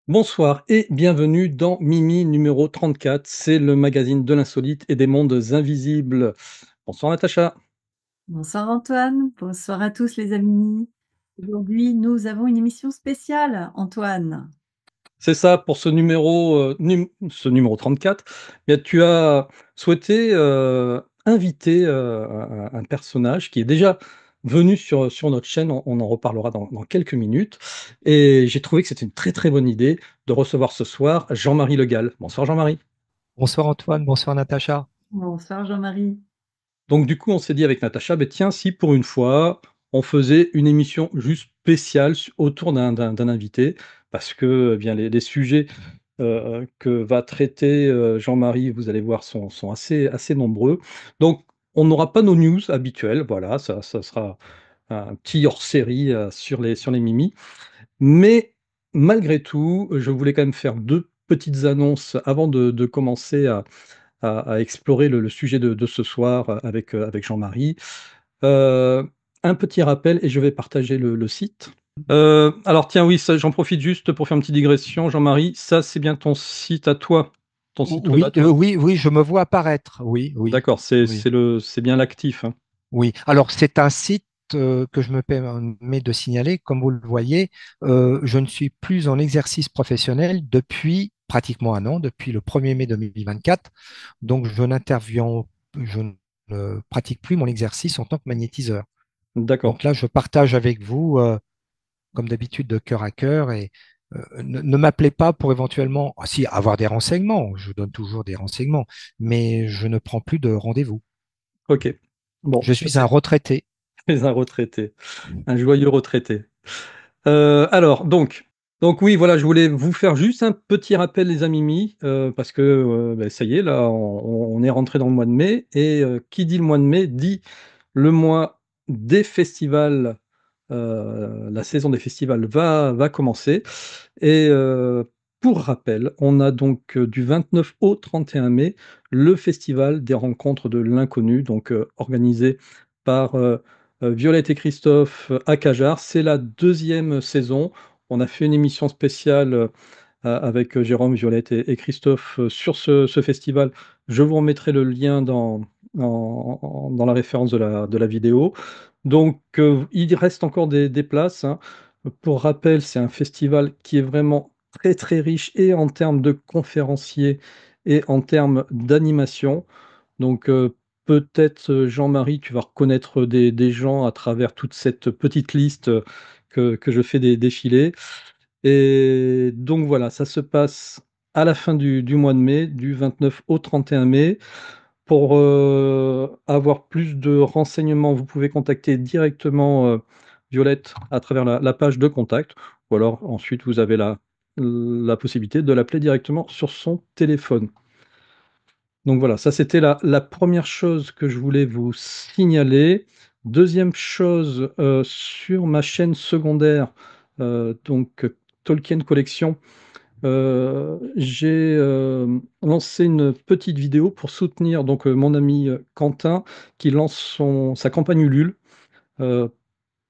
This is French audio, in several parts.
Bonsoir et bienvenue dans Mimi numéro 34. C'est le magazine de l'insolite et des mondes invisibles. Bonsoir Natacha. Bonsoir Antoine, bonsoir à tous les amis. Aujourd'hui, nous avons une émission spéciale, Antoine. C'est ça pour ce numéro 34. Bien, tu as souhaité inviter un personnage qui est déjà venu sur notre chaîne. On en reparlera dans quelques minutes. Et j'ai trouvé que c'était une très très bonne idée de recevoir ce soir Jean-Marie Le Gall. Bonsoir Jean-Marie. Bonsoir Antoine, bonsoir Natacha. Bonsoir Jean-Marie. Donc du coup, on s'est dit avec Natacha, ben tiens, si pour une fois, on faisait une émission juste spéciale autour d'un invité, parce que bien les sujets que va traiter Jean-Marie, vous allez voir, sont assez nombreux. Donc on n'aura pas nos news habituelles, voilà, ça sera un petit hors-série sur les Mimi. Mais malgré tout, je voulais quand même faire deux petites annonces avant de commencer à explorer le sujet de ce soir avec Jean-Marie. Heu, un petit rappel et je vais partager le site. Alors tiens, oui, ça j'en profite juste pour faire une petite digression, Jean-Marie, ça c'est bien ton site à toi? Ton site web à Oui, toi? oui, oui, je me vois apparaître. Oui, oui, D'accord, c'est oui, c'est le c'est bien l'actif, hein? oui. Alors, c'est un site que je me permets de signaler. Comme vous le voyez, je ne suis plus en exercice professionnel depuis pratiquement un an, depuis le 1er mai 2024. Donc, je ne pratique plus mon exercice en tant que magnétiseur. D'accord. Donc là, je partage avec vous, comme d'habitude, de cœur à cœur et ne m'appelez pas pour éventuellement, ah, si, avoir des renseignements. Je donne toujours des renseignements, mais je ne prends plus de rendez-vous. OK. Bon, Je ça suis un c'est retraité. un retraité, un joyeux retraité. Alors donc oui, voilà, je voulais vous faire juste un petit rappel les amis, parce que, beh, ça y est là, on est rentré dans le mois de mai et qui dit le mois de mai dit le mois des festivals. La saison des festivals va commencer et pour rappel, on a donc, du 29 au 31 mai, le festival des rencontres de l'inconnu, donc organisé par, Violette et Christophe à Cajar. C'est la deuxième saison. On a fait une émission spéciale, avec, Jérôme, Violette et Christophe, sur ce festival. Je vous remettrai le lien dans la référence de la vidéo. Donc, il reste encore des places, hein. Pour rappel, c'est un festival qui est vraiment très, très riche et en termes de conférenciers et en termes d'animation. Donc, peut-être, Jean-Marie, tu vas reconnaître des gens à travers toute cette petite liste, que je fais défiler. Et donc voilà, ça se passe à la fin du mois de mai, du 29 au 31 mai. Pour avoir plus de renseignements, vous pouvez contacter directement Violette à travers la page de contact, ou alors ensuite vous avez la possibilité de l'appeler directement sur son téléphone. Donc voilà, ça c'était la première chose que je voulais vous signaler. Deuxième chose, sur ma chaîne secondaire, donc Tolkien Collection, j'ai lancé une petite vidéo pour soutenir donc mon ami Quentin qui lance sa campagne Ulule euh,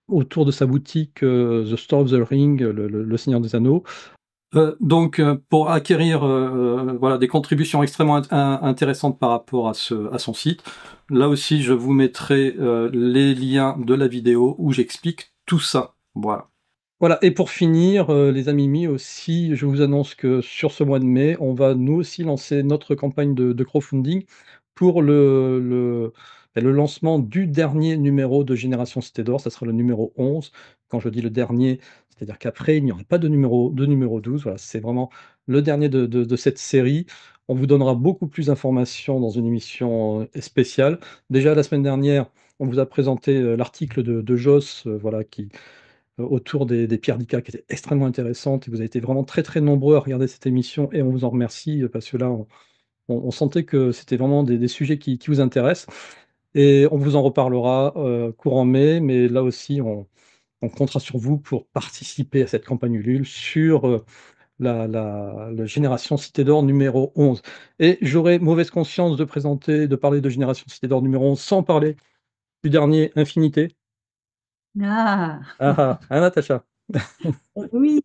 autour de sa boutique The Store of the Ring, le Seigneur des Anneaux. Donc, pour acquérir voilà, des contributions extrêmement intéressantes par rapport à son site, là aussi, je vous mettrai les liens de la vidéo où j'explique tout ça. Voilà. Voilà, et pour finir, les amis mi aussi, je vous annonce que sur ce mois de mai, on va nous aussi lancer notre campagne de crowdfunding pour le lancement du dernier numéro de Génération Cité d'Or. Ça sera le numéro 11. Quand je dis le dernier, c'est-à-dire qu'après, il n'y aura pas de numéro 12. Voilà, c'est vraiment le dernier de cette série. On vous donnera beaucoup plus d'informations dans une émission spéciale. Déjà, la semaine dernière, on vous a présenté l'article de Joss, voilà, autour des pierres d'Ica qui étaient extrêmement intéressantes et vous avez été vraiment très, très nombreux à regarder cette émission et on vous en remercie, parce que là, on sentait que c'était vraiment des sujets qui vous intéressent et on vous en reparlera, courant mai, mais là aussi, on comptera sur vous pour participer à cette campagne Ulule sur, la Génération Cité d'Or numéro 11 et j'aurais mauvaise conscience de parler de Génération Cité d'Or numéro 11 sans parler du dernier Infinité. Ah, Ah ah! Hein, Natacha? Oui,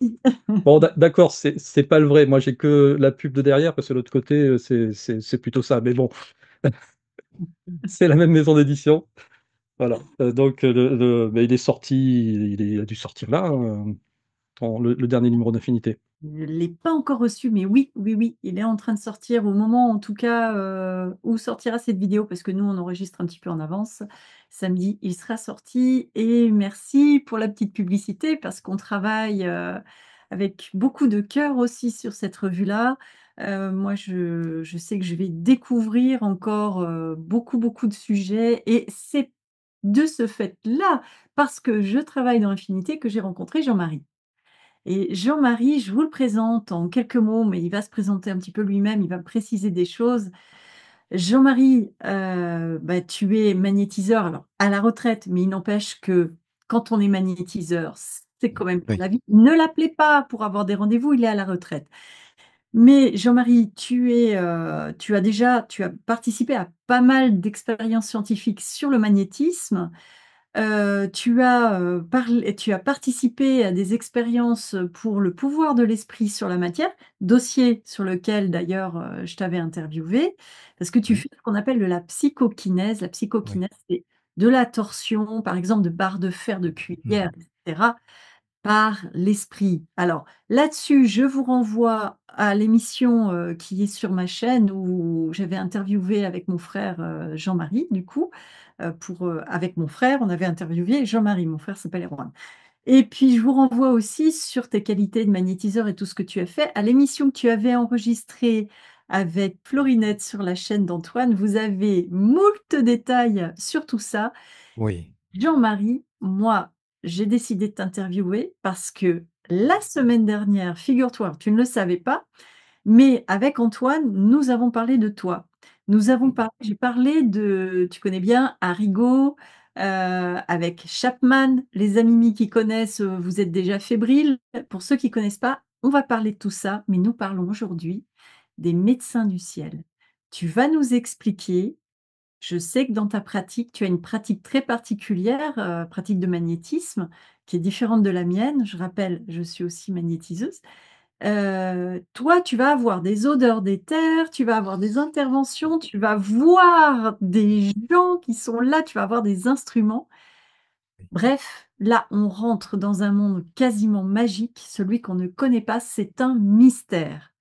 Bon, d'accord, c'est pas le vrai. Moi, j'ai que la pub de derrière parce que l'autre côté, c'est plutôt ça. Mais bon, c'est la même maison d'édition. Voilà. Donc, mais il est sorti, il a dû sortir là, hein, le dernier numéro d'Infinité. je ne l'ai pas encore reçu, mais oui, oui, oui, il est en train de sortir au moment, en tout cas, où sortira cette vidéo, parce que nous, on enregistre un petit peu en avance. Samedi, il sera sorti. Et merci pour la petite publicité, parce qu'on travaille avec beaucoup de cœur aussi sur cette revue-là. Moi, je sais que je vais découvrir encore beaucoup, beaucoup de sujets. Et c'est de ce fait-là, parce que je travaille dans Infinité, que j'ai rencontré Jean-Marie. Et Jean-Marie, je vous le présente en quelques mots, mais il va se présenter un petit peu lui-même, il va préciser des choses. Jean-Marie, bah, tu es magnétiseur, alors à la retraite, mais il n'empêche que quand on est magnétiseur, c'est quand même pour Oui, la vie. Ne l'appelez pas pour avoir des rendez-vous, il est à la retraite. Mais Jean-Marie, tu as participé à pas mal d'expériences scientifiques sur le magnétisme. Tu as participé à des expériences pour le pouvoir de l'esprit sur la matière, dossier sur lequel d'ailleurs, je t'avais interviewé, parce que tu oui, fais ce qu'on appelle de la psychokinèse. La oui. psychokinèse, c'est de la torsion, par exemple, de barres de fer, de cuillère, Mhm. etc., par l'esprit. Alors là-dessus, je vous renvoie à l'émission qui est sur ma chaîne où j'avais interviewé avec mon frère Jean-Marie, du coup, avec mon frère, on avait interviewé Jean-Marie, mon frère s'appelle Erwan. Et puis, je vous renvoie aussi sur tes qualités de magnétiseur et tout ce que tu as fait à l'émission que tu avais enregistrée avec Florinette sur la chaîne d'Antoine. Vous avez moult détails sur tout ça. Oui, Jean-Marie, moi, j'ai décidé de t'interviewer parce que la semaine dernière, figure-toi, tu ne le savais pas, mais avec Antoine, nous avons parlé de toi. J'ai parlé de, tu connais bien, Arrigo, avec Chapman, les amis qui connaissent, vous êtes déjà fébriles. Pour ceux qui ne connaissent pas, on va parler de tout ça, mais nous parlons aujourd'hui des médecins du ciel. Tu vas nous expliquer, je sais que dans ta pratique, tu as une pratique très particulière, pratique de magnétisme, qui est différente de la mienne. Je rappelle, je suis aussi magnétiseuse. Toi, tu vas avoir des odeurs d'éther, tu vas avoir des interventions, tu vas voir des gens qui sont là, tu vas avoir des instruments. Bref, là, on rentre dans un monde quasiment magique, celui qu'on ne connaît pas, c'est un mystère.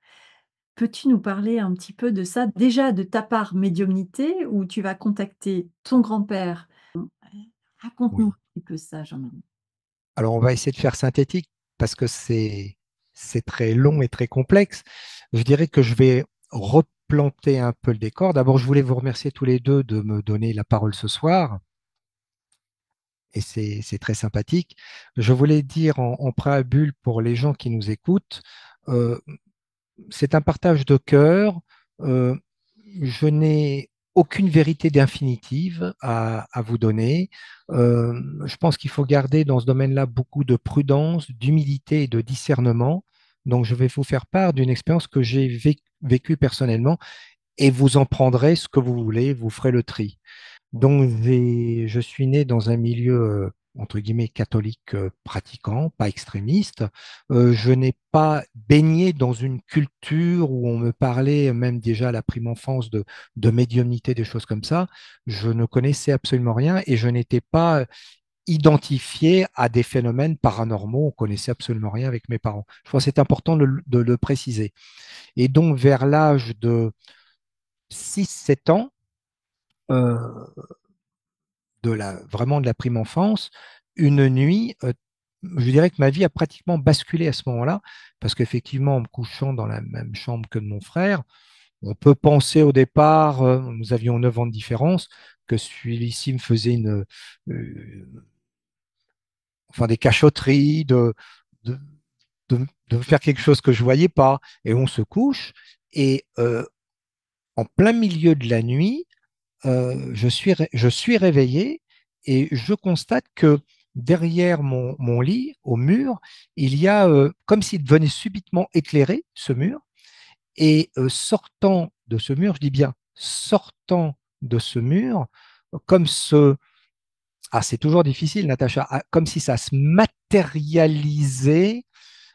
Peux-tu nous parler un petit peu de ça? Déjà de ta part médiumnité, où tu vas contacter ton grand-père. Raconte-nous un oui. petit peu ça, Jean-Marie. Alors, on va essayer de faire synthétique parce que c'est très long et très complexe. Je dirais que je vais replanter un peu le décor. D'abord, je voulais vous remercier tous les deux de me donner la parole ce soir. Et c'est très sympathique. Je voulais dire en préambule pour les gens qui nous écoutent, euh, c'est un partage de cœur. Euh, je n'ai aucune vérité définitive à vous donner. Je pense qu'il faut garder dans ce domaine-là beaucoup de prudence, d'humilité et de discernement. Donc, je vais vous faire part d'une expérience que j'ai vécue personnellement et vous en prendrez ce que vous voulez, vous ferez le tri. Donc, je suis né dans un milieu, entre guillemets, catholique pratiquant, pas extrémiste. Je n'ai pas baigné dans une culture où on me parlait, même déjà à la prime enfance, de médiumnité, des choses comme ça. Je ne connaissais absolument rien et je n'étais pas identifié à des phénomènes paranormaux. On connaissait absolument rien avec mes parents. Je pense que c'est important de le préciser. Et donc, vers l'âge de 6 7 ans, euh, vraiment de la prime enfance, une nuit, je dirais que ma vie a pratiquement basculé à ce moment-là, parce qu'effectivement, en me couchant dans la même chambre que de mon frère, on peut penser au départ, nous avions 9 ans de différence, que celui-ci me faisait enfin des cachotteries, de, de faire quelque chose que je ne voyais pas, et on se couche, et en plein milieu de la nuit, je suis réveillé et je constate que derrière mon lit, au mur, il y a comme s'il devenait subitement éclairé, ce mur, et sortant de ce mur, je dis bien sortant de ce mur, comme Ah, c'est toujours difficile, Natacha, comme si ça se matérialisait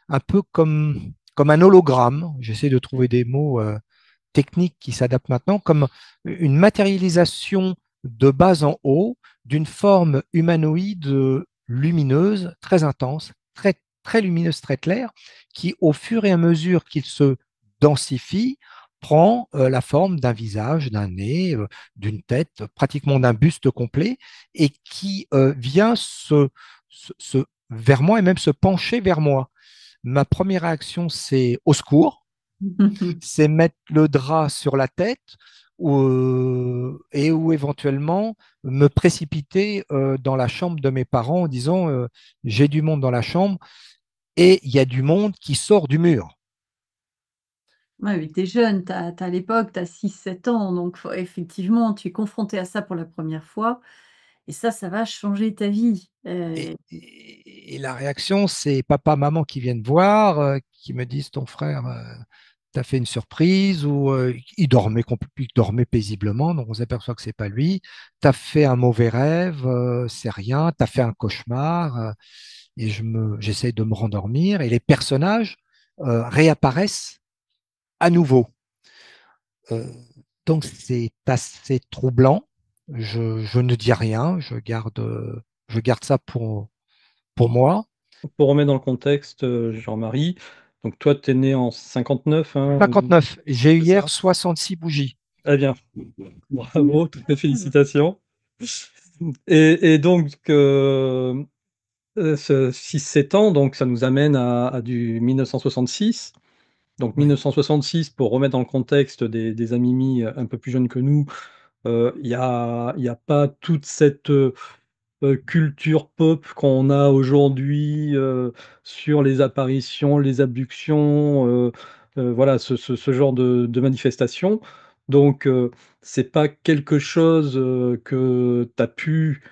un peu comme un hologramme. J'essaie de trouver des mots techniques qui s'adaptent maintenant, comme une matérialisation de bas en haut d'une forme humanoïde lumineuse, très intense, très lumineuse, très claire, qui, au fur et à mesure qu'il se densifie, prend la forme d'un visage, d'un nez, d'une tête, pratiquement d'un buste complet, et qui vient vers moi et même se pencher vers moi. Ma première réaction, c'est au secours, c'est mettre le drap sur la tête et ou éventuellement me précipiter dans la chambre de mes parents en disant j'ai du monde dans la chambre et il y a du monde qui sort du mur. Ouais, mais tu es jeune, à l'époque, tu as 6-7 ans, donc effectivement, tu es confronté à ça pour la première fois et ça va changer ta vie. Et la réaction, c'est papa, maman qui viennent voir, qui me disent ton frère t'as fait une surprise ou il dormait paisiblement, donc on s'aperçoit que c'est pas lui. T'as fait un mauvais rêve, c'est rien. T'as fait un cauchemar et j'essaie de me rendormir et les personnages réapparaissent à nouveau. Euh, donc c'est assez troublant. Je ne dis rien, je garde ça pour moi. Pour remettre dans le contexte, Jean-Marie, donc toi, tu es né en 59, hein, 59. J'ai eu c'est hier ça? 66 bougies. Eh bien, bravo, toutes mes félicitations. Et donc, ce 6-7 ans, donc ça nous amène à du 1966. Donc Oui. 1966, pour remettre dans le contexte des Amimi un peu plus jeunes que nous, il y a pas toute cette, culture pop qu'on a aujourd'hui, sur les apparitions, les abductions, voilà, ce genre de manifestations. Donc, c'est pas quelque chose, que tu as pu,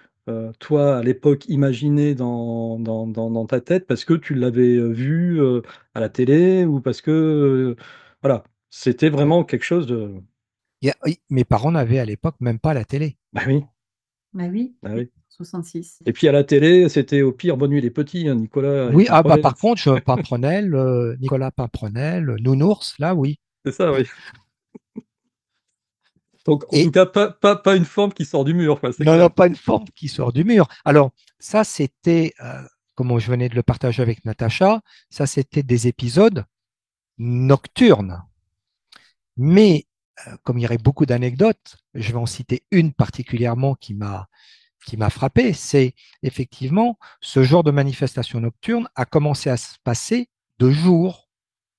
toi, à l'époque, imaginer dans ta tête parce que tu l'avais, vu, à la télé ou parce que, voilà, c'était Oui. vraiment quelque chose de Oui, mes parents n'avaient à l'époque même pas la télé. bah oui, Bah oui, bah oui. 66. Et puis à la télé, c'était au pire Bonne nuit les petits, hein, Nicolas et Oui, ah bah Pimprenel. par contre, Pimprenel, Nicolas Pimprenel, Nounours, là oui. C'est ça, oui. Donc en tout Et cas, pas une forme qui sort du mur, quoi, c'est non, clair. non, pas une forme qui sort du mur. Alors, ça, c'était, comme je venais de le partager avec Natacha, ça, c'était des épisodes nocturnes. Mais comme il y aurait beaucoup d'anecdotes, je vais en citer une particulièrement qui m'a frappé, c'est effectivement ce genre de manifestation nocturne a commencé à se passer de jour,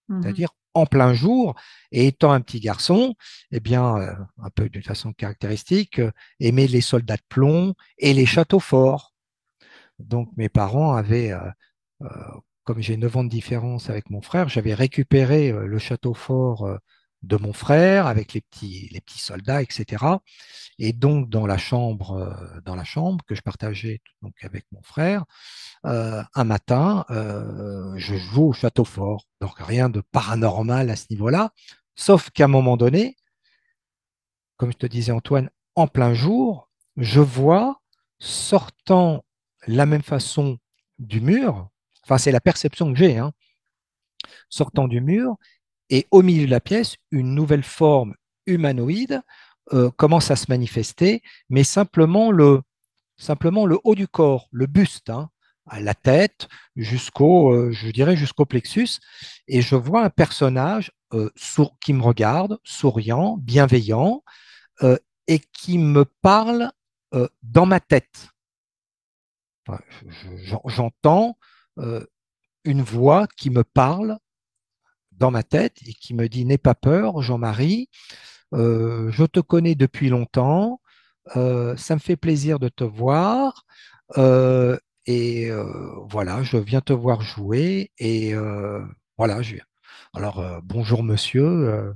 Mmh. c'est-à-dire en plein jour. Et étant un petit garçon, eh bien, un peu d'une façon caractéristique, aimait les soldats de plomb et les châteaux forts. Donc mes parents avaient, euh, comme j'ai 9 ans de différence avec mon frère, j'avais récupéré le château fort de mon frère avec les petits soldats, etc. Et donc dans la chambre que je partageais donc avec mon frère, un matin, je joue au château fort. Donc rien de paranormal à ce niveau-là, sauf qu'à un moment donné, comme je te disais Antoine, en plein jour, je vois sortant la même façon du mur, enfin c'est la perception que j'ai, hein, sortant du mur, et au milieu de la pièce, une nouvelle forme humanoïde commence à se manifester, mais simplement le haut du corps, le buste, hein, à la tête, je dirais jusqu'au plexus, et je vois un personnage qui me regarde, souriant, bienveillant, euh, et qui me parle dans ma tête. Enfin, j'entends euh, une voix qui me parle dans ma tête et qui me dit n'aie pas peur, Jean-Marie, je te connais depuis longtemps, ça me fait plaisir de te voir. euh, voilà, je viens te voir jouer et voilà, je viens. Alors, bonjour monsieur,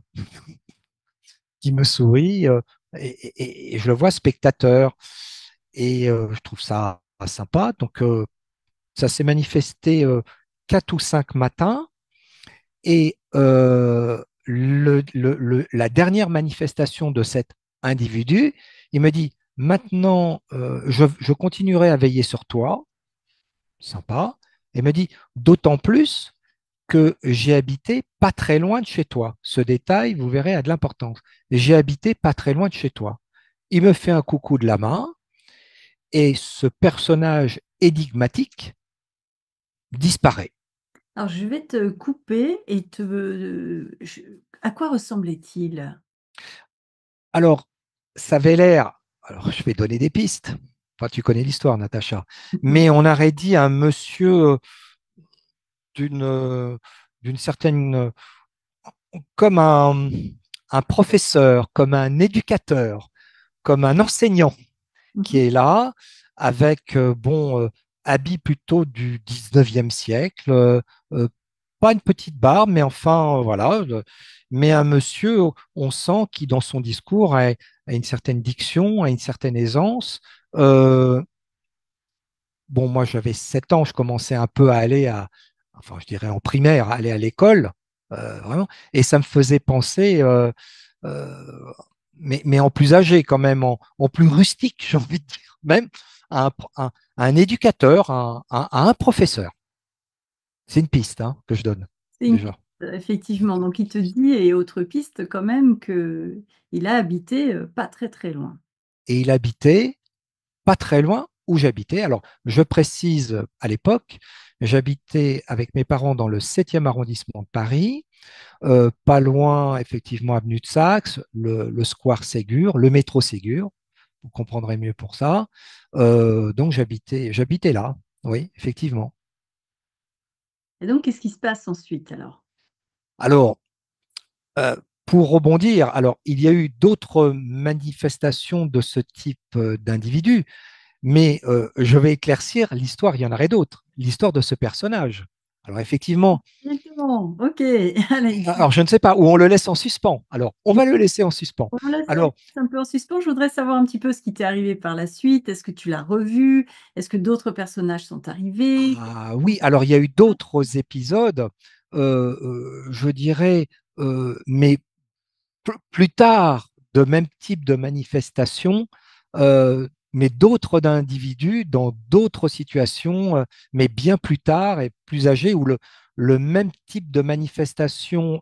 qui me sourit et je le vois spectateur et je trouve ça sympa. Donc, ça s'est manifesté 4 ou 5 matins et la dernière manifestation de cet individu, il me dit, maintenant, je continuerai à veiller sur toi, sympa. Et me dit, d'autant plus que j'ai habité pas très loin de chez toi. Ce détail, vous verrez, a de l'importance. J'ai habité pas très loin de chez toi. Il me fait un coucou de la main et ce personnage énigmatique disparaît. Alors, je vais te couper et à quoi ressemblait-il? Alors, ça avait l'air, alors je vais donner des pistes. Enfin, tu connais l'histoire, Natacha, mais on aurait dit un monsieur d'une d'une certaine, comme un professeur, comme un éducateur, comme un enseignant qui Mhm. est là, avec habit plutôt du 19e siècle, pas une petite barbe, mais enfin, voilà. Mais un monsieur, on sent qui, dans son discours, a une certaine diction, a une certaine aisance. Euh, bon, moi, j'avais 7 ans, je commençais un peu à aller enfin, je dirais en primaire, à aller à l'école, vraiment. Et ça me faisait penser, euh, mais en plus âgé quand même, en plus rustique, j'ai envie de dire, même à un éducateur, à un professeur. C'est une piste hein, que je donne C'est une piste, déjà. effectivement. Donc, il te dit, et autre piste quand même, que il a habité pas très très loin. Et il habitait pas très loin où j'habitais. Alors, je précise, à l'époque, j'habitais avec mes parents dans le 7e arrondissement de Paris, pas loin, effectivement, avenue de Saxe, le square Ségur, le métro Ségur. Vous comprendrez mieux pour ça. Donc, j'habitais là, oui, effectivement. Et donc, qu'est-ce qui se passe ensuite alors? Alors, euh, pour rebondir, alors, il y a eu d'autres manifestations de ce type d'individus, mais je vais éclaircir l'histoire, il y en aurait d'autres, l'histoire de ce personnage. Alors, effectivement, Exactement. Ok. Allez, alors je ne sais pas, où on le laisse en suspens. Alors, on va le laisser en suspens. on laisse Alors, un peu en suspens. Je voudrais savoir un petit peu ce qui t'est arrivé par la suite. Est-ce que tu l'as revu? Est-ce que d'autres personnages sont arrivés? ah oui, alors il y a eu d'autres épisodes, je dirais, mais plus tard, de même type de manifestation, mais d'autres d'individus dans d'autres situations, mais bien plus tard et plus âgés, où le même type de manifestation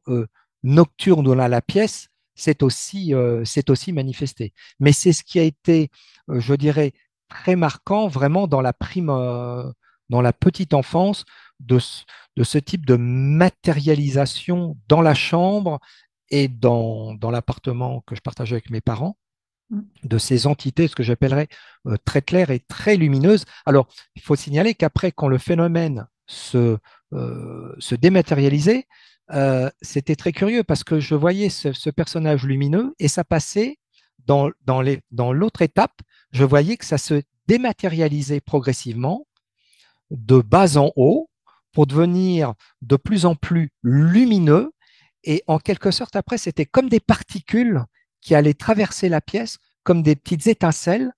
nocturne dans la pièce s'est aussi manifesté. Mais c'est ce qui a été, je dirais, très marquant vraiment dans la petite enfance de de ce type de matérialisation dans la chambre et dans l'appartement que je partageais avec mes parents, Mm. de ces entités, ce que j'appellerais très claires et très lumineuses. Alors, il faut signaler qu'après, quand le phénomène se dématérialisait, c'était très curieux parce que je voyais ce personnage lumineux et ça passait dans l'autre étape, je voyais que ça se dématérialisait progressivement de bas en haut pour devenir de plus en plus lumineux. Et en quelque sorte, après, c'était comme des particules qui allaient traverser la pièce, comme des petites étincelles,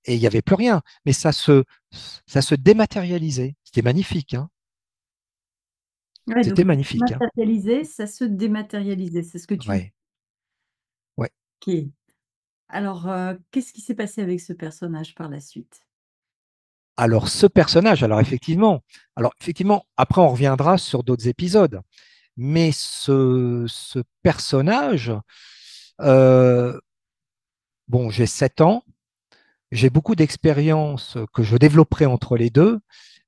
et il n'y avait plus rien. Mais ça se dématérialisait. C'était magnifique. Hein. Ouais, donc C'était magnifique. Hein. matérialisé, ça se dématérialisait. C'est ce que tu dis. Ouais, ouais. Ok. Alors, qu'est-ce qui s'est passé avec ce personnage par la suite? Alors, ce personnage, alors effectivement, après, on reviendra sur d'autres épisodes. Mais ce personnage, euh, bon, j'ai 7 ans, j'ai beaucoup d'expériences que je développerai entre les deux,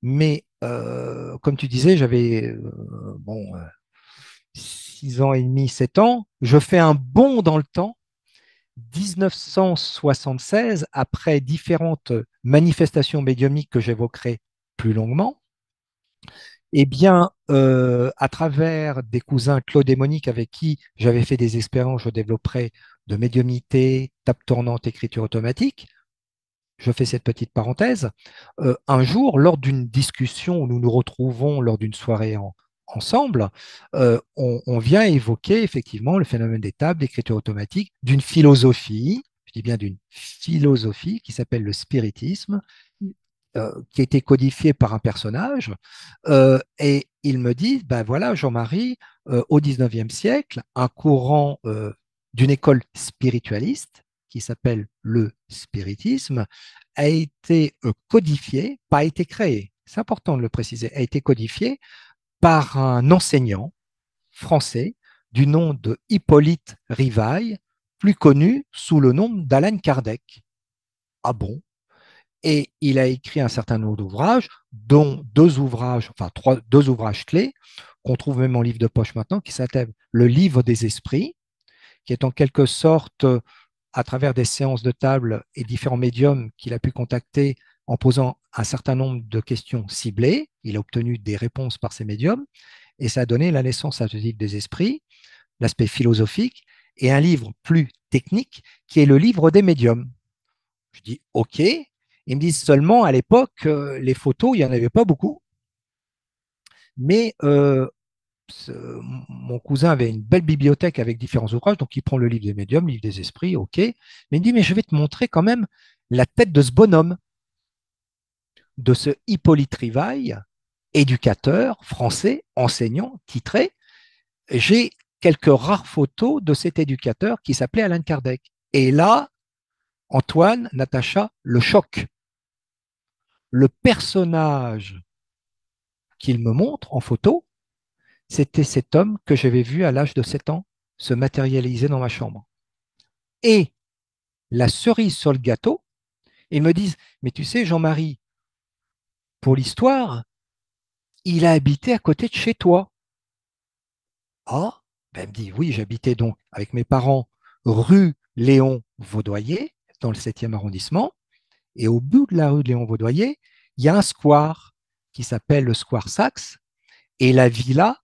mais comme tu disais, j'avais 6 ans et demi, 7 ans. Je fais un bond dans le temps, 1976, après différentes manifestations médiumniques que j'évoquerai plus longuement. Eh bien, à travers des cousins Claude et Monique avec qui j'avais fait des expériences, je développerai de médiumnité, table tournante, écriture automatique. Je fais cette petite parenthèse. Un jour, lors d'une discussion où nous nous retrouvons lors d'une soirée ensemble, on vient évoquer effectivement le phénomène des tables d'écriture automatique, d'une philosophie, je dis bien d'une philosophie qui s'appelle le spiritisme, qui a été codifiée par un personnage. Et il me dit, ben voilà, Jean-Marie, au 19e siècle, un courant d'une école spiritualiste qui s'appelle le spiritisme, a été codifié, pas été créé, c'est important de le préciser, a été codifié par un enseignant français du nom de Hippolyte Rivail, plus connu sous le nom d'Alan Kardec. Ah bon? Et il a écrit un certain nombre d'ouvrages, dont deux ouvrages clés, qu'on trouve même en livre de poche maintenant, qui s'appelle Le Livre des Esprits, qui est en quelque sorte, à travers des séances de table et différents médiums qu'il a pu contacter en posant un certain nombre de questions ciblées. Il a obtenu des réponses par ces médiums, et ça a donné la naissance à ce livre des esprits, l'aspect philosophique, et un livre plus technique qui est le livre des médiums. Je dis OK. Ils me disent seulement à l'époque, les photos, il n'y en avait pas beaucoup, mais mon cousin avait une belle bibliothèque avec différents ouvrages, donc il prend le livre des médiums, le livre des esprits, OK. Mais il me dit, mais je vais te montrer quand même la tête de ce bonhomme, de ce Hippolyte Rivail, éducateur français, enseignant, titré. J'ai quelques rares photos de cet éducateur qui s'appelait Alan Kardec. Et là, Antoine, Natacha, le choc. Le personnage qu'il me montre en photo, c'était cet homme que j'avais vu à l'âge de 7 ans se matérialiser dans ma chambre. Et la cerise sur le gâteau, ils me disent, mais tu sais, Jean-Marie, pour l'histoire, il a habité à côté de chez toi. Ah, ben, elle me dit, oui, j'habitais donc avec mes parents rue Léon Vaudoyer, dans le 7e arrondissement. Et au bout de la rue de Léon Vaudoyer, il y a un square qui s'appelle le square Saxe et la villa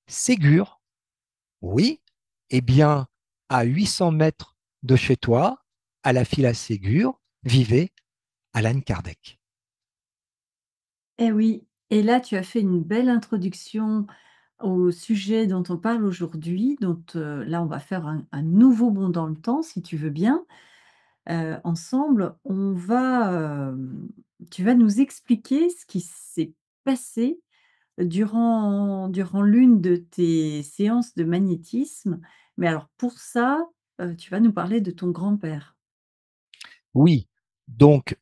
Ségur. Oui, eh bien, à 800 mètres de chez toi, à la villa Ségur, vivait Alan Kardec. Eh oui, et là, tu as fait une belle introduction au sujet dont on parle aujourd'hui, dont là, on va faire un nouveau bond dans le temps, si tu veux bien. Ensemble, tu vas nous expliquer ce qui s'est passé durant l'une de tes séances de magnétisme. Mais alors pour ça, tu vas nous parler de ton grand-père. Oui, donc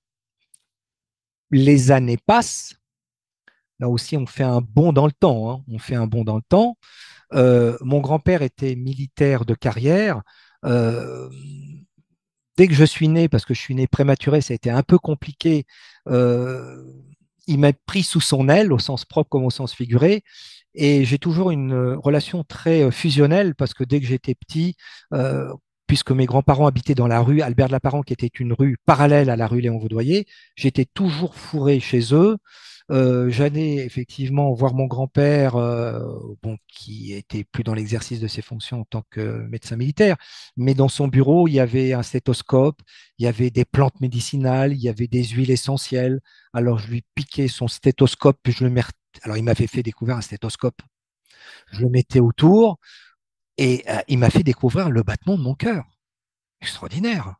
les années passent. Là aussi, on fait un bond dans le temps. Hein. On fait un bond dans le temps. Mon grand-père était militaire de carrière. Euh, Dès que je suis né, parce que je suis né prématuré, ça a été un peu compliqué. euh, il m'a pris sous son aile, au sens propre comme au sens figuré. Et j'ai toujours une relation très fusionnelle, parce que dès que j'étais petit, euh, puisque mes grands-parents habitaient dans la rue Albert de Lapparent, qui était une rue parallèle à la rue Léon Vaudoyer, j'étais toujours fourré chez eux. J'allais effectivement voir mon grand-père, bon, qui était plus dans l'exercice de ses fonctions en tant que médecin militaire, mais dans son bureau, il y avait un stéthoscope, il y avait des plantes médicinales, il y avait des huiles essentielles. Alors je lui piquais son stéthoscope, puis je le mettais. Alors il m'avait fait découvrir un stéthoscope. Je le mettais autour et il m'a fait découvrir le battement de mon cœur. Extraordinaire.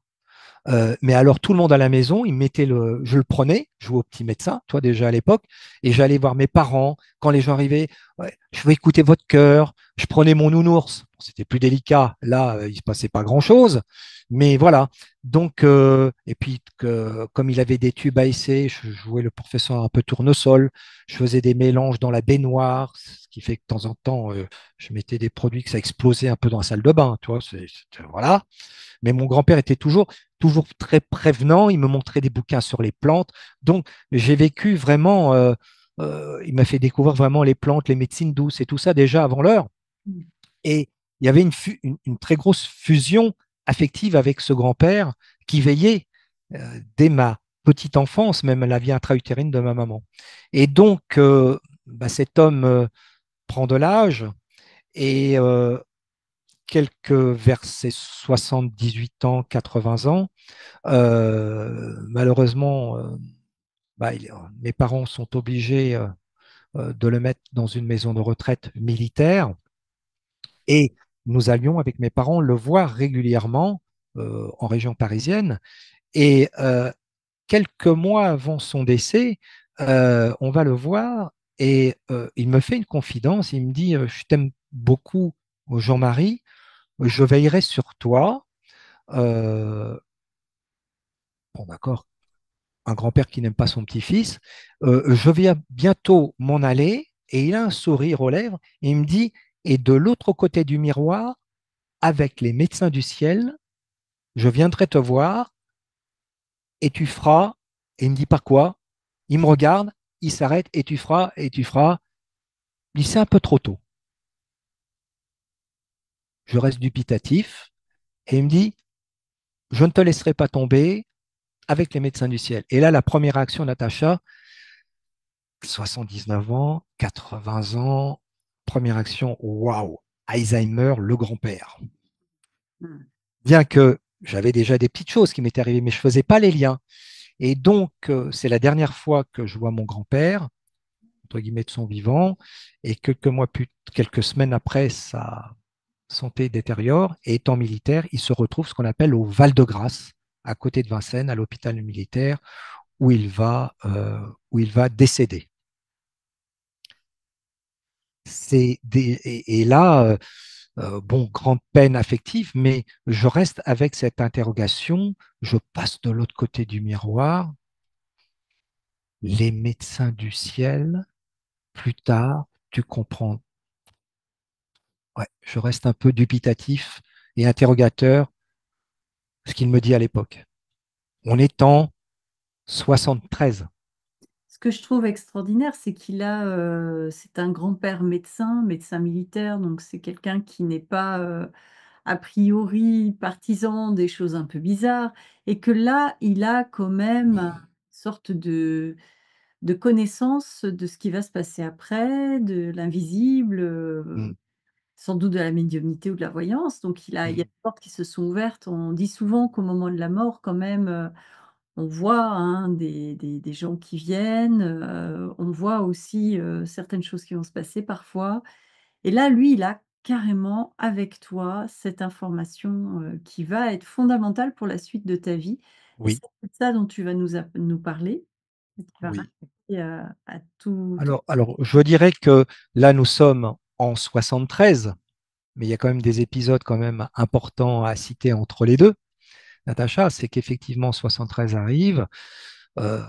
Mais alors, tout le monde à la maison, je le prenais, je jouais au petit médecin, toi déjà à l'époque, et j'allais voir mes parents. Quand les gens arrivaient, ouais, je veux écouter votre cœur. Je prenais mon nounours. Bon, c'était plus délicat. Là, il se passait pas grand-chose. Mais voilà. Donc, et puis, comme il avait des tubes à essai, je jouais le professeur un peu tournesol. Je faisais des mélanges dans la baignoire, ce qui fait que de temps en temps, je mettais des produits que ça explosait un peu dans la salle de bain. Tu vois, voilà. Mais mon grand-père était toujours très prévenant. Il me montrait des bouquins sur les plantes. Donc, j'ai vécu vraiment, il m'a fait découvrir vraiment les plantes, les médecines douces et tout ça déjà avant l'heure. Mmh. Et il y avait une très grosse fusion affective avec ce grand-père qui veillait dès ma petite enfance, même à la vie intra-utérine de ma maman. Et donc, bah, cet homme prend de l'âge et vers ses 78 ans, 80 ans, malheureusement, bah, mes parents sont obligés de le mettre dans une maison de retraite militaire et nous allions avec mes parents le voir régulièrement en région parisienne. Et quelques mois avant son décès, on va le voir et il me fait une confidence. Il me dit, je t'aime beaucoup, Jean-Marie, je veillerai sur toi. d'accord? Un grand-père qui n'aime pas son petit-fils. Je vais bientôt m'en aller et il a un sourire aux lèvres et il me dit, et de l'autre côté du miroir, avec les médecins du ciel, je viendrai te voir et tu feras, et il me dit pas quoi, il me regarde, il s'arrête et tu feras. Il dit, c'est un peu trop tôt. Je reste dubitatif et il me dit, je ne te laisserai pas tomber avec les médecins du ciel. Et là, la première réaction, Natacha, 79 ans, 80 ans, première action, waouh, Alzheimer, le grand-père. Mmh. Bien que j'avais déjà des petites choses qui m'étaient arrivées, mais je ne faisais pas les liens. Et donc, c'est la dernière fois que je vois mon grand-père, entre guillemets, de son vivant, et quelques semaines après, sa santé détériore, et étant militaire, il se retrouve ce qu'on appelle au Val-de-Grâce, à côté de Vincennes, à l'hôpital militaire, où il va décéder. Et là, bon, grande peine affective, mais je reste avec cette interrogation. Je passe de l'autre côté du miroir. Les médecins du ciel, plus tard, tu comprends. Ouais, je reste un peu dubitatif et interrogateur, ce qu'il me dit à l'époque. On est en 73. Ce que je trouve extraordinaire, c'est c'est un grand-père médecin, médecin militaire, donc c'est quelqu'un qui n'est pas, a priori partisan des choses un peu bizarres et que là, il a quand même une sorte de connaissance de ce qui va se passer après, de l'invisible, Mm, sans doute de la médiumnité ou de la voyance, donc il y a mm. des portes qui se sont ouvertes. On dit souvent qu'au moment de la mort quand même, on voit, hein, des gens qui viennent, on voit aussi, certaines choses qui vont se passer parfois et là, lui, il a carrément avec toi cette information, qui va être fondamentale pour la suite de ta vie et c'est Oui, de ça dont tu vas nous parler et qui va oui. rattacher à tout. Je dirais que là, nous sommes en 73, mais il y a quand même des épisodes quand même importants à citer entre les deux. Natacha, c'est qu'effectivement 73 arrive. Euh,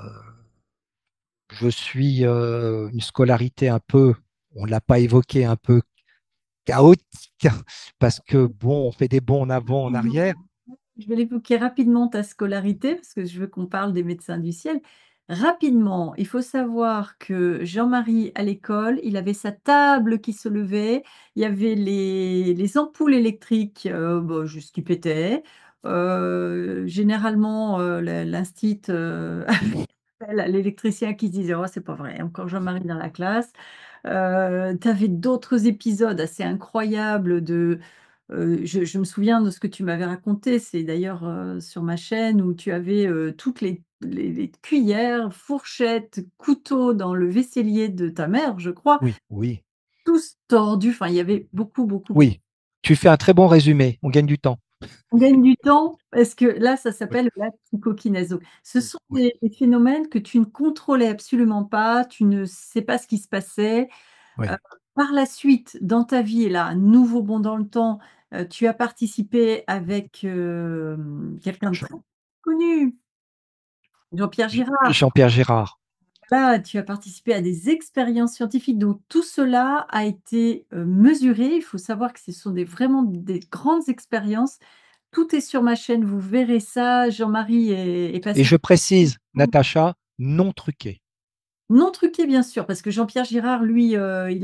je suis une scolarité un peu, on ne l'a pas évoqué, un peu chaotique, parce que bon, on fait des bons en avant, en arrière. Je vais l'évoquer rapidement ta scolarité, parce que je veux qu'on parle des médecins du ciel. Rapidement, il faut savoir que Jean-Marie, à l'école, il avait sa table qui se levait, il y avait les ampoules électriques bah, juste qui pétaient. Généralement, l'instit appelle à l'électricien qui se disait: «Oh, c'est pas vrai, encore Jean-Marie dans la classe». Tu avais d'autres épisodes assez incroyables je me souviens de ce que tu m'avais raconté, c'est d'ailleurs, sur ma chaîne où tu avais, toutes les cuillères, fourchettes, couteaux dans le vaisselier de ta mère, je crois, Oui, oui, tous tordus. Enfin, il y avait beaucoup, beaucoup, beaucoup. oui. Tu fais un très bon résumé. On gagne du temps. On gagne du temps parce que là, ça Oui, s'appelle la psychokinèse. Donc ce oui, sont oui, des phénomènes que tu ne contrôlais absolument pas, tu ne sais pas ce qui se passait. Heu, oui. Par la suite, dans ta vie et là, un nouveau bond dans le temps, tu as participé avec, quelqu'un de Jean- très connu, Jean-Pierre Girard. Jean-Pierre Gérard. Là, tu as participé à des expériences scientifiques, donc tout cela a été, mesuré. Il faut savoir que ce sont vraiment des grandes expériences. Tout est sur ma chaîne, vous verrez ça. Jean-Marie est Et passé je précise, Natacha, non truqué. non truqué bien sûr, parce que Jean-Pierre Girard, lui, il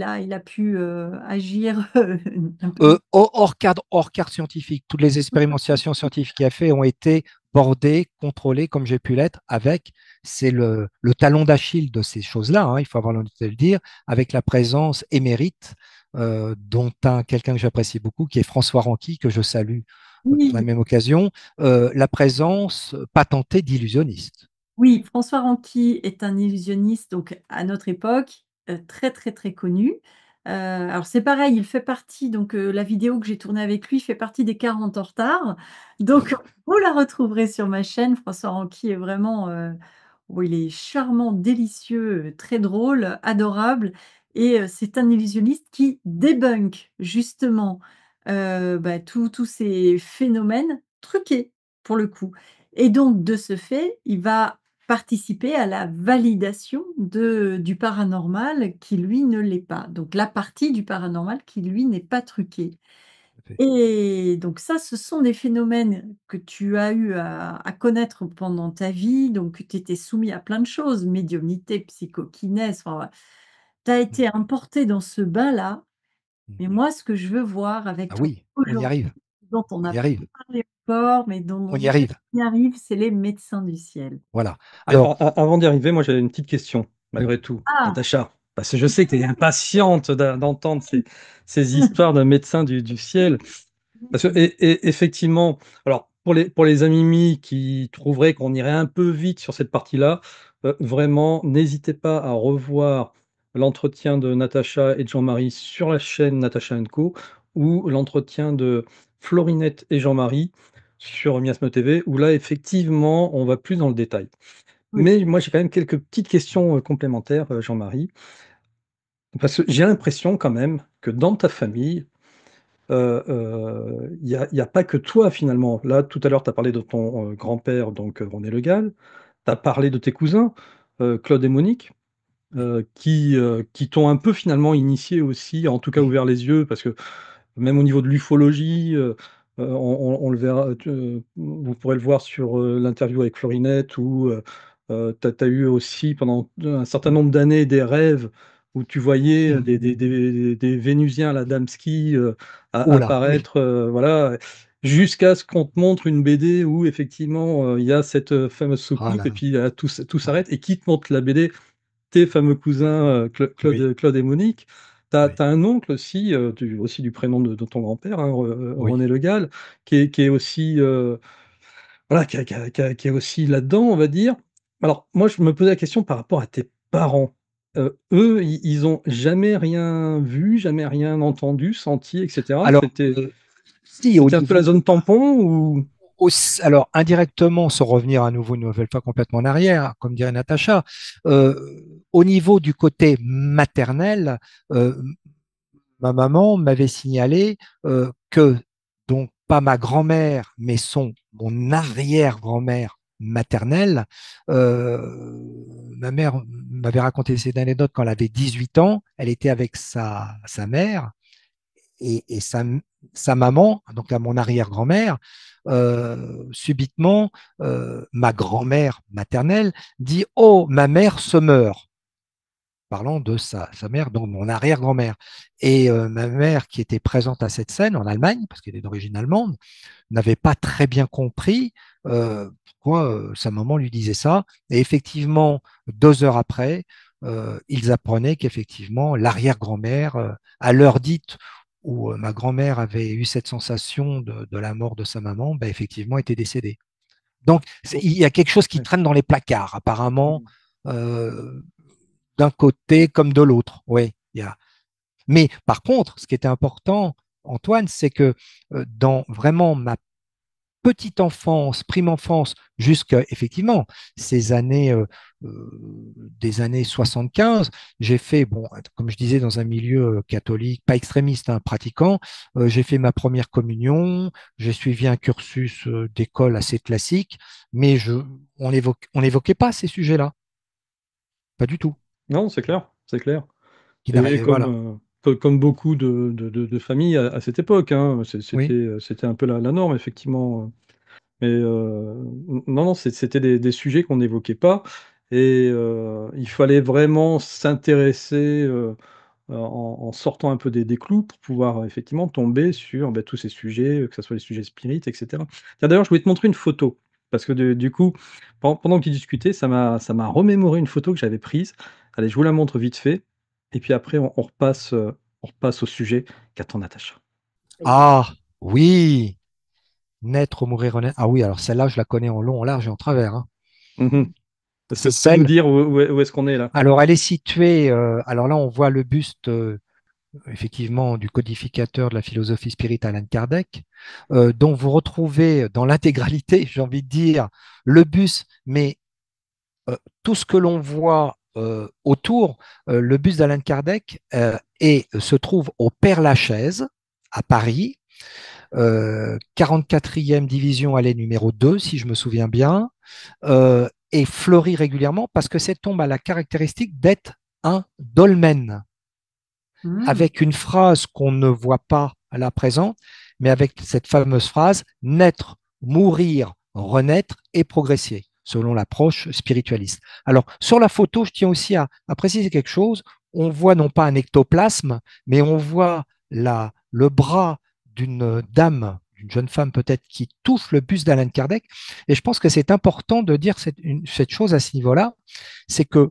a pu, agir, un peu. Hors cadre scientifique. Toutes les expérimentations scientifiques qu'il a fait ont été bordées, contrôlées, comme j'ai pu l'être, c'est le talon d'Achille de ces choses-là, hein, il faut avoir l'honnêteté de le dire, avec la présence émérite quelqu'un que j'apprécie beaucoup, qui est François Ranqui, que je salue par la Oui. même occasion, la présence patentée d'illusionnistes. Oui, François Ranqui est un illusionniste, donc à notre époque, très, très, très connu. Alors c'est pareil, il fait partie donc la vidéo que j'ai tournée avec lui fait partie des 40 en retard. Donc vous la retrouverez sur ma chaîne. François Ranqui est vraiment, oh il est charmant, délicieux, très drôle, adorable et c'est un illusionniste qui débunk justement, bah, tous ces phénomènes truqués, pour le coup. Et donc, de ce fait, il va participer à la validation du paranormal qui, lui, ne l'est pas. Donc la partie du paranormal qui, lui, n'est pas truquée. Et donc ça, ce sont des phénomènes que tu as eu à connaître pendant ta vie, donc tu étais soumis à plein de choses, médiumnité, psychokinèse, enfin, tu as été importé dans ce bain-là. Mais moi, ce que je veux voir avec Ah toi oui, on y aujourd'hui, arrive, dont on on n'a y pas arrive, parlé encore, mais dont on on y veut arrive. qu'on y arrive, c'est les médecins du ciel. Voilà. Mais Alors, avant d'y arriver, moi j'avais une petite question, malgré tout, Ah! Natacha, parce que je sais que tu es impatiente d'entendre ces histoires d'un médecin du ciel. Parce que, effectivement, alors pour les amimi qui trouveraient qu'on irait un peu vite sur cette partie-là, vraiment, n'hésitez pas à revoir l'entretien de Natacha et de Jean-Marie sur la chaîne Natacha Co, ou l'entretien de Florinette et Jean-Marie sur Miasme TV, où là, effectivement, on va plus dans le détail. Oui, Mais moi, j'ai quand même quelques petites questions complémentaires, Jean-Marie, parce que j'ai l'impression quand même que dans ta famille, il y a pas que toi finalement. Là, tout à l'heure, tu as parlé de ton, grand-père, donc René Le Gall. Tu as parlé de tes cousins, Claude et Monique, qui t'ont un peu finalement initié aussi, en tout cas ouvert les yeux, parce que même au niveau de l'ufologie, on le verra, vous pourrez le voir sur, l'interview avec Florinette où, tu as eu aussi pendant un certain nombre d'années des rêves où tu voyais, des Vénusiens à la Damski, oh là, oui, apparaître, voilà, jusqu'à ce qu'on te montre une BD où effectivement, il y a cette, fameuse ah soucoupe là et là, puis, tout ouais, s'arrête et qui te montre la BD? Tes fameux cousins, oui, Claude et Monique. Tu as oui, un oncle aussi, aussi du prénom de ton grand-père, hein, oui. René Le Gall, qui est aussi, voilà, qui est aussi là-dedans, on va dire. Alors moi, je me posais la question par rapport à tes parents. Eux, ils ont jamais rien vu, jamais rien entendu, senti et cetera? Alors, si, au C'était un peu la niveau, zone tampon ou? alors indirectement, sans revenir à nouveau une nouvelle fois complètement en arrière, comme dirait Natacha, au niveau du côté maternel, euh, ma maman m'avait signalé que, donc pas ma grand-mère, mais mon arrière-grand-mère maternelle, ma mère m'avait raconté cette anecdote quand elle avait 18 ans, elle était avec sa mère et sa maman, donc à mon arrière-grand-mère, subitement, ma grand-mère maternelle dit: «Oh, ma mère se meurt», parlant de sa mère, donc mon arrière-grand-mère. Et ma mère, qui était présente à cette scène en Allemagne, parce qu'elle est d'origine allemande, n'avait pas très bien compris pourquoi sa maman lui disait ça. Et effectivement, 2 heures après, ils apprenaient qu'effectivement, l'arrière-grand-mère, à l'heure dite où ma grand-mère avait eu cette sensation de la mort de sa maman, ben, effectivement, était décédée. Donc, il y a quelque chose qui Ouais. traîne dans les placards, apparemment, Mmh. euh, d'un côté comme de l'autre. Oui, il y a. Mais par contre, ce qui était important, Antoine, c'est que dans vraiment ma petite enfance, prime enfance, jusqu'à effectivement ces années, des années 75, j'ai fait, bon, comme je disais, dans un milieu catholique, pas extrémiste, hein, pratiquant, j'ai fait ma première communion, j'ai suivi un cursus d'école assez classique, mais on n'évoquait pas ces sujets-là, pas du tout. Non, c'est clair, c'est clair. Et Voilà. comme beaucoup de familles à cette époque, hein, Oui. c'était un peu la norme, effectivement. Mais non, non, c'était des sujets qu'on n'évoquait pas. Et il fallait vraiment s'intéresser en sortant un peu des clous pour pouvoir effectivement tomber sur tous ces sujets, que ce soit les sujets spirites, etc. Tiens, d'ailleurs, je voulais te montrer une photo. Parce que du coup, pendant que tu discutais, ça m'a remémoré une photo que j'avais prise. Allez, je vous la montre vite fait. Et puis après, on repasse au sujet. Qu'attend Natacha? Ah, oui. Naître, mourir, renaître. Ah oui, alors celle-là, je la connais en long, en large et en travers, hein. Mhm. C'est C'est de nous celle. dire où est-ce qu'on est là. Alors, elle est située. Alors là, on voit le buste, effectivement, du codificateur de la philosophie spirit Alan Kardec, dont vous retrouvez dans l'intégralité, j'ai envie de dire, le buste, mais tout ce que l'on voit autour, le buste d'Alan Kardec se trouve au Père-Lachaise, à Paris. 44e division allait numéro 2, si je me souviens bien, et fleurit régulièrement parce que cette tombe a la caractéristique d'être un dolmen, Hmm. avec une phrase qu'on ne voit pas à la présent, mais avec cette fameuse phrase naître, mourir, renaître et progresser, selon l'approche spiritualiste. Alors, sur la photo, je tiens aussi à préciser quelque chose. On voit non pas un ectoplasme, mais on voit le bras d'une dame, une jeune femme peut-être, qui touche le buste d'Alan Kardec. Et je pense que c'est important de dire cette chose à ce niveau-là, c'est que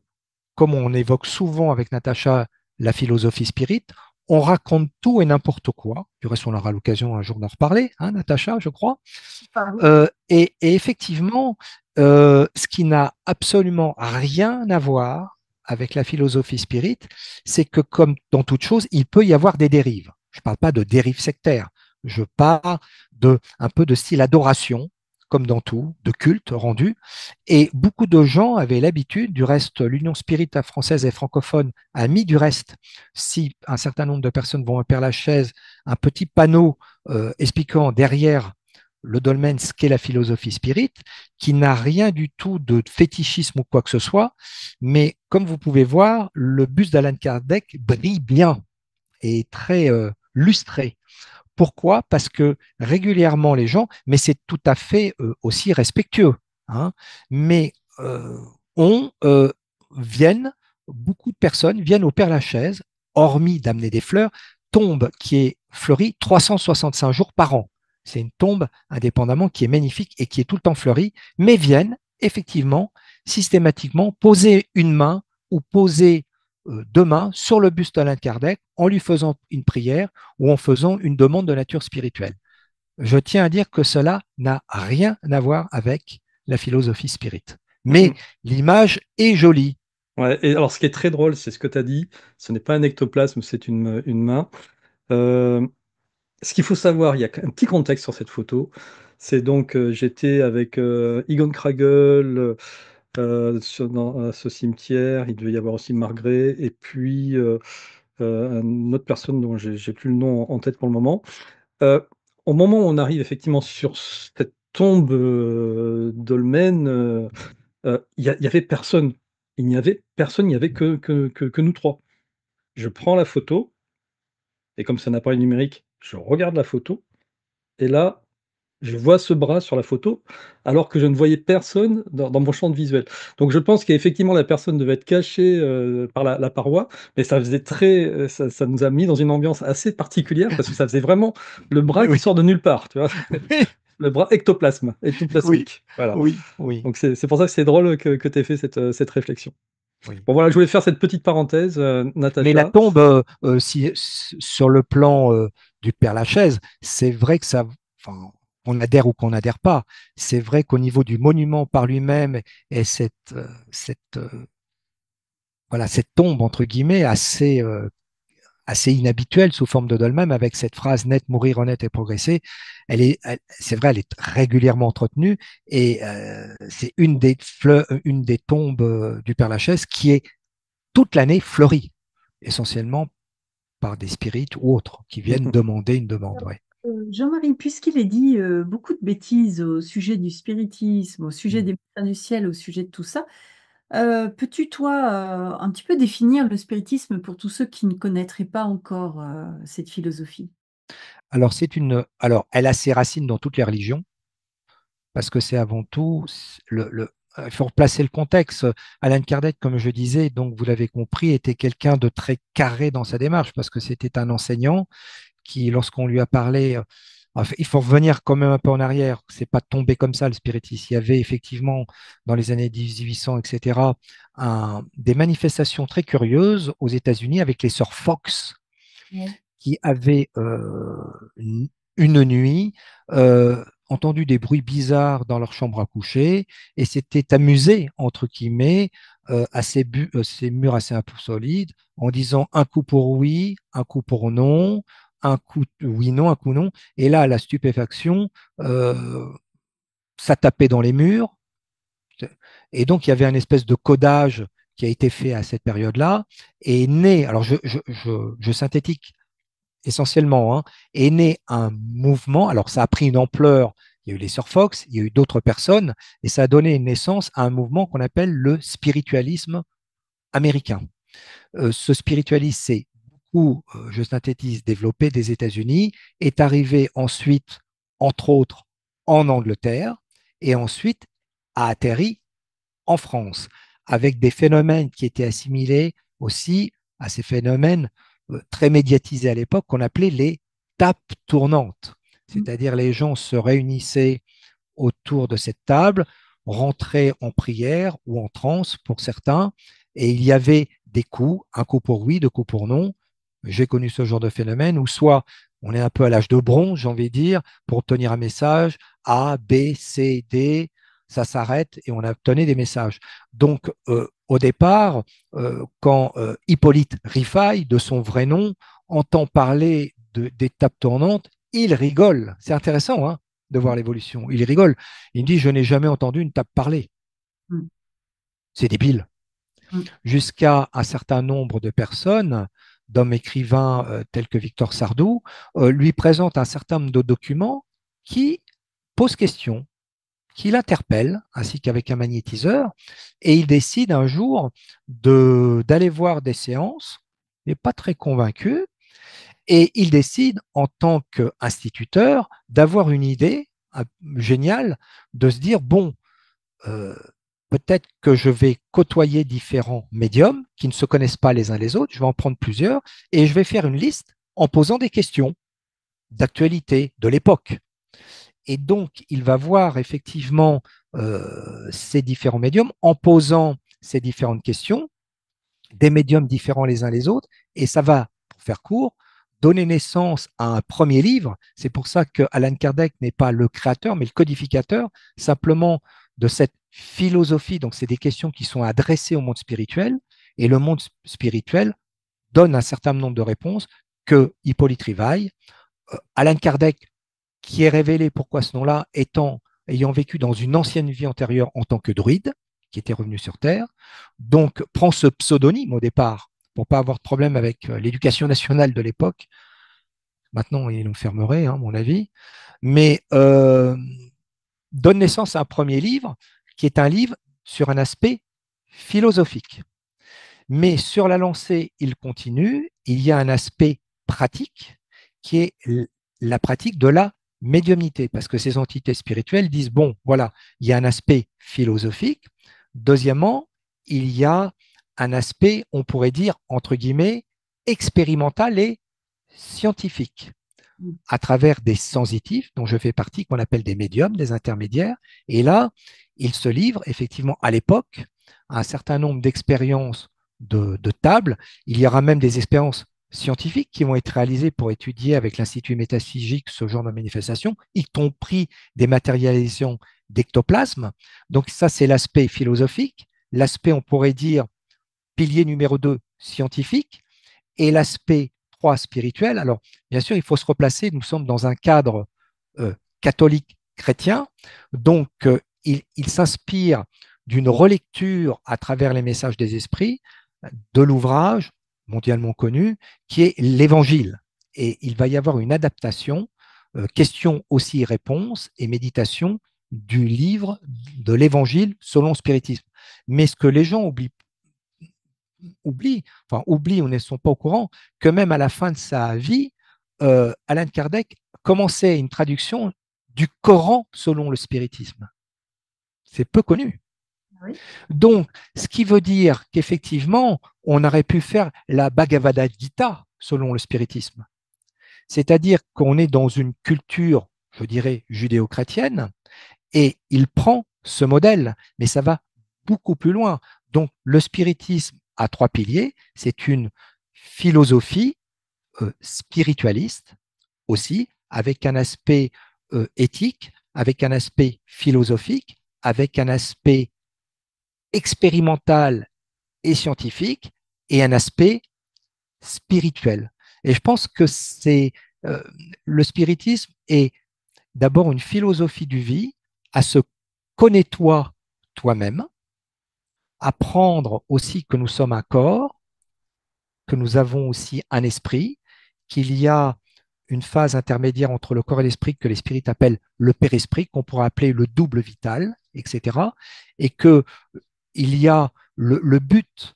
comme on évoque souvent avec Natacha la philosophie spirit, on raconte tout et n'importe quoi. Du reste, on aura l'occasion un jour d'en reparler, hein, Natacha, je crois. Ah oui. Et effectivement, ce qui n'a absolument rien à voir avec la philosophie spirit, c'est que comme dans toute chose, il peut y avoir des dérives. Je ne parle pas de dérives sectaires, je parle un peu de style adoration, comme dans tout, de culte rendu. Et beaucoup de gens avaient l'habitude, du reste, l'Union Spirit française et francophone a mis du reste, si un certain nombre de personnes vont à Père-Lachaise, un petit panneau expliquant derrière le dolmen, ce qu'est la philosophie spirit, qui n'a rien du tout de fétichisme ou quoi que ce soit, mais comme vous pouvez voir, le buste d'Alan Kardec brille bien et est très lustré. Pourquoi? Parce que régulièrement les gens, mais c'est tout à fait aussi respectueux, hein, mais on viennent, beaucoup de personnes viennent au Père-Lachaise, hormis d'amener des fleurs, tombe qui est fleurie 365 jours par an. C'est une tombe indépendamment qui est magnifique et qui est tout le temps fleurie, mais viennent effectivement systématiquement poser une main ou poser deux mains sur le buste d'Alain Kardec en lui faisant une prière ou en faisant une demande de nature spirituelle. Je tiens à dire que cela n'a rien à voir avec la philosophie spirit. Mais Mhm. l'image est jolie. Ouais, et alors, ce qui est très drôle, c'est ce que tu as dit. Ce n'est pas un ectoplasme, c'est une main. Euh, Ce qu'il faut savoir, il y a un petit contexte sur cette photo. C'est donc, j'étais avec Egon Kragel à ce cimetière. Il devait y avoir aussi Margré et puis une autre personne dont j'ai plus le nom en tête pour le moment. Euh, Au moment où on arrive effectivement sur cette tombe dolmen, il y avait personne. Il n'y avait personne, il n'y avait que nous trois. Je prends la photo et comme c'est un appareil numérique, je regarde la photo et là, je vois ce bras sur la photo, alors que je ne voyais personne dans mon champ de visuel. Donc je pense qu'effectivement la personne devait être cachée par la paroi, mais ça faisait ça nous a mis dans une ambiance assez particulière parce que ça faisait vraiment le bras qui Oui, sort de nulle part, tu vois, le bras oui, ectoplasmique. Voilà. oui, oui, Donc c'est pour ça que c'est drôle que tu aies fait cette réflexion. oui. Bon voilà, je voulais faire cette petite parenthèse, Mais la Natacha. tombe, sur le plan du Père-Lachaise, c'est vrai que ça, enfin, on adhère ou qu'on n'adhère pas. C'est vrai qu'au niveau du monument par lui-même et voilà, cette tombe, entre guillemets, assez inhabituelle sous forme de dolmen, avec cette phrase naître, mourir, renaître et progresser, c'est vrai, elle est régulièrement entretenue et c'est une des tombes du Père-Lachaise qui est toute l'année fleurie, essentiellement par des spirites ou autres qui viennent demander une demande. Ouais. Jean-Marie, puisqu'il est dit beaucoup de bêtises au sujet du spiritisme, au sujet Mm. des mystères du ciel, au sujet de tout ça, peux-tu, toi, un petit peu définir le spiritisme pour tous ceux qui ne connaîtraient pas encore cette philosophie? Alors, elle a ses racines dans toutes les religions, parce que c'est avant tout il faut replacer le contexte. Alan Kardec, comme je disais, donc vous l'avez compris, était quelqu'un de très carré dans sa démarche, parce que c'était un enseignant qui, lorsqu'on lui a parlé, enfin, il faut revenir quand même un peu en arrière, c'est pas tombé comme ça le spiritisme. Il y avait effectivement, dans les années 1800, etc., des manifestations très curieuses aux États-Unis avec les sœurs Fox, Oui. qui avaient une nuit entendu des bruits bizarres dans leur chambre à coucher et s'étaient amusés, entre guillemets, ces murs assez un peu solides, en disant un coup pour oui, un coup pour non, un coup oui, non, un coup non. Et là, la stupéfaction, ça tapait dans les murs. Et donc, il y avait un espèce de codage qui a été fait à cette période-là et né, alors je synthétique essentiellement, hein, est né un mouvement. Alors, ça a pris une ampleur. Il y a eu les Sir Fox, il y a eu d'autres personnes, et ça a donné naissance à un mouvement qu'on appelle le spiritualisme américain. Ce spiritualisme s'est beaucoup, je synthétise, développé des États-Unis, est arrivé ensuite, entre autres, en Angleterre, et ensuite a atterri en France, avec des phénomènes qui étaient assimilés aussi à ces phénomènes très médiatisés à l'époque qu'on appelait les tables tournantes. C'est-à-dire les gens se réunissaient autour de cette table, rentraient en prière ou en transe pour certains, et il y avait des coups, un coup pour oui, deux coups pour non. J'ai connu ce genre de phénomène où soit on est un peu à l'âge de bronze, j'ai envie de dire, pour obtenir un message, A, B, C, D, ça s'arrête et on obtenait des messages. Donc, au départ, quand Hippolyte Rifaille, de son vrai nom, entend parler d'étapes tournantes, il rigole. C'est intéressant, hein, de voir l'évolution. Il rigole. Il me dit, je n'ai jamais entendu une table parler. Mm. C'est débile. Mm. Jusqu'à un certain nombre de personnes, d'hommes écrivains tels que Victor Sardou, lui présentent un certain nombre de documents qui posent question, qui l'interpellent, ainsi qu'avec un magnétiseur, et il décide un jour d'aller voir des séances. Il n'est pas très convaincu, et il décide, en tant qu'instituteur, d'avoir une idée géniale, de se dire, bon, euh, peut-être que je vais côtoyer différents médiums qui ne se connaissent pas les uns les autres, je vais en prendre plusieurs, et je vais faire une liste en posant des questions d'actualité de l'époque. Et donc, il va voir effectivement ces différents médiums en posant ces différentes questions, des médiums différents les uns les autres, et ça va, pour faire court, donner naissance à un premier livre. C'est pour ça que Alan Kardec n'est pas le créateur, mais le codificateur, simplement de cette philosophie. Donc, c'est des questions qui sont adressées au monde spirituel, et le monde spirituel donne un certain nombre de réponses que Hippolyte Rivail, Alan Kardec, qui est révélé pourquoi ce nom-là, ayant vécu dans une ancienne vie antérieure en tant que druide, qui était revenu sur Terre, donc prend ce pseudonyme au départ pour pas avoir de problème avec l'éducation nationale de l'époque. Maintenant, il l'enfermerait, hein, à mon avis, mais donne naissance à un premier livre qui est un livre sur un aspect philosophique. Mais sur la lancée, il continue, il y a un aspect pratique qui est la pratique de la médiumnité, parce que ces entités spirituelles disent, bon, voilà, il y a un aspect philosophique. Deuxièmement, il y a un aspect, on pourrait dire, entre guillemets, expérimental et scientifique, à travers des sensitifs, dont je fais partie, qu'on appelle des médiums, des intermédiaires. Et là, il se livre, effectivement, à l'époque, à un certain nombre d'expériences de table. Il y aura même des expériences scientifiques qui vont être réalisées pour étudier avec l'Institut métaphysique ce genre de manifestations, y compris des matérialisations d'ectoplasme. Donc ça, c'est l'aspect philosophique. L'aspect, on pourrait dire, pilier numéro 2, scientifique, et l'aspect 3, spirituel. Alors, bien sûr, il faut se replacer. Nous sommes dans un cadre catholique chrétien, donc il s'inspire d'une relecture à travers les messages des esprits de l'ouvrage mondialement connu qui est l'Évangile. Et il va y avoir une adaptation, questions aussi réponses et méditation du livre de l'Évangile selon le spiritisme. Mais ce que les gens oublient ou ne sont pas au courant, que même à la fin de sa vie, Alan Kardec commençait une traduction du Coran selon le spiritisme. C'est peu connu. Oui. Donc, ce qui veut dire qu'effectivement, on aurait pu faire la Bhagavad Gita selon le spiritisme. C'est-à-dire qu'on est dans une culture, je dirais, judéo-chrétienne, et il prend ce modèle, mais ça va beaucoup plus loin. Donc, le spiritisme a 3 piliers. C'est une philosophie spiritualiste aussi, avec un aspect éthique, avec un aspect philosophique, avec un aspect expérimental et scientifique, et un aspect spirituel. Et je pense que le spiritisme est d'abord une philosophie du vie, à se connaître toi-même, apprendre aussi que nous sommes un corps, que nous avons aussi un esprit, qu'il y a une phase intermédiaire entre le corps et l'esprit que les spirites appellent le périsprit, qu'on pourrait appeler le double vital, etc. Et qu'il y a le but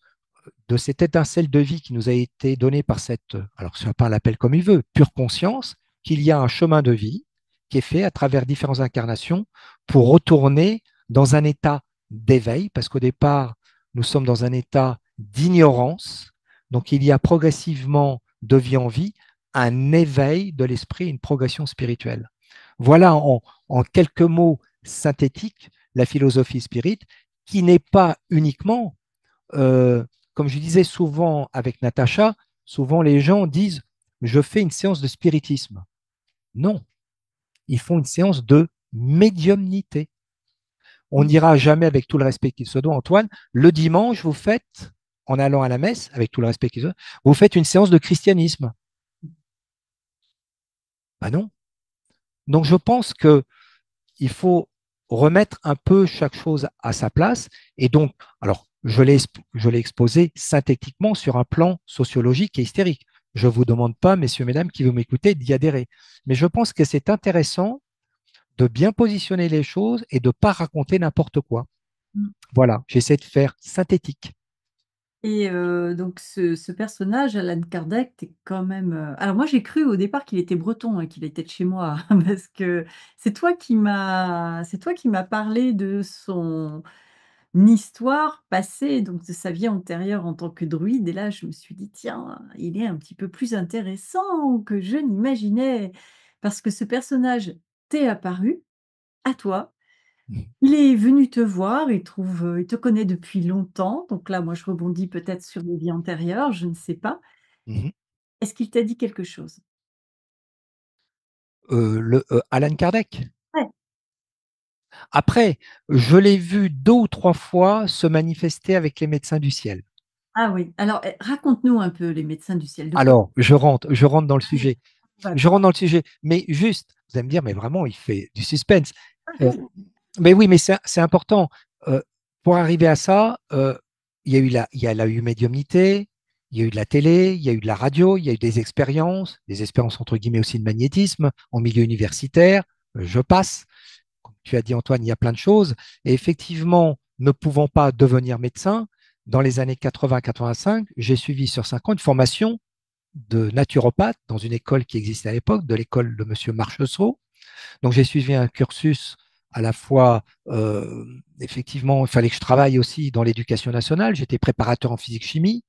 de cette étincelle de vie qui nous a été donnée par cette, alors chacun l'appelle comme il veut, pure conscience, qu'il y a un chemin de vie qui est fait à travers différentes incarnations pour retourner dans un état d'éveil, parce qu'au départ, nous sommes dans un état d'ignorance. Donc, il y a progressivement, de vie en vie, un éveil de l'esprit, une progression spirituelle. Voilà en quelques mots synthétiques la philosophie spirit, qui n'est pas uniquement, comme je disais souvent avec Natacha, souvent les gens disent je fais une séance de spiritisme. Non, ils font une séance de médiumnité. On n'ira jamais, avec tout le respect qu'il se doit, Antoine, le dimanche, vous faites, en allant à la messe, avec tout le respect qu'il se doit, vous faites une séance de christianisme. Ben non. Donc je pense qu'il faut remettre un peu chaque chose à sa place. Et donc, alors, je l'ai exposé synthétiquement sur un plan sociologique et hystérique. Je ne vous demande pas, messieurs, mesdames, qui vous m'écoutez, d'y adhérer. Mais je pense que c'est intéressant de bien positionner les choses et de ne pas raconter n'importe quoi. Voilà, j'essaie de faire synthétique. Et donc ce personnage, Alan Kardec, tu quand même, alors moi j'ai cru au départ qu'il était breton, hein, qu'il était de chez moi, parce que c'est toi qui m'as parlé de son histoire passée, donc de sa vie antérieure en tant que druide et là je me suis dit: «Tiens, il est un petit peu plus intéressant que je n'imaginais». Parce que ce personnage t'est apparu, à toi, il est venu te voir, il te connaît depuis longtemps, donc là, moi, je rebondis peut-être sur des vies antérieures, je ne sais pas. Est-ce qu'il t'a dit quelque chose? Alan Kardec. Ouais. Après, je l'ai vu 2 ou 3 fois se manifester avec les médecins du ciel. Ah oui, alors, raconte-nous un peu les médecins du ciel, de quoi Alors, je rentre dans le sujet. on Je parle? rentre dans le sujet. Mais juste, vous allez me dire, mais vraiment, il fait du suspense. Mais oui, mais c'est important. Euh, pour arriver à ça, il y a la eu médiumnité, il y a eu de la télé, il y a eu de la radio, il y a eu des expériences entre guillemets aussi de magnétisme en milieu universitaire. Je passe. Comme tu as dit, Antoine, il y a plein de choses. Et effectivement, ne pouvant pas devenir médecin, dans les années 80-85, j'ai suivi sur 5 ans une formation de naturopathe dans une école qui existait à l'époque, de l'école de M. Marchesseau. Donc, j'ai suivi un cursus à la fois, effectivement, il fallait que je travaille aussi dans l'éducation nationale. J'étais préparateur en physique-chimie.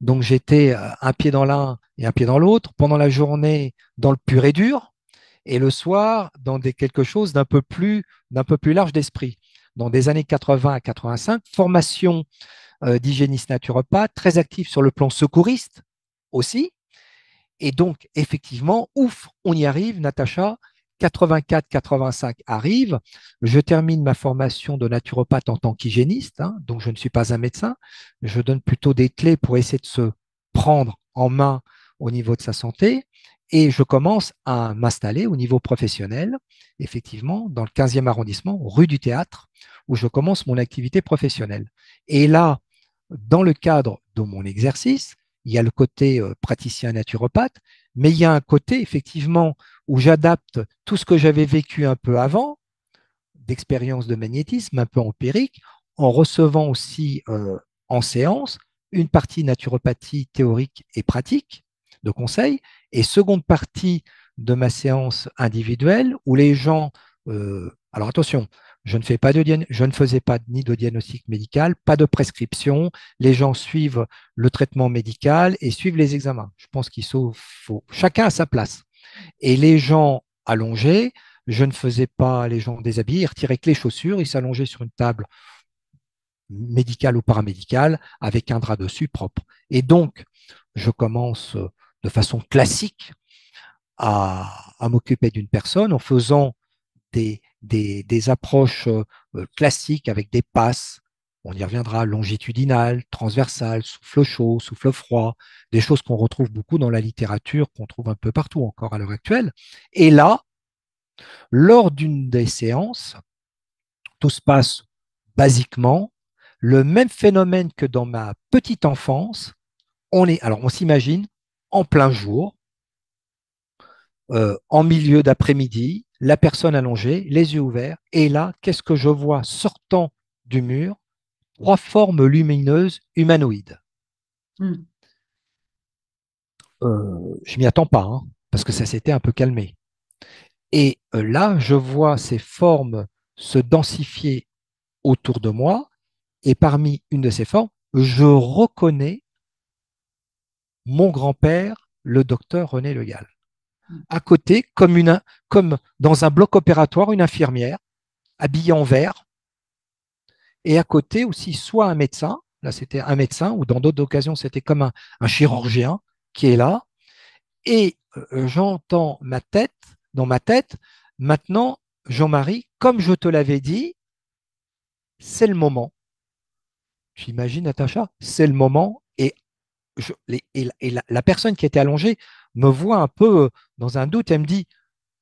Donc, j'étais un pied dans l'un et un pied dans l'autre. Pendant la journée, dans le pur et dur. Et le soir, dans quelque chose d'un peu plus large d'esprit. Dans des années 80 à 85, formation d'hygiéniste naturopathe, très actif sur le plan secouriste aussi. Et donc, effectivement, ouf, on y arrive, Natacha. 84-85 arrive. Je termine ma formation de naturopathe en tant qu'hygiéniste, hein, donc je ne suis pas un médecin. Je donne plutôt des clés pour essayer de se prendre en main au niveau de sa santé. Et je commence à m'installer au niveau professionnel, effectivement, dans le 15e arrondissement, rue du Théâtre, où je commence mon activité professionnelle. Et là, dans le cadre de mon exercice, il y a le côté praticien naturopathe, mais il y a un côté effectivement où j'adapte tout ce que j'avais vécu un peu avant, d'expérience de magnétisme un peu empirique, en recevant aussi en séance une partie naturopathie théorique et pratique de conseils, et seconde partie de ma séance individuelle où les gens, alors attention, je ne faisais pas ni de diagnostic médical, pas de prescription. Les gens suivent le traitement médical et suivent les examens. Je pense qu'il faut chacun à sa place. Et les gens allongés, je ne faisais pas les gens déshabillés, ils retiraient que les chaussures, ils s'allongeaient sur une table médicale ou paramédicale avec un drap dessus propre. Et donc, je commence de façon classique à m'occuper d'une personne en faisant des approches classiques avec des passes, on y reviendra, longitudinales, transversales, souffle chaud, souffle froid, des choses qu'on retrouve beaucoup dans la littérature, qu'on trouve un peu partout encore à l'heure actuelle. Et là, lors d'une des séances, tout se passe basiquement, le même phénomène que dans ma petite enfance, alors on s'imagine en plein jour, en milieu d'après-midi, la personne allongée, les yeux ouverts, et là, qu'est-ce que je vois sortant du mur? Trois formes lumineuses humanoïdes. Mm. Je m'y attends pas, hein, parce que ça s'était un peu calmé. Et là, je vois ces formes se densifier autour de moi, et parmi une de ces formes, je reconnais mon grand-père, le docteur René Le Gall. À côté, comme dans un bloc opératoire, une infirmière habillée en vert, et à côté aussi soit un médecin, là c'était un médecin, ou dans d'autres occasions c'était comme un chirurgien qui est là, et j'entends dans ma tête, maintenant, Jean-Marie, comme je te l'avais dit, c'est le moment. J'imagine, Natacha, c'est le moment, la personne qui était allongée me voit un peu dans un doute, elle me dit,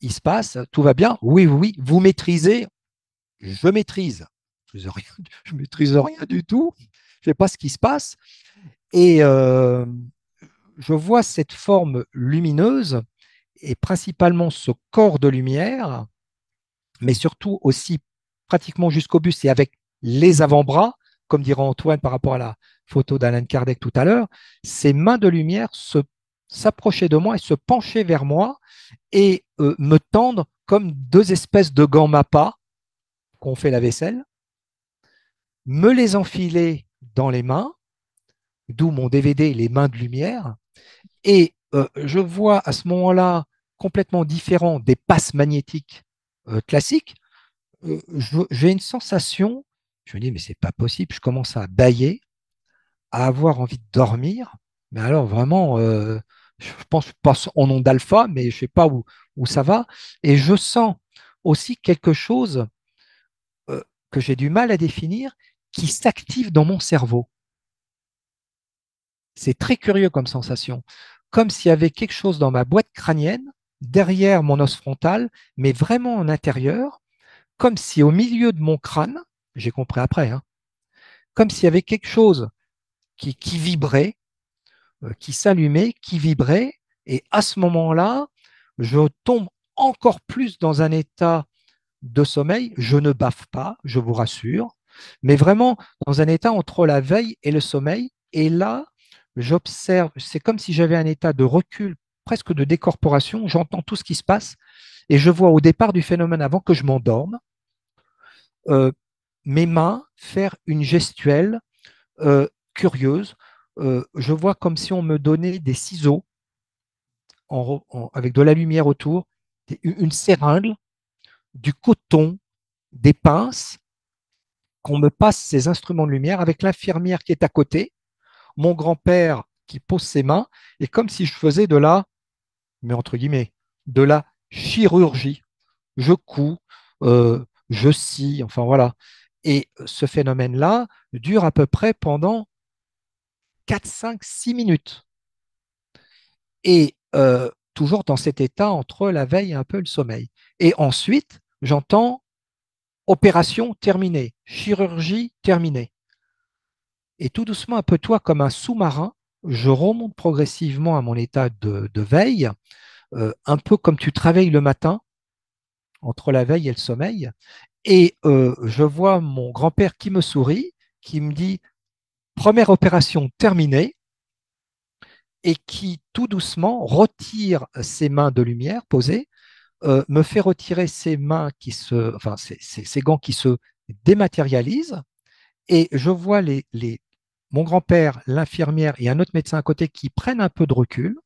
il se passe, tout va bien, oui, oui, vous maîtrisez, je maîtrise. Je maîtrise rien du tout, je ne sais pas ce qui se passe. Et je vois cette forme lumineuse et principalement ce corps de lumière, mais surtout aussi pratiquement jusqu'au buste et avec les avant-bras, comme dira Antoine par rapport à la photo d'Alan Kardec tout à l'heure, ces mains de lumière s'approchaient de moi et se penchaient vers moi et me tendre comme deux espèces de gants Mappa qu'on fait la vaisselle, me les enfiler dans les mains, d'où mon DVD Les mains de lumière, et je vois à ce moment-là, complètement différent des passes magnétiques classiques, j'ai une sensation, je me dis, mais c'est pas possible, je commence à bâiller, à avoir envie de dormir, mais alors vraiment, je pense en nom d'alpha, mais je sais pas où ça va, et je sens aussi quelque chose euh, que j'ai du mal à définir, qui s'active dans mon cerveau. C'est très curieux comme sensation, comme s'il y avait quelque chose dans ma boîte crânienne, derrière mon os frontal, mais vraiment en intérieur, comme si au milieu de mon crâne, j'ai compris après, hein, comme s'il y avait quelque chose qui vibrait, qui s'allumait, qui vibrait, et à ce moment-là, je tombe encore plus dans un état de sommeil. Je ne baffe pas, je vous rassure, mais vraiment dans un état entre la veille et le sommeil. Et là, j'observe, c'est comme si j'avais un état de recul, presque de décorporation. J'entends tout ce qui se passe et je vois au départ du phénomène, avant que je m'endorme, euh, mes mains faire une gestuelle curieuse. Je vois comme si on me donnait des ciseaux avec de la lumière autour, une seringue, du coton, des pinces, qu'on me passe ces instruments de lumière avec l'infirmière qui est à côté, mon grand-père qui pose ses mains, et comme si je faisais mais entre guillemets, de la chirurgie. Je couds, je scie, enfin voilà. Et ce phénomène-là dure à peu près pendant 4, 5, 6 minutes. Et toujours dans cet état entre la veille et un peu le sommeil. Et ensuite, j'entends opération terminée, chirurgie terminée. Et tout doucement, un peu toi, comme un sous-marin, je remonte progressivement à mon état de veille, un peu comme tu travailles le matin, entre la veille et le sommeil. Et je vois mon grand-père qui me sourit, qui me dit première opération terminée, et qui tout doucement retire ses mains de lumière posées, me fait retirer ses mains enfin ses gants qui se dématérialisent, et je vois mon grand-père, l'infirmière et un autre médecin à côté qui prennent un peu de recul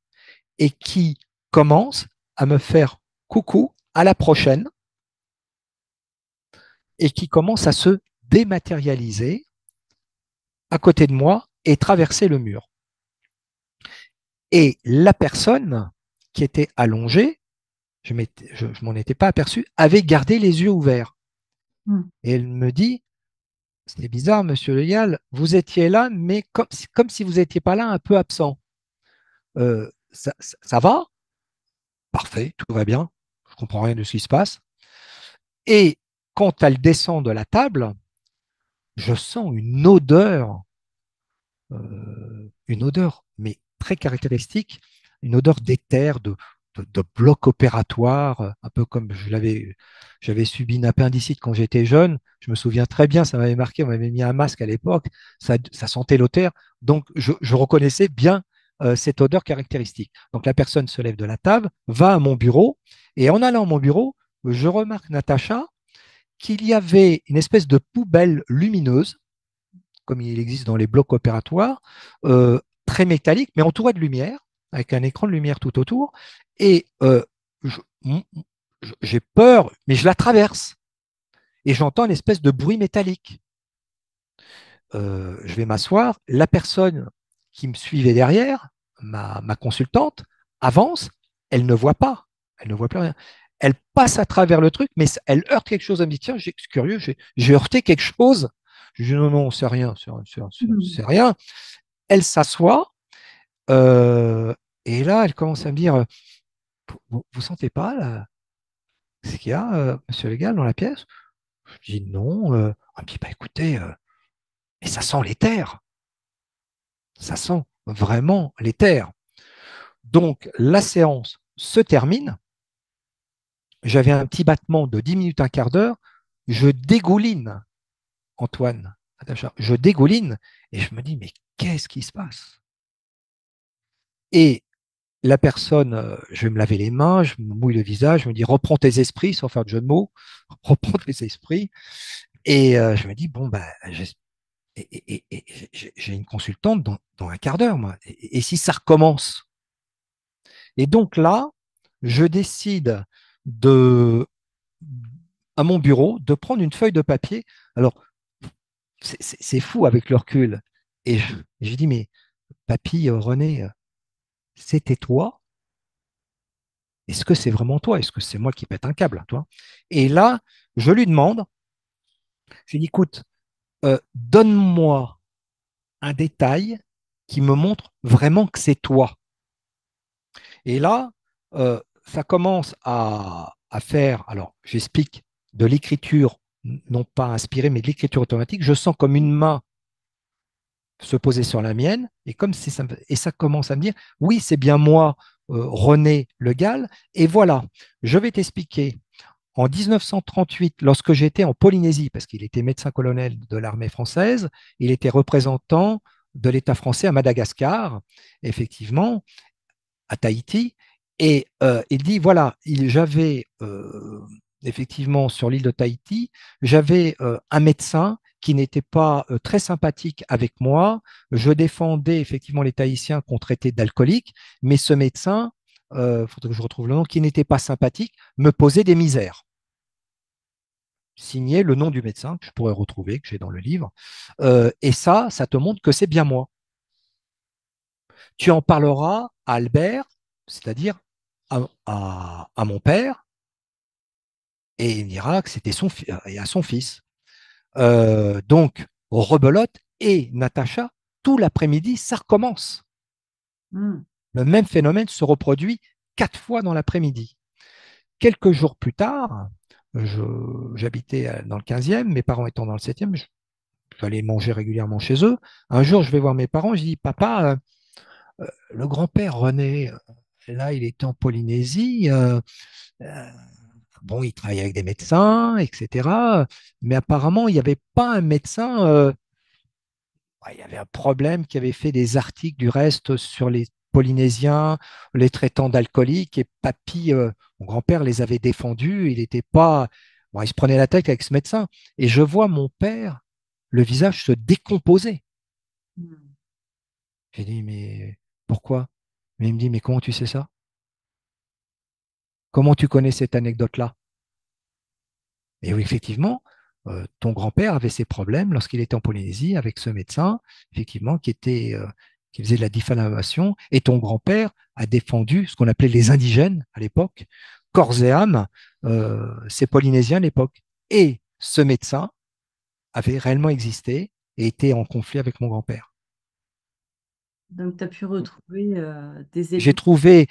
et qui commencent à me faire coucou, à la prochaine, et qui commencent à se dématérialiser à côté de moi et traverser le mur. Et la personne qui était allongée, je ne m'en étais pas aperçu, avait gardé les yeux ouverts. Et elle me dit, c'est bizarre, monsieur Le Gall, vous étiez là, mais comme si vous n'étiez pas là, un peu absent. Ça va? Parfait, tout va bien. Je comprends rien de ce qui se passe. Et quand elle descend de la table, je sens une odeur, mais très caractéristique, une odeur d'éther, de bloc opératoire, un peu comme j'avais subi une appendicite quand j'étais jeune. Je me souviens très bien, ça m'avait marqué, on m'avait mis un masque à l'époque, ça sentait l'odeur. Donc, je reconnaissais bien cette odeur caractéristique. Donc, la personne se lève de la table, va à mon bureau, et en allant à mon bureau, je remarque, Natacha, qu'il y avait une espèce de poubelle lumineuse, comme il existe dans les blocs opératoires, très métallique, mais entourée de lumière, avec un écran de lumière tout autour. Et j'ai peur, mais je la traverse. Et j'entends une espèce de bruit métallique. Je vais m'asseoir. La personne qui me suivait derrière, ma consultante, avance. Elle ne voit pas. Elle ne voit plus rien. Elle passe à travers le truc, mais elle heurte quelque chose. Elle me dit, tiens, c'est curieux, j'ai heurté quelque chose. Je dis, non, non, c'est rien, c'est rien. Elle s'assoit, et là, elle commence à me dire, vous sentez pas là, ce qu'il y a, monsieur Légal, dans la pièce? Je dis non. Elle me dit, bah, écoutez, et ça sent l'éther. Ça sent vraiment l'éther. Donc, la séance se termine. J'avais un petit battement de 10 minutes, un quart d'heure. Je dégouline, Antoine, Natacha, je dégouline et je me dis, mais qu'est-ce qui se passe? Et la personne, je vais me laver les mains, je me mouille le visage, je me dis, reprends tes esprits, sans faire de jeu de mots, reprends tes esprits. Et je me dis, bon, ben, j'ai une consultante dans un quart d'heure, moi. Et si ça recommence? Et donc là, je décide de, à mon bureau, de prendre une feuille de papier. Alors, c'est fou avec le recul. Et j'ai dit, mais papy, René, c'était toi? Est-ce que c'est vraiment toi? Est-ce que c'est moi qui pète un câble, toi? Et là, je lui demande, je lui dis, écoute, donne-moi un détail qui me montre vraiment que c'est toi. Et là, ça commence à faire, alors j'explique, de l'écriture, non pas inspirée, mais de l'écriture automatique. Je sens comme une main se poser sur la mienne, et comme si ça, et ça commence à me dire, oui, c'est bien moi, René Le Gall, et voilà, je vais t'expliquer. En 1938, lorsque j'étais en Polynésie, parce qu'il était médecin-colonel de l'armée française, il était représentant de l'État français à Madagascar, effectivement, à Tahiti, et il dit, voilà, j'avais effectivement sur l'île de Tahiti, j'avais un médecin qui n'était pas très sympathique avec moi. Je défendais effectivement les Tahitiens qu'on traitait d'alcooliques, mais ce médecin, il faudrait que je retrouve le nom, qui n'était pas sympathique, me posait des misères. Signé le nom du médecin que je pourrais retrouver, que j'ai dans le livre. Et ça te montre que c'est bien moi. Tu en parleras à Albert, c'est-à-dire à mon père, et il dira que c'était et à son fils. Donc, rebelote et Natacha, tout l'après-midi, ça recommence. Le même phénomène se reproduit 4 fois dans l'après-midi. Quelques jours plus tard, j'habitais dans le 15e, mes parents étant dans le 7e, j'allais manger régulièrement chez eux. Un jour, je vais voir mes parents, je dis, papa, le grand-père René, là, il était en Polynésie. Bon, il travaillait avec des médecins, etc. Mais apparemment, il n'y avait pas un médecin. Il y avait un problème qui avait fait des articles du reste sur les Polynésiens, les traitant d'alcooliques. Et papy, mon grand-père, les avait défendus. Il n'était pas. Bon, il se prenait la tête avec ce médecin. Et je vois mon père, le visage se décomposer. J'ai dit, mais pourquoi? Mais il me dit, mais comment tu sais ça? Comment tu connais cette anecdote-là? Et oui, effectivement, ton grand-père avait ces problèmes lorsqu'il était en Polynésie avec ce médecin, effectivement, qui faisait de la diffamation. Et ton grand-père a défendu ce qu'on appelait les indigènes à l'époque, corps et âme, ces Polynésiens à l'époque. Et ce médecin avait réellement existé et était en conflit avec mon grand-père. Donc, tu as pu retrouver des J'ai éléments. trouvé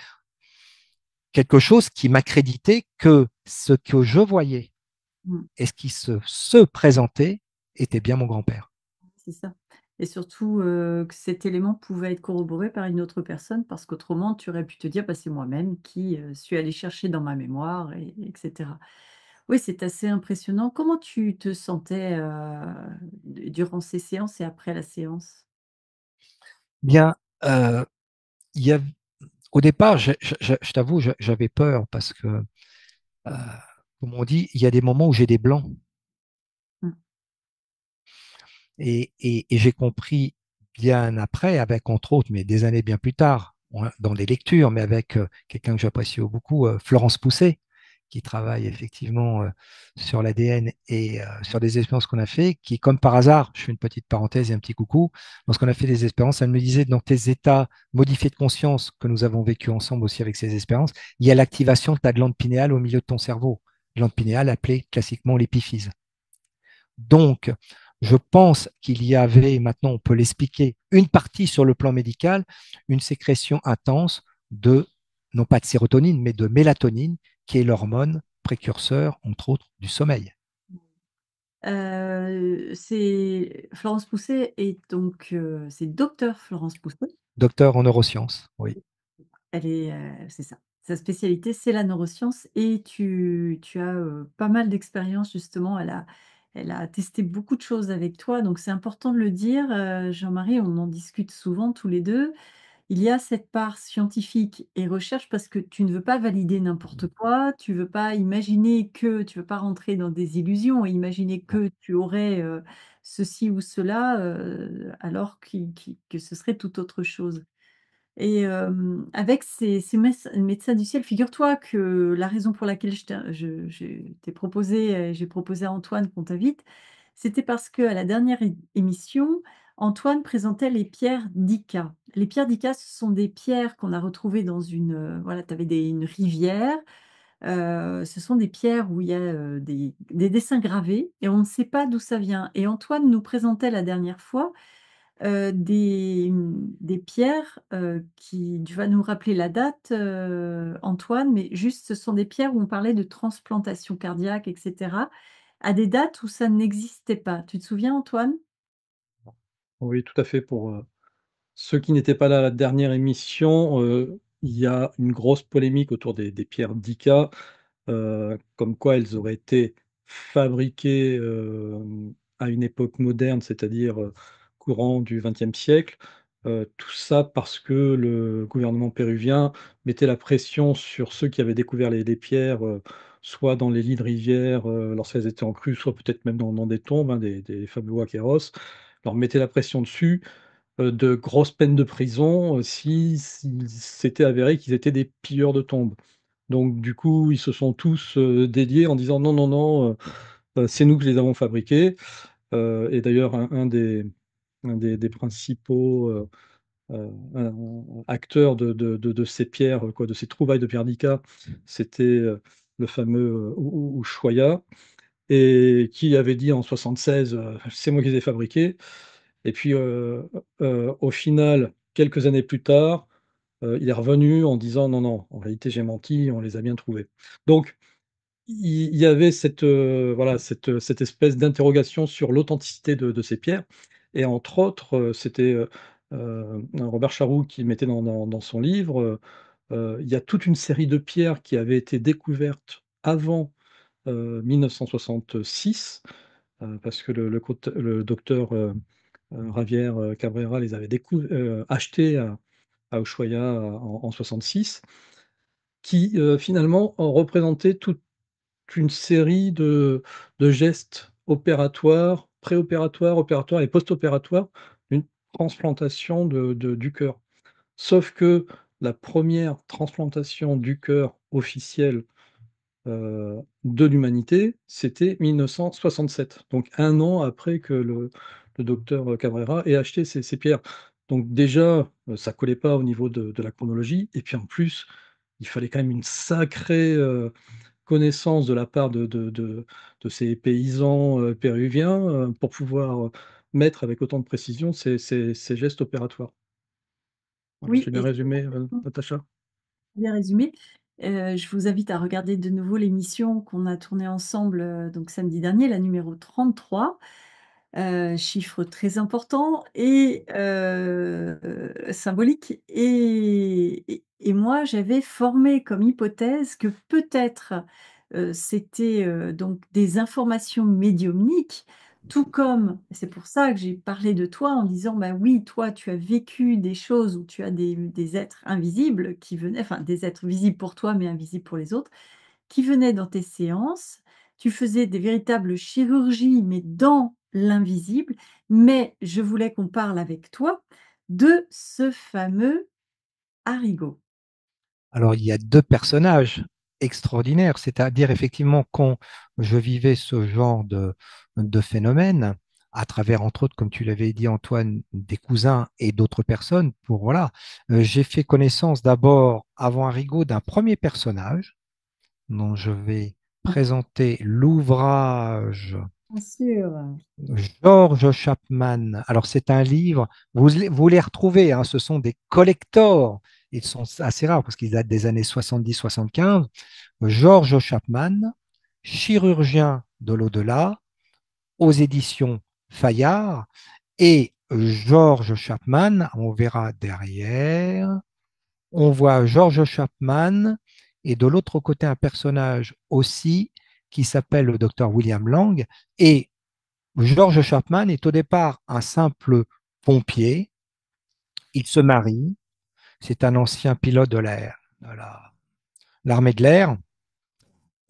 quelque chose qui m'accréditait que ce que je voyais et ce qui se présentait était bien mon grand-père. C'est ça. et surtout, que cet élément pouvait être corroboré par une autre personne parce qu'autrement tu aurais pu te dire: «Bah, c'est moi-même qui, suis allé chercher dans ma mémoire» et cetera. Oui, c'est assez impressionnant. Comment tu te sentais, durant ces séances et après la séance? Bien, il y a au départ, je t'avoue, j'avais peur parce que, comme on dit, il y a des moments où j'ai des blancs Mmh. et j'ai compris bien après, avec entre autres, mais des années bien plus tard, dans des lectures, mais avec quelqu'un que j'apprécie beaucoup, Florence Pousset, qui travaille effectivement sur l'ADN et sur des expériences qu'on a fait, qui, comme par hasard, je fais une petite parenthèse et un petit coucou, lorsqu'on a fait des expériences, elle me disait, dans tes états modifiés de conscience que nous avons vécu ensemble aussi avec ces expériences, il y a l'activation de ta glande pinéale au milieu de ton cerveau, glande pinéale appelée classiquement l'épiphyse. Donc, je pense qu'il y avait, maintenant on peut l'expliquer, une partie sur le plan médical, une sécrétion intense de, non pas de sérotonine, mais de mélatonine, qui est l'hormone précurseur, entre autres, du sommeil. C'est Florence Pousset est donc, c'est docteur Florence Pousset. Docteur en neurosciences, oui. Elle est, c'est ça. Sa spécialité, c'est la neuroscience et tu as, pas mal d'expérience justement. Elle a testé beaucoup de choses avec toi, donc c'est important de le dire, Jean-Marie, on en discute souvent tous les 2. Il y a cette part scientifique et recherche parce que tu ne veux pas valider n'importe quoi, tu veux pas rentrer dans des illusions et imaginer que tu aurais, ceci ou cela, alors que ce serait tout autre chose. Et avec ces médecins du ciel, figure-toi que la raison pour laquelle je t'ai proposé, j'ai proposé à Antoine qu'on t'invite, c'était parce qu'à la dernière émission, Antoine présentait les pierres d'Ica. Les pierres d'Ica, ce sont des pierres qu'on a retrouvées dans une, voilà, tu avais une rivière, ce sont des pierres où il y a, des dessins gravés et on ne sait pas d'où ça vient et Antoine nous présentait la dernière fois des pierres, qui tu vas nous rappeler la date, Antoine, mais juste ce sont des pierres où on parlait de transplantation cardiaque et cetera, à des dates où ça n'existait pas. Tu te souviens, Antoine? Oui, tout à fait. Pour, ceux qui n'étaient pas là à la dernière émission, il y a une grosse polémique autour des pierres d'Ica. Comme quoi elles auraient été fabriquées, à une époque moderne, c'est-à-dire, courant du XXe siècle. Tout ça parce que le gouvernement péruvien mettait la pression sur ceux qui avaient découvert les pierres, soit dans les lits de rivière, lorsqu'elles étaient en crue, soit peut-être même dans des tombes, hein, des fameux huaqueros. Leur mettait la pression dessus, de grosses peines de prison, si s'il s'était avéré qu'ils étaient des pilleurs de tombes. Donc du coup, ils se sont tous, dédiés en disant: «Non, non, non, c'est nous qui les avons fabriqués». Et d'ailleurs un des principaux, acteurs de ces pierres, quoi, de ces trouvailles de pierre d'Ica, c'était, le fameux, Ushuaïa, et qui avait dit en 76, «C'est moi qui les ai fabriqués». Et puis, au final, quelques années plus tard, il est revenu en disant: «Non, non, en réalité j'ai menti, on les a bien trouvés». Donc il y avait cette, voilà, cette espèce d'interrogation sur l'authenticité de ces pierres, et entre autres, c'était, Robert Charroux qui mettait dans son livre, il y a toute une série de pierres qui avaient été découvertes avant, 1966, parce que le docteur, Javier, Cabrera les avait achetées à Ushuaïa en 66, qui, finalement ont représenté toute une série de gestes opératoires, préopératoires, opératoires et post-opératoires d'une transplantation du cœur. Sauf que la première transplantation du cœur officielle, de l'humanité, c'était 1967, donc 1 an après que le docteur Cabrera ait acheté ces pierres. Donc déjà, ça collait pas au niveau de la chronologie, et puis en plus, il fallait quand même une sacrée, connaissance de la part de ces paysans, péruviens, pour pouvoir, mettre avec autant de précision ces gestes opératoires. Voilà, Oui j'ai bien et résumé, mmh, Natacha? bien résumé. Je vous invite à regarder de nouveau l'émission qu'on a tournée ensemble, donc samedi dernier, la numéro 33. chiffre très important et symbolique et moi, j'avais formé comme hypothèse que peut-être, c'était, donc des informations médiumniques, tout comme c'est pour ça que j'ai parlé de toi en disant: «Bah, oui, toi, tu as vécu des choses où tu as des êtres invisibles qui venaient enfin, des êtres visibles pour toi, mais invisibles pour les autres, qui venaient dans tes séances. Tu faisais des véritables chirurgies, mais dans l'invisible. Mais je voulais qu'on parle avec toi de ce fameux Arrigo. Alors, il y a deux personnages extraordinaires, c'est-à-dire effectivement quand je vivais ce genre de phénomène, à travers, entre autres, comme tu l'avais dit, Antoine, des cousins et d'autres personnes, voilà, j'ai fait connaissance d'abord, avant Arrigo, d'un premier personnage dont je vais présenter l'ouvrage Bien sûr. George Chapman. Alors, c'est un livre, vous les retrouvez, hein, ce sont des collectors. Ils sont assez rares parce qu'ils datent des années 70-75. George Chapman, chirurgien de l'au-delà, aux éditions Fayard. Et George Chapman, on verra derrière, on voit George Chapman et de l'autre côté un personnage aussi qui s'appelle le docteur William Lang. Et George Chapman est au départ un simple pompier. Il se marie. C'est un ancien pilote de l'air, l'armée de l'air.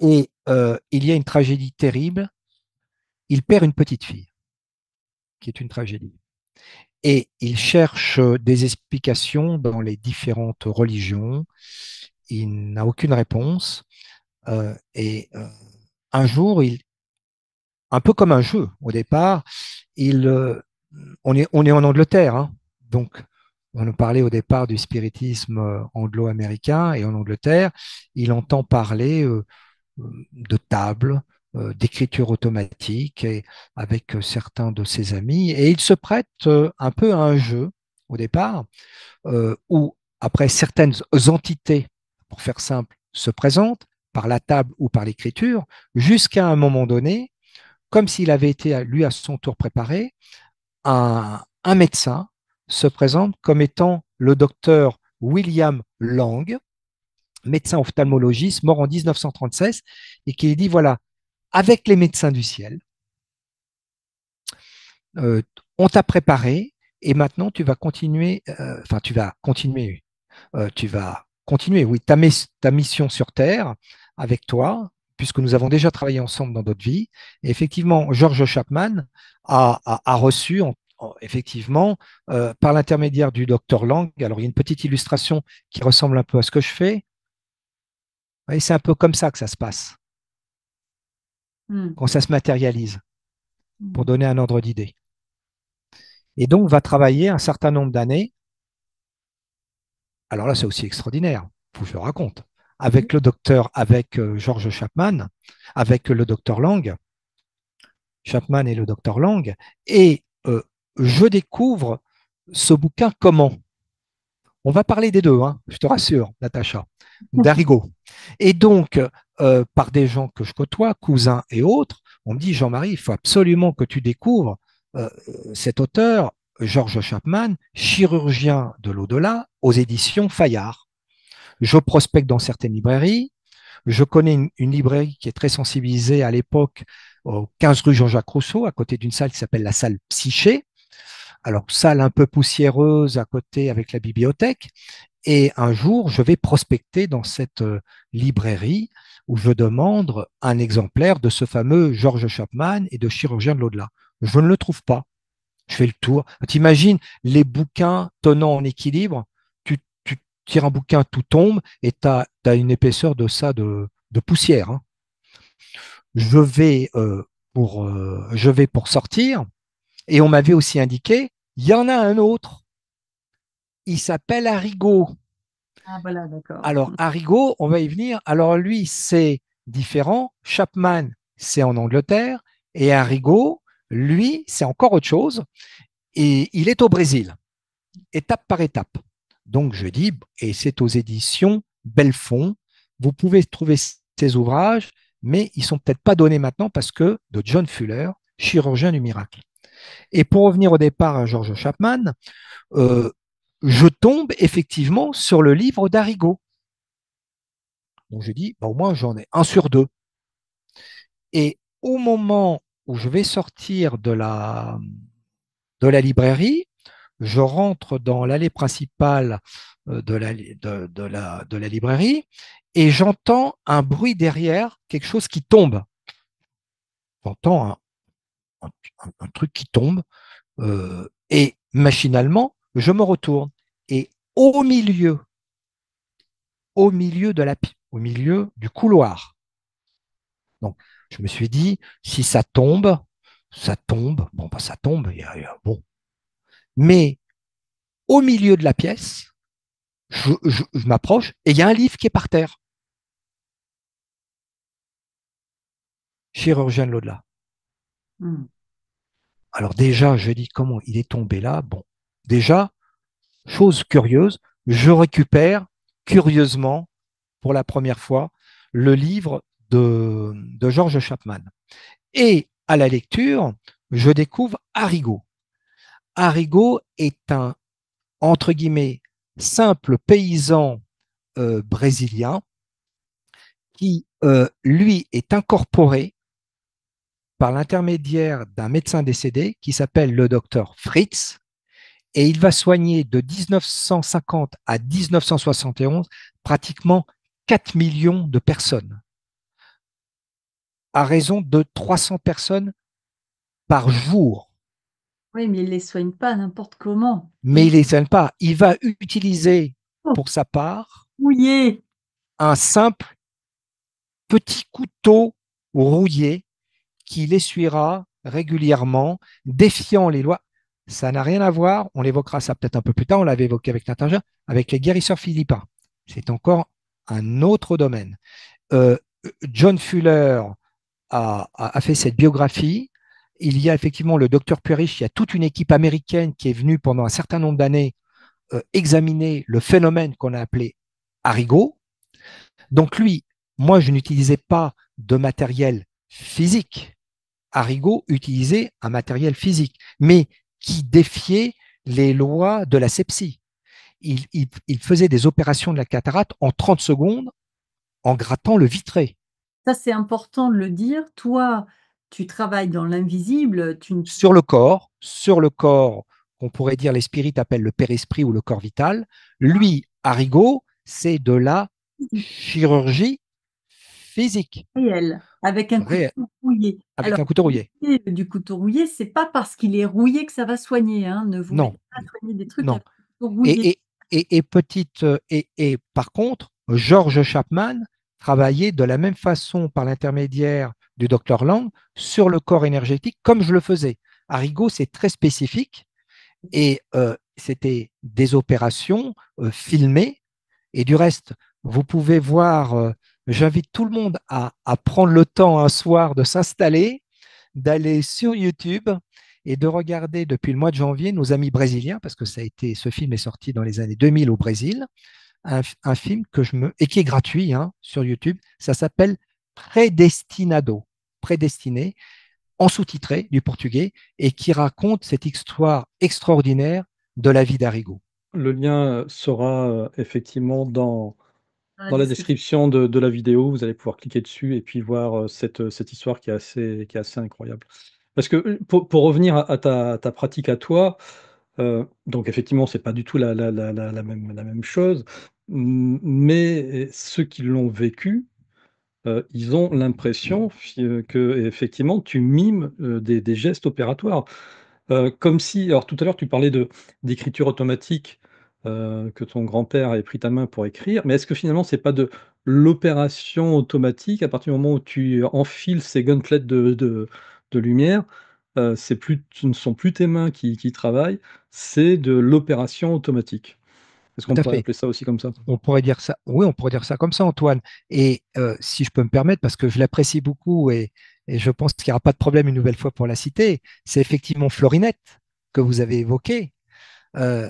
Et il y a une tragédie terrible. Il perd une petite fille, qui est une tragédie. Et il cherche des explications dans les différentes religions. Il n'a aucune réponse. Un jour, un peu comme un jeu au départ, il, on est en Angleterre, hein, donc on nous parlait au départ du spiritisme anglo-américain et en Angleterre, il entend parler de tables, d'écriture automatique et avec certains de ses amis et il se prête un peu à un jeu au départ où après certaines entités, pour faire simple, se présentent par la table ou par l'écriture jusqu'à un moment donné comme s'il avait été, lui, à son tour préparé, un médecin se présente comme étant le docteur William Lang, médecin ophtalmologiste, mort en 1936, et qui dit, voilà, avec les médecins du ciel, on t'a préparé, et maintenant tu vas continuer, tu vas continuer, oui, ta mission sur Terre avec toi, puisque nous avons déjà travaillé ensemble dans d'autres vies. Et effectivement, George Chapman a reçu, effectivement, par l'intermédiaire du docteur Lang, alors il y a une petite illustration qui ressemble un peu à ce que je fais, et c'est un peu comme ça que ça se passe, Mmh. quand ça se matérialise, pour Mmh. donner un ordre d'idée. Et donc, va travailler un certain nombre d'années. Alors là, c'est aussi extraordinaire, faut que je le raconte. Avec le docteur, avec George Chapman, avec le docteur Lang, Chapman et le docteur Lang, et je découvre ce bouquin comment? On va parler des deux, hein, je te rassure, Natacha, d'Arrigo. Et donc, par des gens que je côtoie, cousins et autres, on me dit, Jean-Marie, il faut absolument que tu découvres cet auteur, George Chapman, chirurgien de l'au-delà, aux éditions Fayard. Je prospecte dans certaines librairies. Je connais une librairie qui est très sensibilisée à l'époque au 15 rue Jean-Jacques Rousseau, à côté d'une salle qui s'appelle la salle Psyché. Alors, salle un peu poussiéreuse à côté avec la bibliothèque. Et un jour, je vais prospecter dans cette librairie où je demande un exemplaire de ce fameux George Chapman et de Chirurgien de l'au-delà. Je ne le trouve pas. Je fais le tour. T'imagines les bouquins tenant en équilibre, tu tires un bouquin, tout tombe et tu as une épaisseur de ça de poussière. Hein. Je vais, je vais pour sortir et on m'avait aussi indiqué, il y en a un autre, il s'appelle Arrigo. Ah voilà, d'accord. Alors Arrigo, on va y venir. Alors lui, c'est différent. Chapman, c'est en Angleterre et Arrigo, lui, c'est encore autre chose. Et il est au Brésil, étape par étape. Donc je dis, et c'est aux éditions Belfond, vous pouvez trouver ces ouvrages, mais ils sont peut-être pas donnés maintenant parce que de John Fuller, chirurgien du miracle. Et pour revenir au départ à George Chapman, euh, je tombe effectivement sur le livre d'Arrigo. Donc je dis, bah, au moins j'en ai un sur deux. Et au moment où je vais sortir de la librairie, je rentre dans l'allée principale de la librairie et j'entends un bruit derrière, quelque chose qui tombe. J'entends un, un truc qui tombe et machinalement, je me retourne. Et au milieu, au milieu du couloir. Donc, je me suis dit, si ça tombe, ça tombe. Bon, bah, ça tombe. Bon. Mais au milieu de la pièce, je m'approche et il y a un livre qui est par terre. Chirurgien de l'au-delà. Hmm. Alors déjà, je dis comment il est tombé là. Bon, déjà, chose curieuse, je récupère curieusement pour la première fois le livre de George Chapman. Et à la lecture, je découvre Arrigo. Arrigo est un, entre guillemets, simple paysan brésilien qui, lui, est incorporé par l'intermédiaire d'un médecin décédé qui s'appelle le docteur Fritz, et il va soigner de 1950 à 1971 pratiquement 4 millions de personnes, à raison de 300 personnes par jour. Oui, mais il ne les soigne pas n'importe comment. Mais il ne les soigne pas. Il va utiliser Oh, pour sa part mouillé. un simple petit couteau rouillé qu'il essuiera régulièrement, défiant les lois. Ça n'a rien à voir, on l'évoquera ça peut-être un peu plus tard, on l'avait évoqué avec Natalia, avec les guérisseurs philippins. C'est encore un autre domaine. Euh, John Fuller a fait cette biographie. Il y a effectivement le docteur Puerich, il y a toute une équipe américaine qui est venue pendant un certain nombre d'années examiner le phénomène qu'on a appelé Arrigo. Donc lui, moi, je n'utilisais pas de matériel physique. Arrigo utilisait un matériel physique, mais qui défiait les lois de la sepsie. Il faisait des opérations de la cataracte en 30 secondes en grattant le vitré. Ça, c'est important de le dire. Toi, tu travailles dans l'invisible. Sur le corps, qu'on pourrait dire les spirites appellent le père-esprit ou le corps vital. Lui, Arrigo, c'est de la chirurgie physique, Réel, avec un Ré- couteau rouillé. avec Alors, un couteau rouillé. du couteau rouillé, c'est pas parce qu'il est rouillé que ça va soigner, hein. Ne vous Non, mettez pas à soigner des trucs non. avec un couteau rouillé. Et, et, et par contre, George Chapman travaillait de la même façon par l'intermédiaire du docteur Lang sur le corps énergétique comme je le faisais. Arrigo, c'est très spécifique et c'était des opérations filmées. Et du reste, vous pouvez voir, j'invite tout le monde à prendre le temps un soir de s'installer, d'aller sur YouTube et de regarder depuis le mois de janvier nos amis brésiliens, parce que ça a été, ce film est sorti dans les années 2000 au Brésil, un film et qui est gratuit hein, sur YouTube. Ça s'appelle Predestinado, prédestiné, en sous-titré du portugais, et qui raconte cette histoire extraordinaire de la vie d'Arrigo. Le lien sera effectivement Dans la dans la description. description de la vidéo. Vous allez pouvoir cliquer dessus et puis voir cette histoire qui est assez incroyable. Parce que pour revenir à ta pratique à toi, donc effectivement, c'est pas du tout la même chose, mais ceux qui l'ont vécu, ils ont l'impression que effectivement tu mimes des gestes opératoires. Comme si, alors tout à l'heure tu parlais d'écriture automatique, que ton grand-père avait pris ta main pour écrire, mais est-ce que finalement c'est pas de l'opération automatique à partir du moment où tu enfiles ces gauntlets de lumière, ce ne sont plus tes mains qui travaillent, c'est de l'opération automatique. Est-ce Tout qu'on à pourrait fait. appeler ça aussi comme ça? On pourrait dire ça, oui, on pourrait dire ça comme ça, Antoine. Et si je peux me permettre, parce que je l'apprécie beaucoup et je pense qu'il n'y aura pas de problème une nouvelle fois pour la citer, c'est effectivement Florinette que vous avez évoquée. Euh,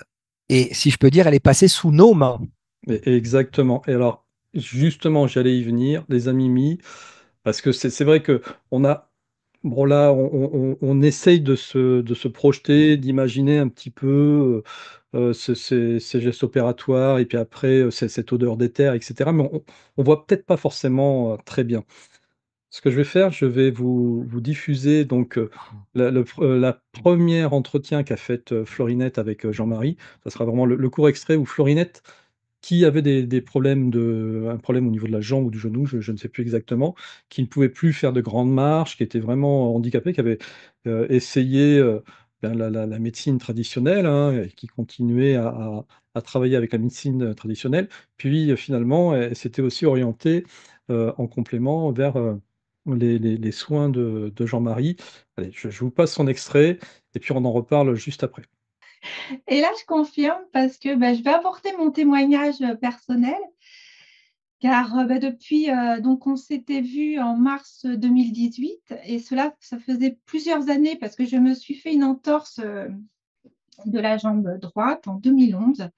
et si je peux dire, elle est passée sous nos mains. Mais exactement. Et alors, justement, j'allais y venir, les amimi, parce que c'est vrai que on a Bon, là, on essaye de se projeter, d'imaginer un petit peu ces gestes opératoires et puis après cette odeur d'éther, etc. Mais on voit peut-être pas forcément très bien. Ce que je vais faire, je vais vous diffuser donc la première entretien qu'a faite Florinette avec Jean-Marie. Ça sera vraiment le court extrait où Florinette qui avait des problèmes un problème au niveau de la jambe ou du genou, je ne sais plus exactement, qui ne pouvait plus faire de grandes marches, qui était vraiment handicapé, qui avait, essayé, la médecine traditionnelle, hein, et qui continuait à travailler avec la médecine traditionnelle. Puis, finalement, elle s'était aussi orientée, en complément vers, les soins de Jean-Marie. Allez, je vous passe son extrait et puis on en reparle juste après. Et là, je confirme parce que je vais apporter mon témoignage personnel, car depuis, donc on s'était vu en mars 2018, et cela, ça faisait plusieurs années parce que je me suis fait une entorse de la jambe droite en 2011,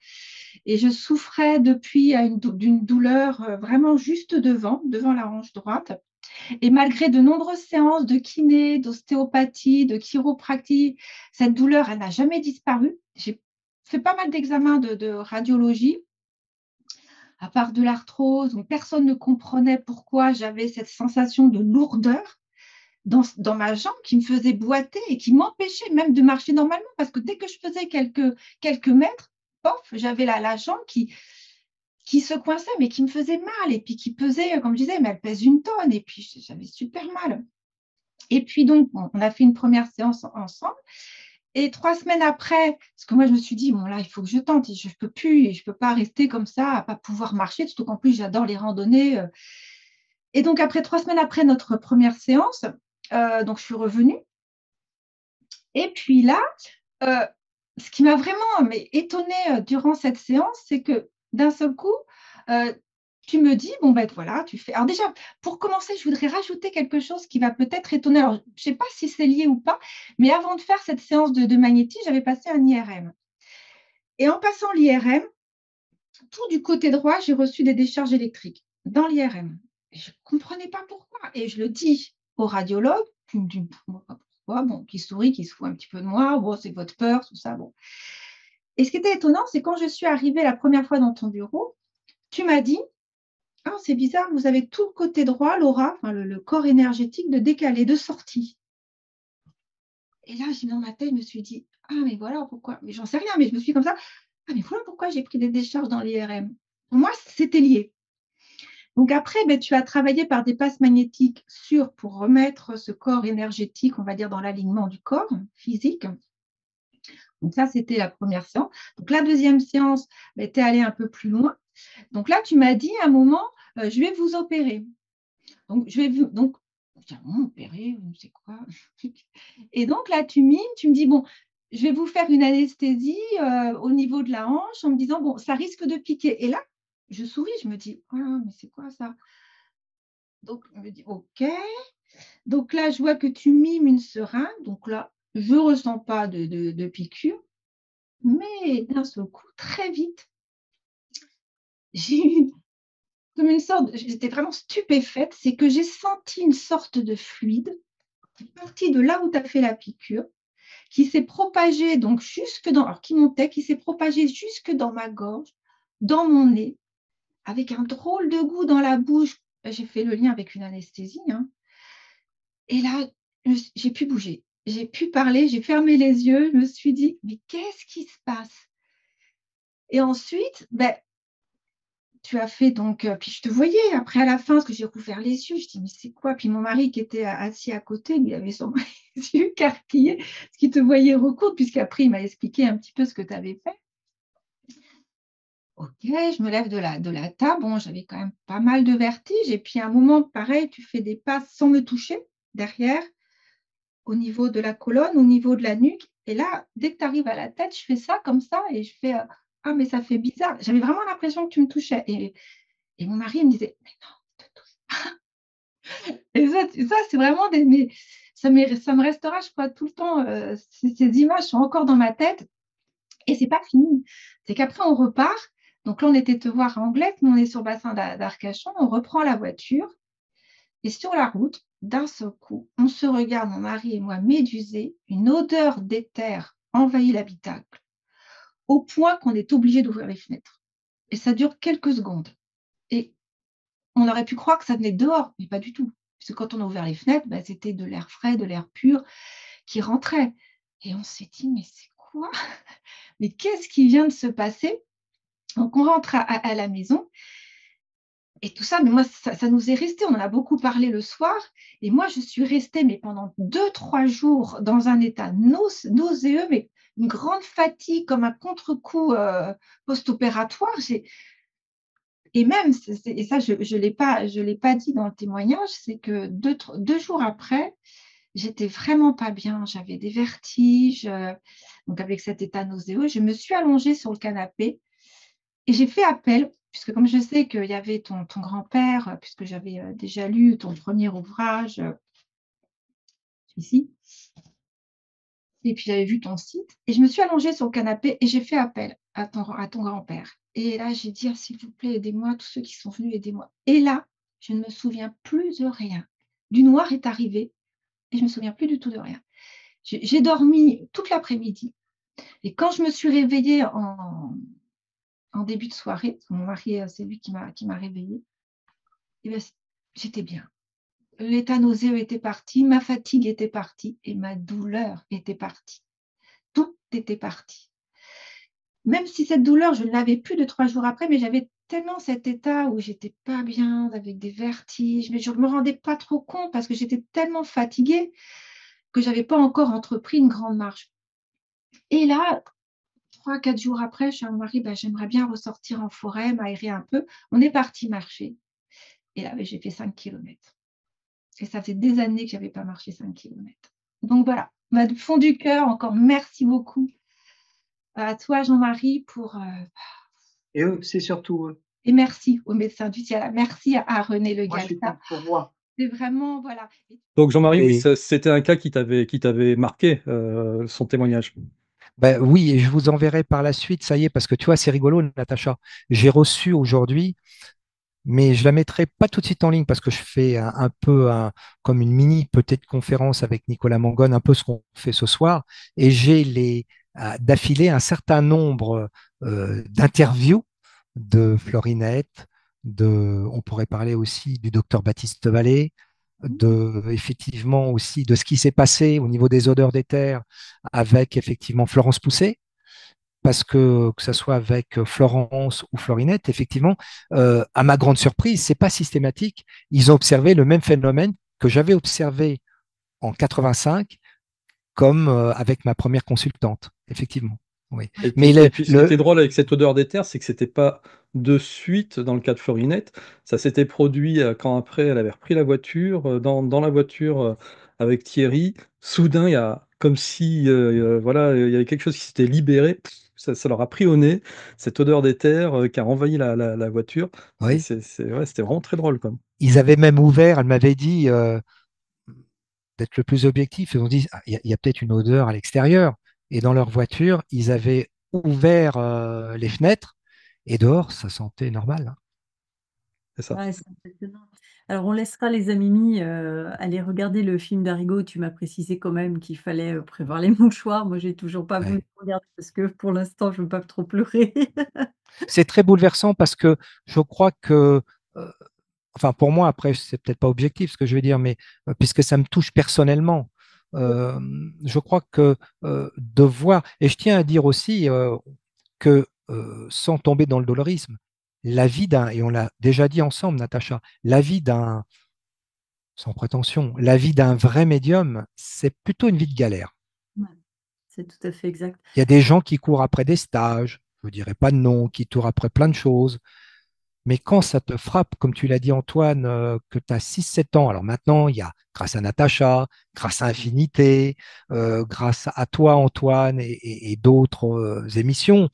et je souffrais depuis d'une douleur vraiment juste devant la hanche droite. Et malgré de nombreuses séances de kiné, d'ostéopathie, de chiropractie, cette douleur, elle n'a jamais disparu. J'ai fait pas mal d'examens de radiologie, à part de l'arthrose, où personne ne comprenait pourquoi j'avais cette sensation de lourdeur dans ma jambe qui me faisait boiter et qui m'empêchait même de marcher normalement, parce que dès que je faisais quelques mètres, pof, j'avais la jambe qui se coinçait, mais qui me faisait mal, et puis qui pesait, comme je disais, mais elle pèse 1 tonne, et puis j'avais super mal. Et puis donc, on a fait une première séance ensemble. Et 3 semaines après, parce que moi, je me suis dit, bon, là, il faut que je tente. Je ne peux plus, je ne peux pas rester comme ça, à ne pas pouvoir marcher, surtout qu'en plus, j'adore les randonnées. Et donc, 3 semaines après notre première séance, donc je suis revenue. Et puis là, euh, ce qui m'a vraiment étonnée durant cette séance, c'est que d'un seul coup, euh, tu me dis, bon, ben voilà, tu fais. Alors déjà, pour commencer, je voudrais rajouter quelque chose qui va peut-être étonner. Alors, je ne sais pas si c'est lié ou pas, mais avant de faire cette séance de magnétisme, j'avais passé un IRM. Et en passant l'IRM, tout du côté droit, j'ai reçu des décharges électriques dans l'IRM. Je ne comprenais pas pourquoi. Et je le dis au radiologue, qui me dit pourquoi, bon, qui sourit, qui se fout un petit peu de moi, bon, c'est votre peur, tout ça, bon. Et ce qui était étonnant, c'est quand je suis arrivée la première fois dans ton bureau, tu m'as dit, ah, c'est bizarre, vous avez tout le côté droit, l'aura, enfin, le corps énergétique de décalé, de sortie. Et là, dans ma tête, je me suis dit, ah, mais voilà pourquoi, mais j'en sais rien, mais je me suis comme ça, ah, mais voilà pourquoi j'ai pris des décharges dans l'IRM. Pour moi, c'était lié. Donc après, tu as travaillé par des passes magnétiques sûres pour remettre ce corps énergétique, on va dire, dans l'alignement du corps physique. Donc ça, c'était la première séance. Donc la deuxième séance, tu es allé un peu plus loin. Donc là, tu m'as dit à un moment, je vais vous opérer. Donc, opérer, c'est quoi? Et donc là, tu mimes, tu me dis, bon, je vais vous faire une anesthésie au niveau de la hanche en me disant, bon, ça risque de piquer. Et là, je souris, je me dis, oh, mais c'est quoi ça? Donc, je me dis, OK. Donc là, je vois que tu mimes une seringue. Donc là, je ne ressens pas de piqûre. Mais d'un seul coup, très vite, j'ai eu comme une sorte, j'étais vraiment stupéfaite, c'est que j'ai senti une sorte de fluide qui est parti de là où tu as fait la piqûre, qui s'est propagé donc jusque dans, alors qui montait, qui s'est propagé jusque dans ma gorge, dans mon nez, avec un drôle de goût dans la bouche. J'ai fait le lien avec une anesthésie, hein. Et là, j'ai pu bouger, j'ai pu parler, j'ai fermé les yeux, je me suis dit, mais qu'est-ce qui se passe? Et ensuite, tu as fait donc, puis je te voyais après à la fin, parce que j'ai rouvert les yeux, je dis, mais c'est quoi? Puis mon mari qui était assis à côté, lui avait son les yeux écarquillés, parce qu'il te voyait recoudre, puisqu'après il m'a expliqué un petit peu ce que tu avais fait. OK, je me lève de la table, bon, j'avais quand même pas mal de vertige, et puis à un moment, pareil, tu fais des passes sans me toucher, derrière, au niveau de la colonne, au niveau de la nuque, et là, dès que tu arrives à la tête, je fais ça comme ça, et je fais, ah, mais ça fait bizarre. J'avais vraiment l'impression que tu me touchais, et mon mari il me disait, mais non, ne te touche pas. Et ça c'est vraiment ça me restera, je crois, tout le temps. Ces images sont encore dans ma tête, et c'est pas fini. C'est qu'après, on repart. Donc là, on était te voir à Anglet, mais on est sur le bassin d'Arcachon. On reprend la voiture, et sur la route, d'un seul coup, on se regarde, mon mari et moi, médusés, une odeur d'éther envahit l'habitacle, au point qu'on est obligé d'ouvrir les fenêtres. Et ça dure quelques secondes. Et on aurait pu croire que ça venait de dehors, mais pas du tout. Parce que quand on a ouvert les fenêtres, bah, c'était de l'air frais, de l'air pur qui rentrait. Et on s'est dit, mais c'est quoi? Mais qu'est-ce qui vient de se passer? Donc on rentre à la maison et tout ça, mais moi, ça nous est resté. On en a beaucoup parlé le soir. Et moi, je suis restée, mais pendant 2, 3 jours, dans un état nauséeux, mais une grande fatigue, comme un contre-coup post-opératoire. Et même, et ça, je ne l'ai pas dit dans le témoignage, c'est que 2 jours après, j'étais vraiment pas bien. J'avais des vertiges. Donc, avec cet état nauséeux, je me suis allongée sur le canapé et j'ai fait appel, puisque comme je sais qu'il y avait ton grand-père, puisque j'avais déjà lu ton premier ouvrage ici, et puis j'avais vu ton site, et je me suis allongée sur le canapé et j'ai fait appel à ton grand-père. Et là, j'ai dit, ah, s'il vous plaît, aidez-moi, tous ceux qui sont venus, aidez-moi. Et là, je ne me souviens plus de rien. Du noir est arrivé et je ne me souviens plus du tout de rien. J'ai dormi toute l'après-midi. Et quand je me suis réveillée en début de soirée, parce que mon mari, c'est lui qui m'a réveillée, et bien, j'étais bien. L'état nauséeux était parti, ma fatigue était partie et ma douleur était partie. Tout était parti. Même si cette douleur, je ne l'avais plus 2, 3 jours après, mais j'avais tellement cet état où j'étais pas bien, avec des vertiges, mais je ne me rendais pas trop compte parce que j'étais tellement fatiguée que je n'avais pas encore entrepris une grande marche. Et là, 3, 4 jours après, je suis à mon mari, bah, j'aimerais bien ressortir en forêt, m'aérer un peu. On est parti marcher. Et là, bah, j'ai fait 5 kilomètres. Et ça fait des années que je n'avais pas marché 5 kilomètres. Donc voilà, bah, du fond du cœur, encore merci beaucoup à toi, Jean-Marie, pour Et c'est surtout eux. et merci au médecin du Ciel. Merci à René Le Moi, je suis Gallata. pour moi. C'est vraiment, voilà. Donc Jean-Marie, oui, Et c'était un cas qui t'avait marqué, son témoignage. ben, oui, et je vous enverrai par la suite, ça y est, parce que tu vois, c'est rigolo, Natacha. J'ai reçu aujourd'hui, mais je la mettrai pas tout de suite en ligne parce que je fais un peu comme une mini peut-être conférence avec Nicolas Mangone, un peu ce qu'on fait ce soir, et j'ai d'affilée un certain nombre d'interviews de Florinette, on pourrait parler aussi du docteur Baptiste Vallée, effectivement aussi de ce qui s'est passé au niveau des odeurs d'éther avec effectivement Florence Pousset, parce que ce soit avec Florence ou Florinette, effectivement, à ma grande surprise, c'est pas systématique. Ils ont observé le même phénomène que j'avais observé en 85, comme avec ma première consultante, effectivement. Oui. Mais Et puis ce qui était drôle avec cette odeur d'éther, c'est que c'était pas de suite dans le cas de Florinette. Ça s'était produit quand après elle avait repris la voiture, dans la voiture avec Thierry. Soudain, il y a comme si voilà, il y avait quelque chose qui s'était libéré. Ça leur a pris au nez, cette odeur d'éther qui a envahi la voiture. oui. Ouais, c'était vraiment très drôle, quoi. Ils avaient même ouvert, elle m'avait dit, d'être le plus objectif, ils ont dit, ah, il y a peut-être une odeur à l'extérieur. Et dans leur voiture, ils avaient ouvert les fenêtres et dehors, ça sentait normal, hein. C'est ça. Ouais, c'est impressionnant. Alors, on laissera les Amimi aller regarder le film d'Arigo. Tu m'as précisé quand même qu'il fallait prévoir les mouchoirs. Moi, j'ai toujours pas voulu Ouais. regarder parce que pour l'instant, je veux pas trop pleurer. C'est très bouleversant parce que je crois que, euh, enfin pour moi, après, c'est peut-être pas objectif ce que je veux dire, mais puisque ça me touche personnellement, euh, je crois que de voir, et je tiens à dire aussi que sans tomber dans le dolorisme, la vie d'un, et on l'a déjà dit ensemble, Natacha, la vie d'un, sans prétention, la vie d'un vrai médium, c'est plutôt une vie de galère. Ouais, c'est tout à fait exact. Il y a des gens qui courent après des stages, je ne dirais pas de nom, qui courent après plein de choses. Mais quand ça te frappe, comme tu l'as dit Antoine, que tu as 6-7 ans, alors maintenant, il y a, grâce à Natacha, grâce à Infinité, grâce à toi Antoine et d'autres émissions,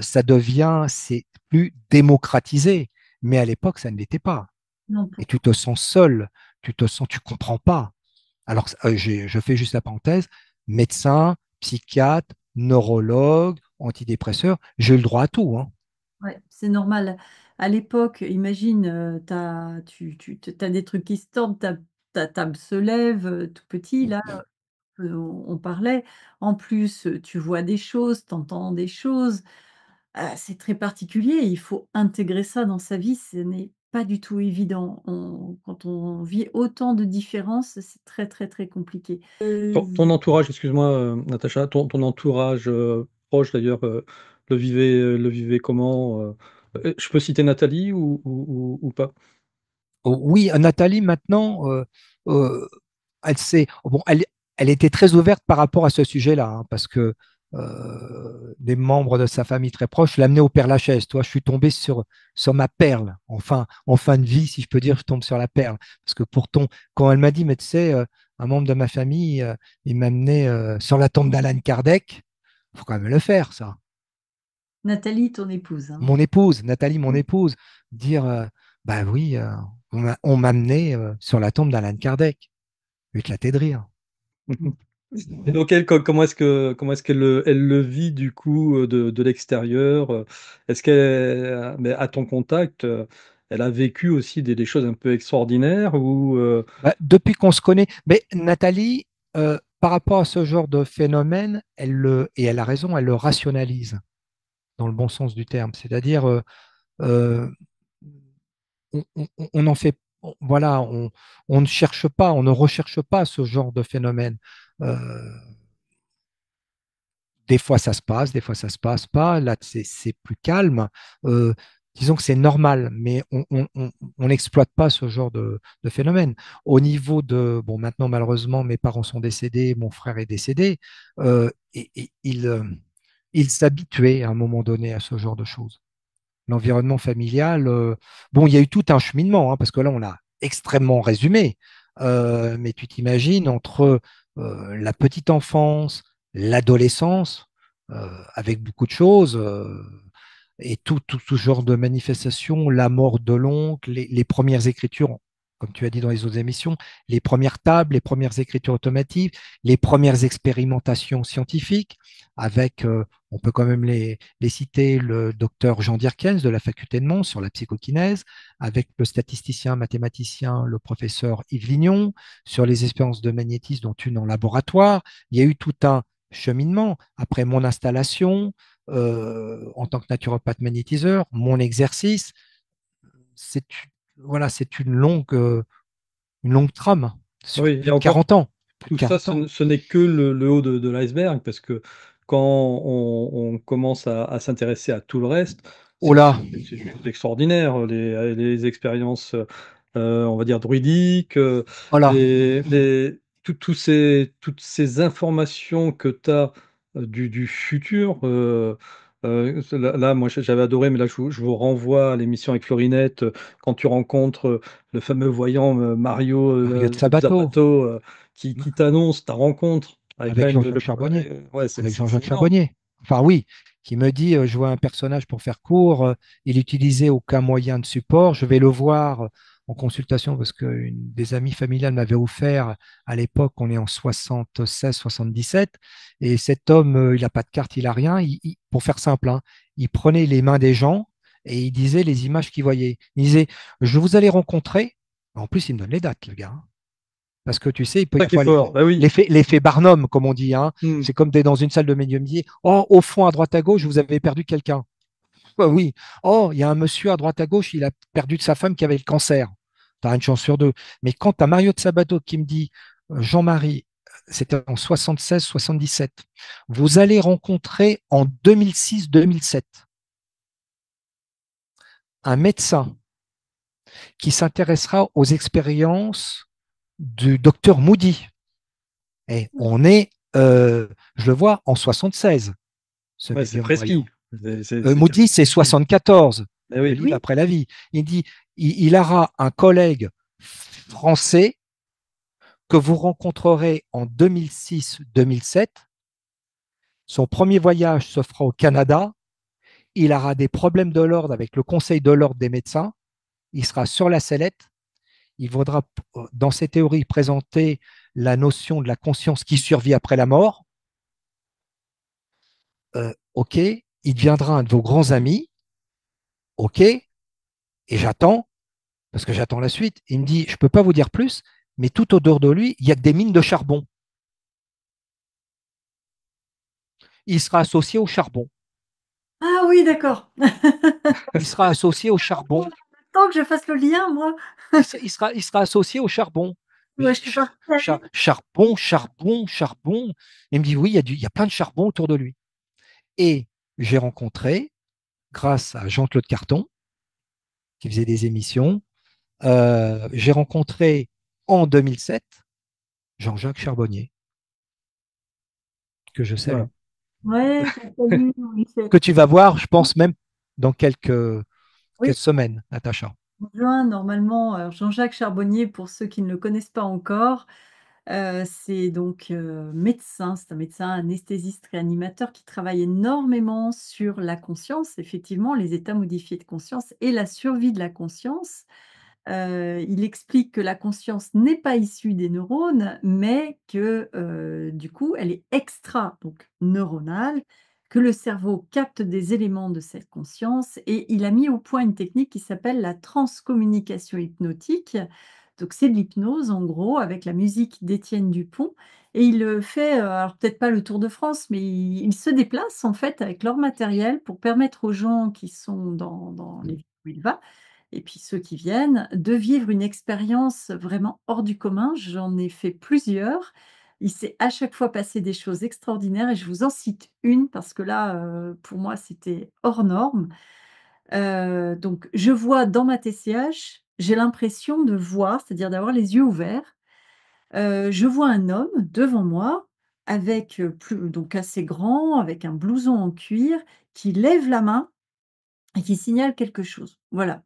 ça devient, c'est plus démocratisé. Mais à l'époque, ça ne l'était pas. Non, Et tu te sens seul, tu comprends pas. Alors, je fais juste la parenthèse, médecin, psychiatre, neurologue, antidépresseur, j'ai eu le droit à tout, hein. ouais, c'est normal. À l'époque, imagine, tu as des trucs qui se tordent, tu as ta table se lève, tout petit là, on parlait. En plus, tu vois des choses, tu entends des choses. C'est très particulier, il faut intégrer ça dans sa vie, ce n'est pas du tout évident. Quand on vit autant de différences, c'est très, très, très compliqué. Ton entourage, excuse-moi, Natacha, ton entourage, proche d'ailleurs, le vivait comment? Je peux citer Nathalie ou pas? Oh, oui, Nathalie, maintenant, euh, elle sait. Bon, elle était très ouverte par rapport à ce sujet-là, hein, parce que des membres de sa famille très proche l'amenaient au Père-Lachaise. Toi, je suis tombé sur ma perle. Enfin, en fin de vie, si je peux dire, je tombe sur la perle. Parce que quand elle m'a dit, mais tu sais, un membre de ma famille, il m'a amené sur la tombe d'Alan Kardec, il faut quand même le faire, ça. Nathalie, ton épouse, hein. Mon épouse, Nathalie, mon épouse, dire, bah oui, on m'a amené sur la tombe d'Alan Kardec. Éclaté de rire. Et donc elle, comment est-ce qu'elle le vit du coup, de l'extérieur? Est-ce qu'elle, mais à ton contact, elle a vécu aussi des choses un peu extraordinaires ou Bah, depuis qu'on se connaît, mais Nathalie, par rapport à ce genre de phénomène, et elle a raison, elle le rationalise dans le bon sens du terme. C'est-à-dire, euh, on en fait, voilà, on ne cherche pas, on ne recherche pas ce genre de phénomène. Euh, des fois ça se passe, des fois ça se passe pas. Là, c'est plus calme. Euh, disons que c'est normal, mais on n'exploite pas ce genre de phénomène. Au niveau de, bon, maintenant malheureusement, mes parents sont décédés, mon frère est décédé, et il s'habituait à un moment donné à ce genre de choses. L'environnement familial, bon, il y a eu tout un cheminement, hein, parce que là, on a extrêmement résumé. Mais tu t'imagines entre la petite enfance, l'adolescence, avec beaucoup de choses, et tout genre de manifestations, la mort de l'oncle, les premières écritures, comme tu as dit dans les autres émissions, les premières tables, les premières écritures automatiques, les premières expérimentations scientifiques, avec, on peut quand même les citer, le docteur Jean Dierkens de la faculté de Mons sur la psychokinèse, avec le statisticien mathématicien, le professeur Yves Lignon, sur les expériences de magnétisme, dont une en laboratoire. Il y a eu tout un cheminement après mon installation, en tant que naturopathe magnétiseur, mon exercice, c'est voilà, c'est une longue trame sur oui, et plus de encore 40 ans. Plus de tout ça, 40 ce ans. ne ce n'est que le haut de l'iceberg parce que quand on commence à s'intéresser à tout le reste, Oh c'est là, c'est juste extraordinaire, les expériences, on va dire druidiques, oh là, toutes ces informations que tu as, du futur, là, moi, j'avais adoré, mais là, je vous renvoie à l'émission avec Florinette, quand tu rencontres, le fameux voyant, Mario, Mario de Sabato, Zappato, qui t'annonce ta rencontre avec quand avec même Jean-Jacques Charbonnier. ouais, c'est Avec c'est Jean-Jacques énorme. Charbonnier. Enfin oui, qui me dit, je vois un personnage pour faire court, il n'utilisait aucun moyen de support, je vais le voir en consultation parce qu'une des amies familiales m'avait offert à l'époque, on est en 76-77, et cet homme, il n'a pas de carte, il n'a rien. Pour faire simple, hein, il prenait les mains des gens et il disait les images qu'il voyait. Il disait, je vous allez rencontrer. En plus, il me donne les dates, le gars, hein. Parce que tu sais, il peut y C'est ça qui est avoir fort, bah oui. l'effet Barnum, comme on dit, hein. Mmh. C'est comme dans une salle de médiumnité. Oh, au fond, à droite à gauche, vous avez perdu quelqu'un. Oh, oui. Oh, il y a un monsieur à droite à gauche, il a perdu de sa femme qui avait le cancer. Tu as une chance sur deux. Mais quand tu as Mario de Sabato qui me dit, Jean-Marie, c'était en 76-77, vous allez rencontrer en 2006-2007 un médecin qui s'intéressera aux expériences du docteur Moody. Et on est, je le vois, en 76, ce Ouais, c'est médium voyant. précis. C'est Moody, carrément c'est précis. 74, Eh le oui. livre Oui, après la vie. Il dit, il aura un collègue français que vous rencontrerez en 2006-2007. Son premier voyage se fera au Canada. Il aura des problèmes de l'ordre avec le Conseil de l'ordre des médecins. Il sera sur la sellette. Il voudra, dans ses théories, présenter la notion de la conscience qui survit après la mort. OK, il deviendra un de vos grands amis. OK, et j'attends, parce que j'attends la suite. Il me dit, je ne peux pas vous dire plus, mais tout autour de lui, il y a que des mines de charbon. Il sera associé au charbon. Ah oui, d'accord. Il sera associé au charbon. Tant que je fasse le lien, moi, Il sera associé au charbon. Je ouais, dis, je suis partie. charbon, charbon, charbon. Il me dit, oui, il y a plein de charbon autour de lui. Et j'ai rencontré, grâce à Jean-Claude Carton, qui faisait des émissions, j'ai rencontré en 2007 Jean-Jacques Charbonnier, que je salue. Voilà. Ouais, t'as salué, en effet. Que tu vas voir, je pense même dans quelques Oui, semaines, Natacha. en juin, normalement, alors Jean-Jacques Charbonnier, pour ceux qui ne le connaissent pas encore, c'est donc médecin, c'est un médecin anesthésiste réanimateur qui travaille énormément sur la conscience, effectivement, les états modifiés de conscience et la survie de la conscience. Il explique que la conscience n'est pas issue des neurones, mais que, du coup, elle est extra, donc neuronale, que le cerveau capte des éléments de cette conscience et il a mis au point une technique qui s'appelle la transcommunication hypnotique. Donc c'est de l'hypnose en gros avec la musique d'Étienne Dupont et il, fait, alors peut-être pas le tour de France, mais il se déplace en fait avec leur matériel pour permettre aux gens qui sont dans les villes où il va et puis ceux qui viennent, de vivre une expérience vraiment hors du commun. J'en ai fait plusieurs. Il s'est à chaque fois passé des choses extraordinaires et je vous en cite une parce que là, pour moi, c'était hors norme. Donc je vois dans ma TCH, j'ai l'impression de voir, c'est-à-dire d'avoir les yeux ouverts. Je vois un homme devant moi avec, plus donc assez grand, avec un blouson en cuir, qui lève la main et qui signale quelque chose. Voilà.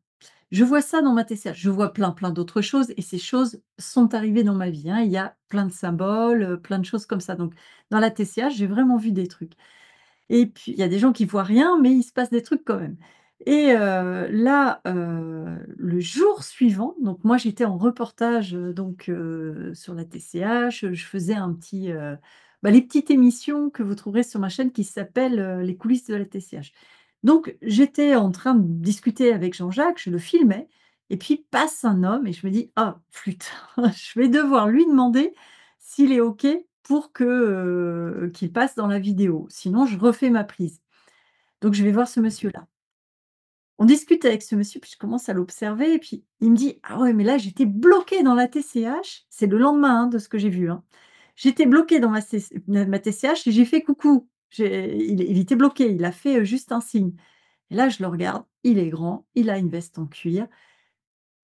Je vois ça dans ma TCH. Je vois plein, plein d'autres choses et ces choses sont arrivées dans ma vie, hein. Il y a plein de symboles, plein de choses comme ça. Donc dans la TCH, j'ai vraiment vu des trucs et puis il y a des gens qui voient rien, mais il se passe des trucs quand même et là, le jour suivant, donc moi j'étais en reportage, donc sur la TCH, je faisais un petit, les petites émissions que vous trouverez sur ma chaîne qui s'appellent, «Les coulisses de la TCH». Donc j'étais en train de discuter avec Jean-Jacques, je le filmais et puis passe un homme et je me dis: «Ah flûte, je vais devoir lui demander s'il est OK pour que, qu'il passe dans la vidéo. Sinon je refais ma prise». Donc je vais voir ce monsieur-là. On discute avec ce monsieur, puis je commence à l'observer et puis il me dit: «Ah ouais, mais là j'étais bloquée dans la TCH». C'est le lendemain, hein, de ce que j'ai vu, hein. J'étais bloquée dans ma TCH et j'ai fait: «Coucou». Il était bloqué, il a fait, juste un signe et là je le regarde, il est grand, il a une veste en cuir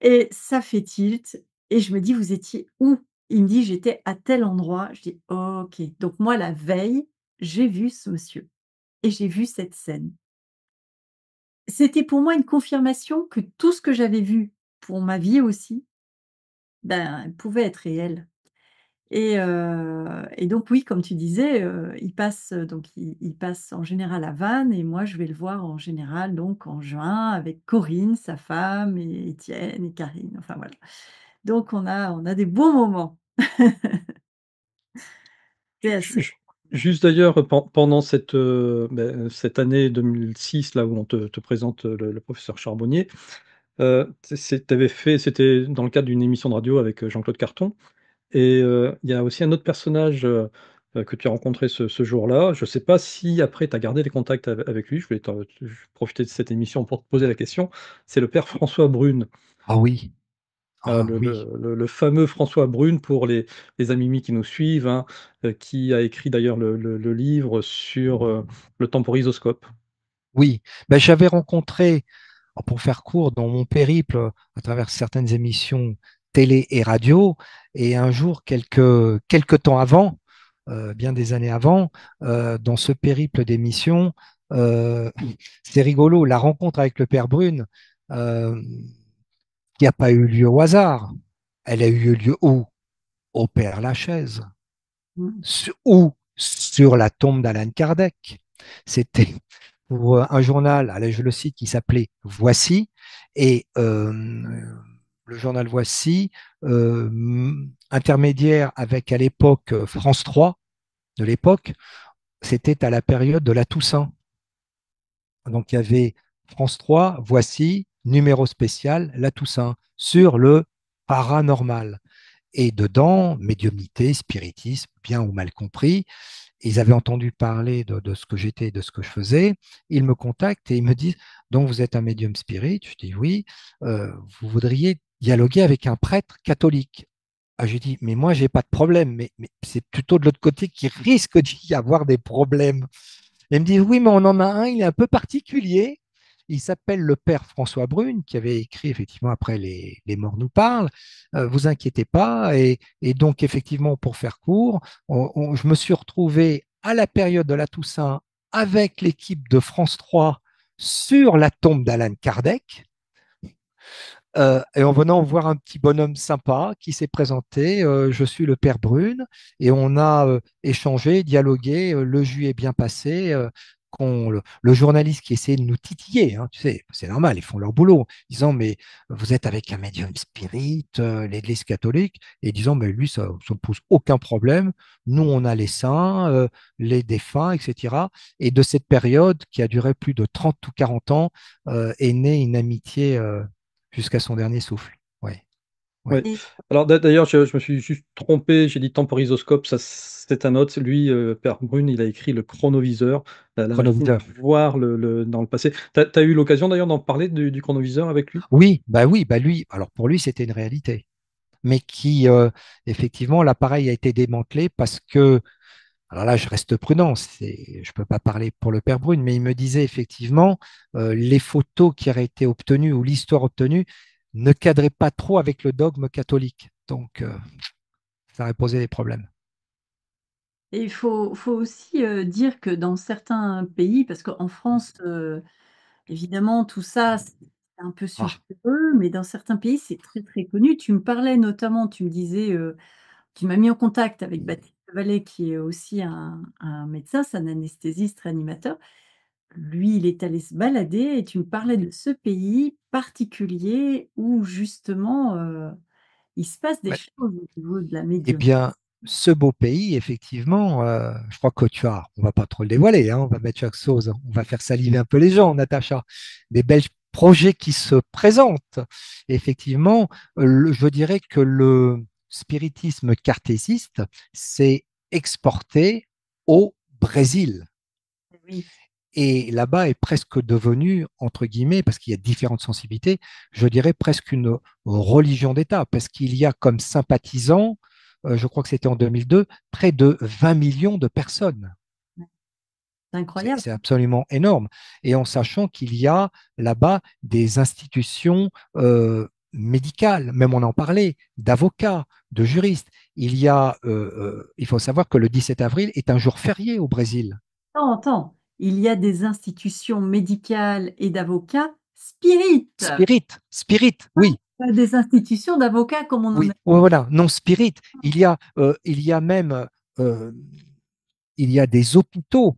et ça fait tilt et je me dis: «Vous étiez où?» Il me dit: «J'étais à tel endroit». Je dis: «OK». Donc moi la veille, j'ai vu ce monsieur et j'ai vu cette scène. C'était pour moi une confirmation que tout ce que j'avais vu pour ma vie aussi, pouvait être réel et donc oui, comme tu disais, il passe, donc il passe en général à Vannes et moi je vais le voir en général donc en juin avec Corinne, sa femme et Étienne et Karine, enfin voilà. Donc on a des bons moments. C'est Ju assez ju Juste d'ailleurs, pendant cette, cette année 2006 là où on te présente, le professeur Charbonnier, c'était dans le cadre d'une émission de radio avec, Jean-Claude Carton et il y a aussi un autre personnage, que tu as rencontré ce jour-là. Je ne sais pas si après tu as gardé les contacts avec lui, je voulais profiter de cette émission pour te poser la question. C'est le père François Brune. Ah oui, ah Le oui, le le le fameux François Brune pour les amis qui nous suivent, hein, qui a écrit d'ailleurs le livre sur, le temporisoscope. oui. Ben, j'avais rencontré, pour faire court, dans mon périple à travers certaines émissions télé et radio, et un jour, quelques temps avant, bien des années avant, dans ce périple d'émissions, euh, c'est rigolo, la rencontre avec le père Brune, euh, qui n'a pas eu lieu au hasard. Elle a eu lieu où? Au Père Lachaise. mmh. Ou sur la tombe d'Alan Kardec. C'était pour un journal, allez, je le cite, qui s'appelait Voici, et le journal Voici, intermédiaire avec à l'époque France 3 de l'époque, c'était à la période de la Toussaint. Donc il y avait France 3, Voici, numéro spécial, la Toussaint, sur le paranormal. Et dedans, médiumnité, spiritisme, bien ou mal compris. Ils avaient entendu parler de ce que j'étais, de ce que je faisais. Ils me contactent et ils me disent, donc vous êtes un médium spirit? Je dis oui. Vous voudriez dialoguer avec un prêtre catholique? Ah, j'ai dit, mais moi, j'ai pas de problème, mais c'est plutôt de l'autre côté qu'il risque d'y avoir des problèmes. Et il me dit, oui, mais on en a un, il est un peu particulier. Il s'appelle le père François Brune, qui avait écrit effectivement après Les morts nous parlent. Vous inquiétez pas. Et donc, effectivement, pour faire court, je me suis retrouvé à la période de la Toussaint avec l'équipe de France 3 sur la tombe d'Alan Kardec. Et en venant voir un petit bonhomme sympa qui s'est présenté, je suis le père Brune, et on a échangé, dialogué, le jus est bien passé. Le journaliste qui essayait de nous titiller, hein, tu sais, c'est normal, ils font leur boulot, disant mais vous êtes avec un médium spirit, l'Église catholique, et disant mais lui ça ne pose aucun problème, nous on a les saints, les défunts, etc. Et de cette période qui a duré plus de 30 ou 40 ans est née une amitié jusqu'à son dernier souffle. Ouais, ouais. Ouais. Et, Alors d'ailleurs, je me suis juste trompé, j'ai dit temporisoscope, ça c'est un autre. Lui, Père Brune, il a écrit le chronoviseur, la machine à Chronoviseur. voir dans le passé. T'as eu l'occasion d'ailleurs d'en parler du chronoviseur avec lui? Oui, bah lui, alors pour lui, c'était une réalité. Mais qui, effectivement, l'appareil a été démantelé parce que, alors là, je reste prudent, je ne peux pas parler pour le père Brune, mais il me disait effectivement, les photos qui auraient été obtenues ou l'histoire obtenue ne cadraient pas trop avec le dogme catholique. Donc, ça aurait posé des problèmes. et faut aussi dire que dans certains pays, parce qu'en France, évidemment, tout ça, c'est un peu Ah, sulfureux, mais dans certains pays, c'est très, très connu. Tu me parlais notamment, tu me disais, tu m'as mis en contact avec Baptiste Vallet, qui est aussi un médecin, c'est un anesthésiste réanimateur. Lui, il est allé se balader et tu me parlais de ce pays particulier où justement, il se passe des ouais. choses au niveau de la Eh médium. bien, ce beau pays, effectivement, je crois que tu as, on va pas trop le dévoiler, hein, on va mettre chaque chose, on va faire saliver un peu les gens, Natacha. Des belles projets qui se présentent. Effectivement, je dirais que le spiritisme cartésiste s'est exporté au Brésil. Oui. Et là-bas est presque devenu, entre guillemets, parce qu'il y a différentes sensibilités, je dirais presque une religion d'État, parce qu'il y a comme sympathisants, je crois que c'était en 2002, près de 20 millions de personnes. C'est incroyable. C'est absolument énorme. Et en sachant qu'il y a là-bas des institutions médicales, même on en parlait, d'avocats, de juristes. Il faut savoir que le 17 avril est un jour férié au Brésil. Attends, attends. Il y a des institutions médicales et d'avocats spirites, Spirit, oui. pas des institutions d'avocats comme on en Oui, a. ouais, voilà, non spirit. Il y a même euh, il y a des hôpitaux.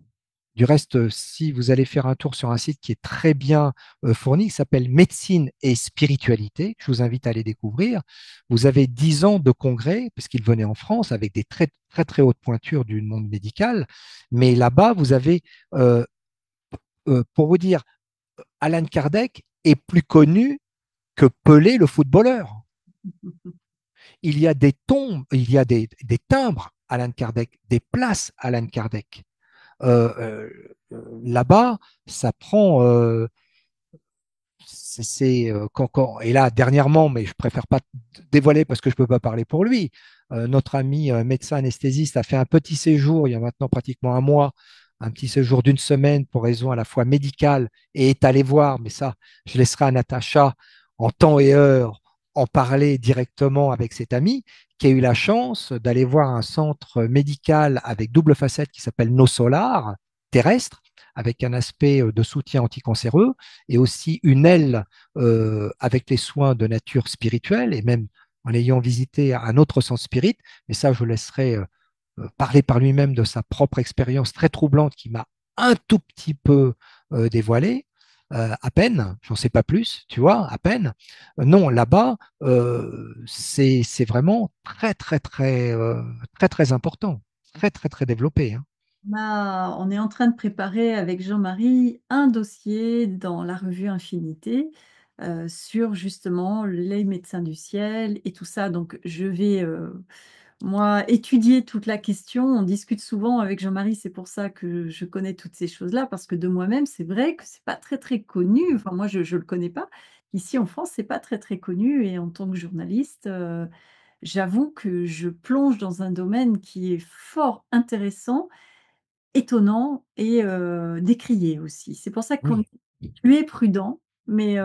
Du reste, si vous allez faire un tour sur un site qui est très bien fourni, qui s'appelle Médecine et Spiritualité, je vous invite à aller découvrir. Vous avez 10 ans de congrès, puisqu'il venait en France avec des très, très, très hautes pointures du monde médical. Mais là-bas, vous avez, euh, pour vous dire, Alan Kardec est plus connu que Pelé, le footballeur. Il y a des tombes, il y a des timbres Alan Kardec, des places Alan Kardec. Euh, Là-bas, ça prend. Et là, dernièrement, mais je préfère pas dévoiler parce que je peux pas parler pour lui. Notre ami médecin anesthésiste a fait un petit séjour il y a maintenant pratiquement un mois, un petit séjour d'une semaine pour raison à la fois médicale et est allé voir, mais ça, je laisserai à Natacha en temps et heure en parler directement avec cet ami qui a eu la chance d'aller voir un centre médical avec double facette qui s'appelle No Solar terrestre, avec un aspect de soutien anticancéreux et aussi une aile avec les soins de nature spirituelle et même en ayant visité un autre centre spirit. Mais ça, je laisserai parler par lui-même de sa propre expérience très troublante qui m'a un tout petit peu dévoilé. À peine, j'en sais pas plus, tu vois, à peine. Non, là-bas, c'est vraiment très, très, très, très, très important, très, très, très développé. Hein. On est en train de préparer avec Jean-Marie un dossier dans la revue Infinité sur justement les médecins du ciel et tout ça. Donc je vais, moi, étudier toute la question. On discute souvent avec Jean-Marie, c'est pour ça que je connais toutes ces choses-là, parce que de moi-même, c'est vrai que c'est pas très, très connu. Enfin, moi, je le connais pas. Ici, en France, c'est pas très, très connu et en tant que journaliste, j'avoue que je plonge dans un domaine qui est fort intéressant, étonnant et décrié aussi. C'est pour ça qu'on Oui. tu es prudent, mais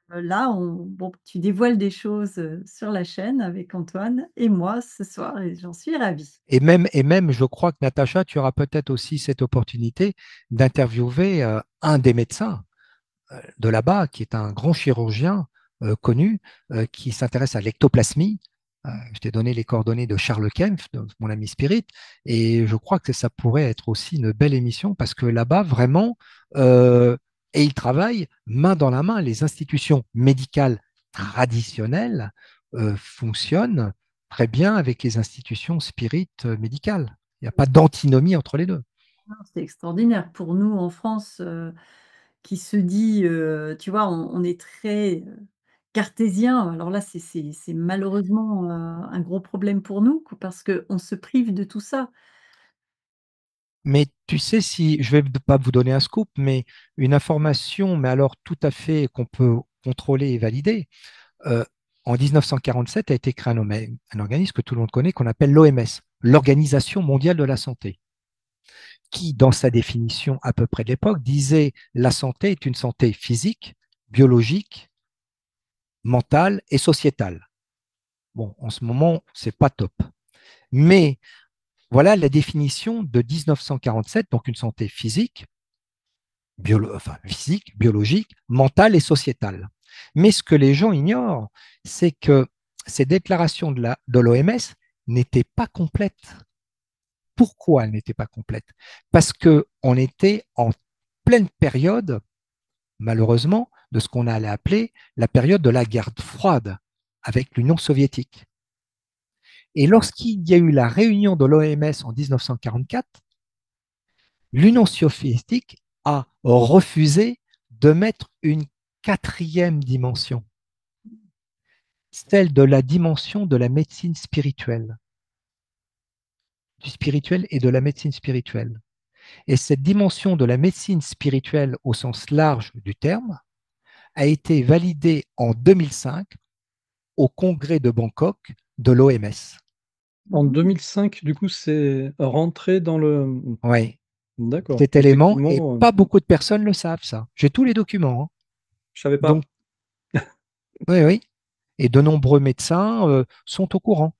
là, bon, tu dévoiles des choses, sur la chaîne avec Antoine et moi ce soir et j'en suis ravie. Et même, je crois que Natacha, tu auras peut-être aussi cette opportunité d'interviewer un des médecins de là-bas, qui est un grand chirurgien connu, qui s'intéresse à l'ectoplasmie. Je t'ai donné les coordonnées de Charles Kempf, de mon ami Spirit, et je crois que ça pourrait être aussi une belle émission parce que là-bas, vraiment, et ils travaillent main dans la main. Les institutions médicales traditionnelles fonctionnent très bien avec les institutions spirites médicales. Il n'y a pas d'antinomie entre les deux. Non, c'est extraordinaire pour nous en France, qui se dit, tu vois, on est très, cartésien. Alors là, c'est malheureusement, un gros problème pour nous, parce qu'on se prive de tout ça. Mais tu sais, si je vais pas vous donner un scoop, mais une information, mais alors tout à fait qu'on peut contrôler et valider. euh, En 1947 a été créé un organisme que tout le monde connaît qu'on appelle l'OMS, l'Organisation mondiale de la santé, qui, dans sa définition à peu près de l'époque, disait la santé est une santé physique, biologique, mentale et sociétale. Bon, en ce moment, c'est pas top. Mais voilà la définition de 1947, donc une santé physique, physique, biologique, mentale et sociétale. Mais ce que les gens ignorent, c'est que ces déclarations de l'OMS n'étaient pas complètes. Pourquoi elles n'étaient pas complètes? Parce qu'on était en pleine période, malheureusement, de ce qu'on allait appeler la période de la guerre froide avec l'Union soviétique. Et lorsqu'il y a eu la réunion de l'OMS en 1944, l'Union soviétique a refusé de mettre une quatrième dimension, celle de la dimension de la médecine spirituelle, du spirituel et de la médecine spirituelle. Et cette dimension de la médecine spirituelle au sens large du terme a été validée en 2005 au congrès de Bangkok de l'OMS. En 2005, du coup, c'est rentré dans le. Oui, D'accord, cet élément, et effectivement, pas beaucoup de personnes le savent, ça. J'ai tous les documents, hein. je savais pas. Donc, oui, oui. Et de nombreux médecins sont au courant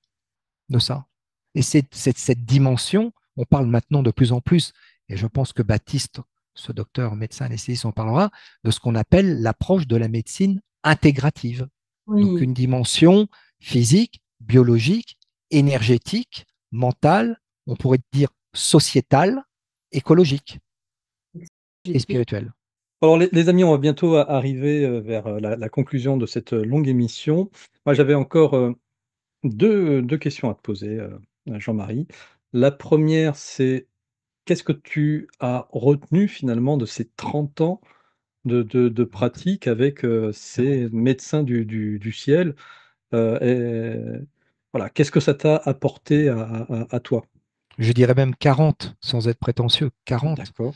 de ça. Et c'est cette dimension, on parle maintenant de plus en plus, et je pense que Baptiste, ce docteur médecin anesthésiste, en parlera, de ce qu'on appelle l'approche de la médecine intégrative. Donc Oui, une dimension physique, biologique, énergétique, mentale, on pourrait dire sociétale, écologique et j'étais spirituelle. Alors, les amis, on va bientôt arriver vers la conclusion de cette longue émission. Moi, j'avais encore deux questions à te poser, à Jean-Marie. La première, c'est qu'est-ce que tu as retenu finalement de ces 30 ans de pratique avec ces médecins du ciel et voilà, qu'est-ce que ça t'a apporté à toi? Je dirais même 40, sans être prétentieux, 40. D'accord.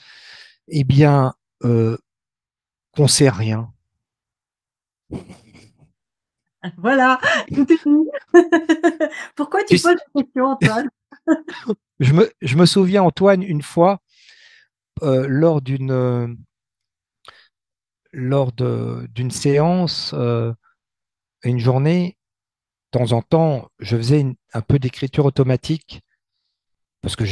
Eh bien, qu'on sait rien. voilà, tout est dit. Pourquoi tu poses la question, Antoine? Je me souviens, Antoine, une fois, lors d'une séance, une journée, de temps en temps, je faisais un peu d'écriture automatique parce que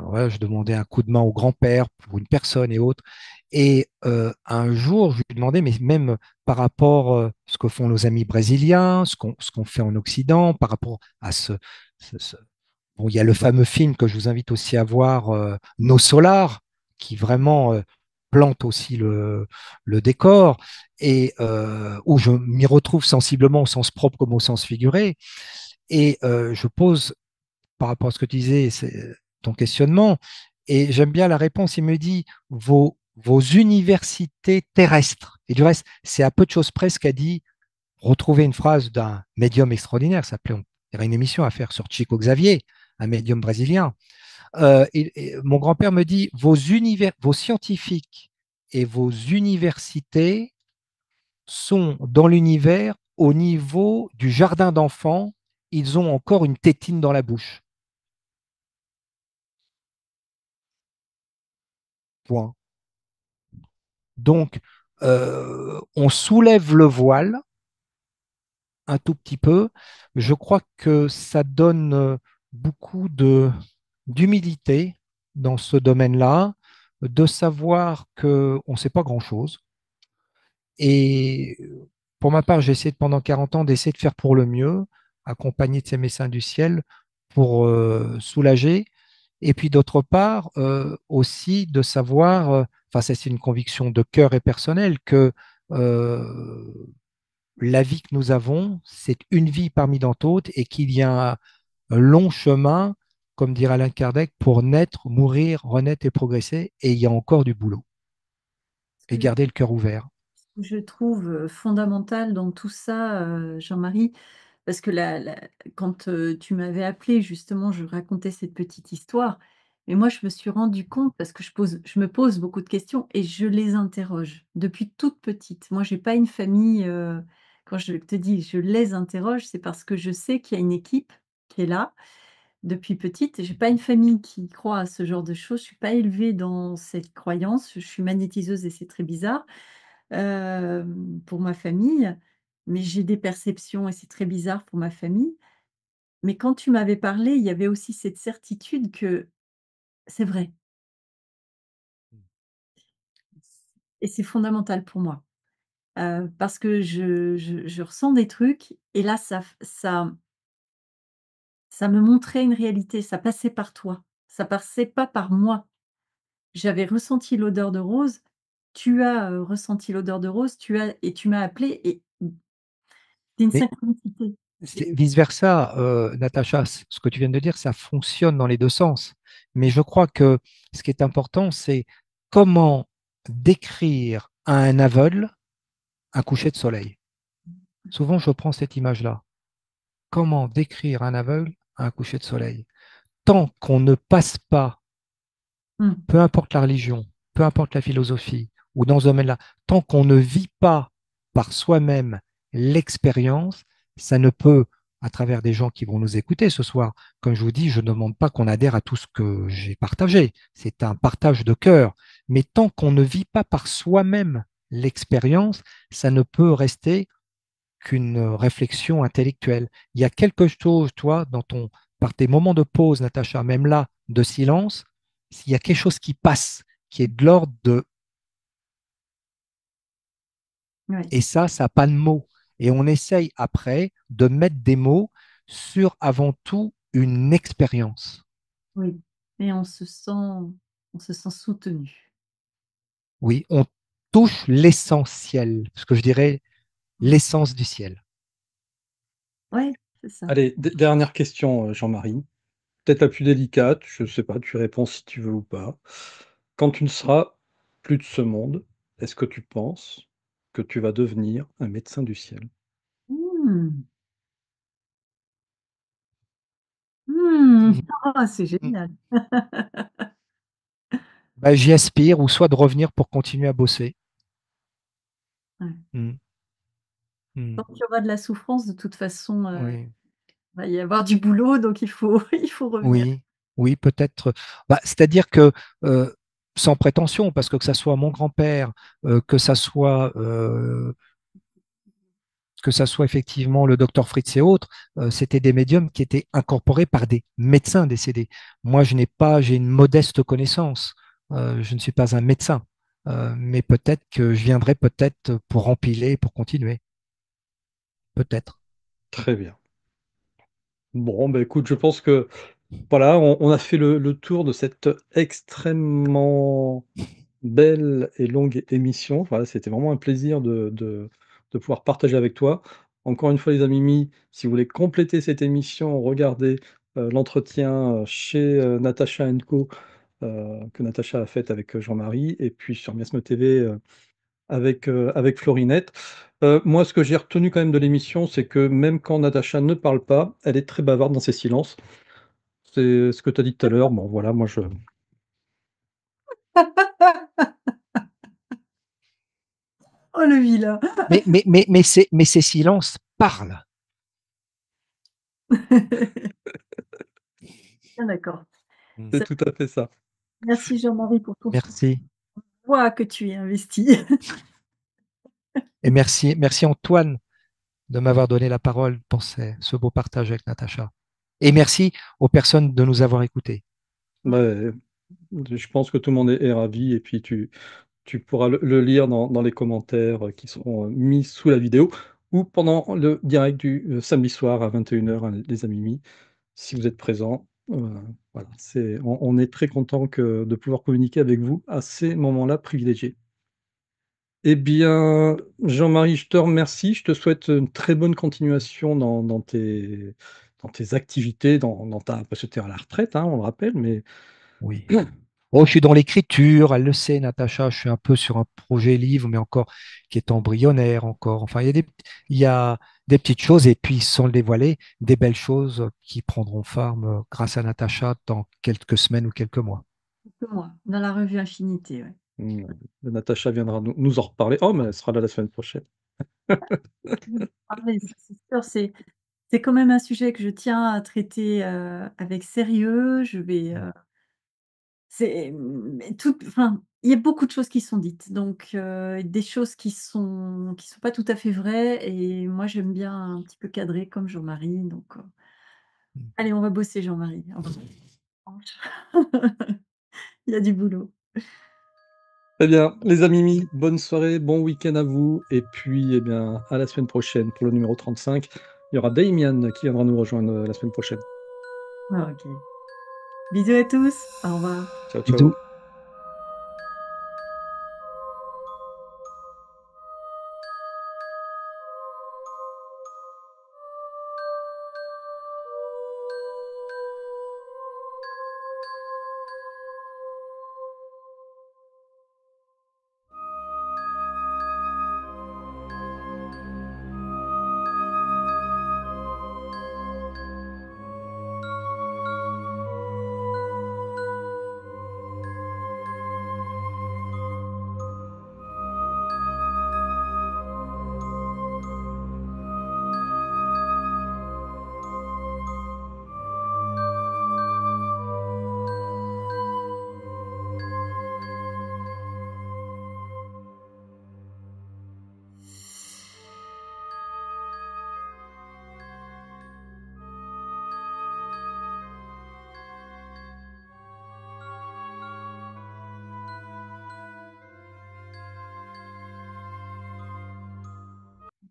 voilà, je demandais un coup de main au grand-père pour une personne et autres. Et un jour, je lui demandais, mais même par rapport à ce que font nos amis brésiliens, ce qu'on fait en Occident, par rapport à bon, il y a le fameux film que je vous invite aussi à voir, Nos Solars, qui vraiment plante aussi le décor et où je m'y retrouve sensiblement au sens propre comme au sens figuré. Et je pose, par rapport à ce que tu disais, c'est ton questionnement, et j'aime bien la réponse. Il me dit, vos vos universités terrestres. Et du reste, c'est à peu de choses près ce qu'a dit, retrouver une phrase d'un médium extraordinaire, ça s'appelait, on il y aurait une émission à faire sur Chico Xavier, un médium brésilien. Mon grand-père me dit, vos scientifiques et vos universités sont dans l'univers au niveau du jardin d'enfants, ils ont encore une tétine dans la bouche. Point. Donc, on soulève le voile un tout petit peu. Je crois que ça donne beaucoup d'humilité dans ce domaine-là, de savoir qu'on ne sait pas grand-chose. Et pour ma part, j'ai essayé pendant 40 ans d'essayer de faire pour le mieux, accompagné de ces messins du ciel pour soulager. Et puis d'autre part, aussi de savoir, enfin ça c'est une conviction de cœur et personnelle, que euh, la vie que nous avons, c'est une vie parmi d'autres et qu'il y a un long chemin, comme dirait Alain Kardec, pour naître, mourir, renaître et progresser. Et il y a encore du boulot. Ce Et que garder le cœur ouvert. je trouve fondamental dans tout ça, Jean-Marie, parce que quand tu m'avais appelé, justement, je racontais cette petite histoire. Mais moi, je me suis rendu compte, parce que je me pose beaucoup de questions et je les interroge depuis toute petite. Moi, j'ai pas une famille, quand je te dis je les interroge, c'est parce que je sais qu'il y a une équipe qui est là depuis petite. J'ai pas une famille qui croit à ce genre de choses. Je suis pas élevée dans cette croyance. Je suis magnétiseuse et c'est très bizarre pour ma famille, mais j'ai des perceptions et c'est très bizarre pour ma famille. Mais quand tu m'avais parlé, il y avait aussi cette certitude que c'est vrai et c'est fondamental pour moi, parce que je ressens des trucs et là ça me montrait une réalité, ça passait par toi, ça passait pas par moi. J'avais ressenti l'odeur de rose, tu as, ressenti l'odeur de rose, tu m'as appelé et c'est une Mais synchronicité. c'est vice-versa, Natacha, ce que tu viens de dire, ça fonctionne dans les deux sens. Mais je crois que ce qui est important, c'est comment décrire à un aveugle un coucher de soleil. Souvent, je prends cette image-là. Comment décrire à un aveugle un coucher de soleil? Tant qu'on ne passe pas, Mmh, peu importe la religion, peu importe la philosophie, ou dans ce domaine-là, tant qu'on ne vit pas par soi-même l'expérience, ça ne peut, à travers des gens qui vont nous écouter ce soir, comme je vous dis, je ne demande pas qu'on adhère à tout ce que j'ai partagé, c'est un partage de cœur, mais tant qu'on ne vit pas par soi-même l'expérience, ça ne peut rester qu'une réflexion intellectuelle. Il y a quelque chose, toi, par tes moments de pause, Natacha, même là, de silence, s'il y a quelque chose qui passe, qui est de l'ordre de, ouais, et ça n'a pas de mots. Et on essaye après de mettre des mots sur avant tout une expérience. oui et on se sent soutenu. Oui, on touche l'essentiel, ce que je dirais Mmh. l'essence du ciel. Ouais, c'est ça. Allez, dernière question, Jean-Marie, peut-être la plus délicate, je sais pas, tu réponds si tu veux ou pas. Quand tu ne seras plus de ce monde, est-ce que tu penses que tu vas devenir un médecin du ciel? Mmh. Mmh. Ah, c'est génial. Bah, j'y aspire, ou soit de revenir pour continuer à bosser. Ouais. Mm, Tant mm, qu'il y aura de la souffrance, de toute façon, oui. il va y avoir du boulot, donc il faut il faut revenir. Oui, oui, peut-être. Bah, c'est-à-dire que, euh, sans prétention, parce que ça soit mon grand-père, que ça soit effectivement le docteur Fritz et autres, c'était des médiums qui étaient incorporés par des médecins décédés. Moi, j'ai une modeste connaissance. Je ne suis pas un médecin. Mais peut-être que je viendrai peut-être pour empiler, pour continuer. Peut-être. Très bien. Bon, bah, écoute, je pense que voilà, on a fait le tour de cette extrêmement belle et longue émission. Voilà, c'était vraiment un plaisir de pouvoir partager avec toi. Encore une fois, les amis, si vous voulez compléter cette émission, regardez l'entretien chez Natacha Co. que Natacha a faite avec Jean-Marie, et puis sur Miasme TV avec Florinette. Moi, ce que j'ai retenu quand même de l'émission, c'est que même quand Natacha ne parle pas, elle est très bavarde dans ses silences. C'est ce que tu as dit tout à l'heure. Bon, voilà, moi je. Oh le vilain! Mais ces silences parlent. Bien d'accord. C'est tout à fait ça. Merci Jean-Marie pour tout Merci. voix que tu y investi. Et merci Antoine de m'avoir donné la parole pour ce beau partage avec Natacha. Et merci aux personnes de nous avoir écoutés. Bah, je pense que tout le monde est ravi, et puis tu pourras le lire dans les commentaires qui seront mis sous la vidéo, ou pendant le direct du samedi soir à 21h, les amis, si vous êtes présents. Voilà, on est très content de pouvoir communiquer avec vous à ces moments-là privilégiés. Eh bien, Jean-Marie, je te remercie. Je te souhaite une très bonne continuation dans tes activités, parce que tu es à la retraite, hein, on le rappelle, mais Oui. Oh, je suis dans l'écriture, elle le sait, Natacha, je suis un peu sur un projet livre, mais encore qui est embryonnaire encore. Enfin, il y a des petites choses, et puis sans le dévoiler, des belles choses qui prendront forme grâce à Natacha dans quelques semaines ou quelques mois. Moi, dans la revue Infinité, ouais. Natacha viendra nous en reparler. Oh, mais elle sera là la semaine prochaine. Ah oui, ça, c'est sûr, c'est quand même un sujet que je tiens à traiter, avec sérieux. Je vais, mais enfin, il y a beaucoup de choses qui sont dites, donc des choses qui sont pas tout à fait vraies, et moi j'aime bien un petit peu cadrer comme Jean-Marie, donc allez, on va bosser Jean-Marie. Il y a du boulot. Très bien, les amis, bonne soirée, bon week-end à vous, et puis eh bien, à la semaine prochaine pour le numéro 35. Il y aura Damien qui viendra nous rejoindre la semaine prochaine. Ah OK. Bisous à tous, au revoir. Ciao, ciao. Bisous.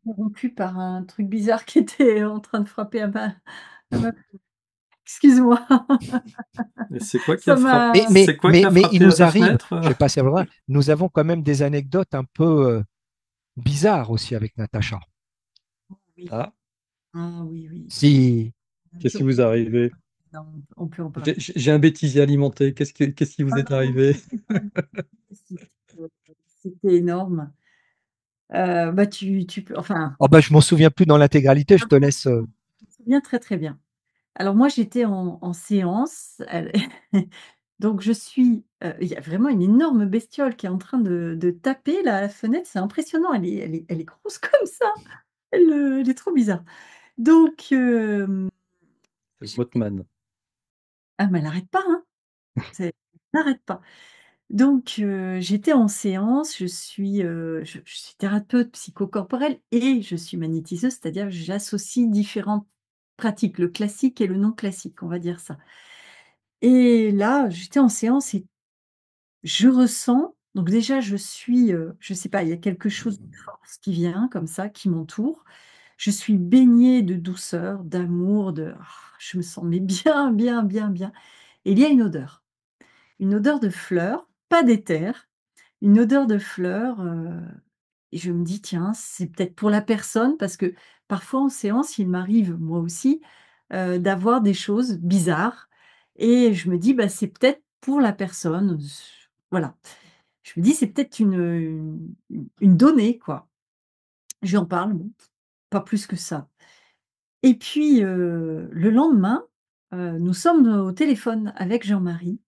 Interrompu par un truc bizarre qui était en train de frapper à ma excuse-moi. Et c'est quoi qui Ça a frappé? m'a C'est quoi qui a Mais il frappé nous la arrive, fenêtre? je sais pas si c'est vrai, nous avons quand même des anecdotes un peu bizarres aussi avec Natacha. oui. Ah, Ah oui, oui. Si, qu'est-ce qui vous est arrivé? Non, on peut en J'ai parler. j'ai un bêtisier alimenté. Qu'est-ce qui vous est arrivé? C'était énorme. Bah, tu peux enfin, oh bah, je m'en souviens plus dans l'intégralité, je te laisse. je me souviens très, très bien. Alors moi, j'étais en séance, donc il y a vraiment une énorme bestiole qui est en train de taper là à la fenêtre, c'est impressionnant, elle est grosse comme ça, elle est trop bizarre. Donc C'est le j'étais Botman. ah mais elle arrête pas, hein, elle n'arrête pas. Donc j'étais en séance, je suis thérapeute psychocorporelle et je suis magnétiseuse, c'est-à-dire que j'associe différentes pratiques, le classique et le non classique, on va dire ça. Et là, j'étais en séance et je ressens donc déjà je sais pas, il y a quelque chose de force qui vient comme ça, qui m'entoure. Je suis baignée de douceur, d'amour, je me sens mais bien, bien, bien, bien, et il y a une odeur de fleurs, pas d'éther, une odeur de fleurs, et je me dis: «Tiens, c'est peut-être pour la personne», parce que parfois en séance, il m'arrive, moi aussi, d'avoir des choses bizarres, et je me dis: «Bah, c'est peut-être pour la personne. Voilà. Je me dis, c'est peut-être une donnée, quoi. Je lui en parle, bon, pas plus que ça. Et puis, le lendemain, nous sommes au téléphone avec Jean-Marie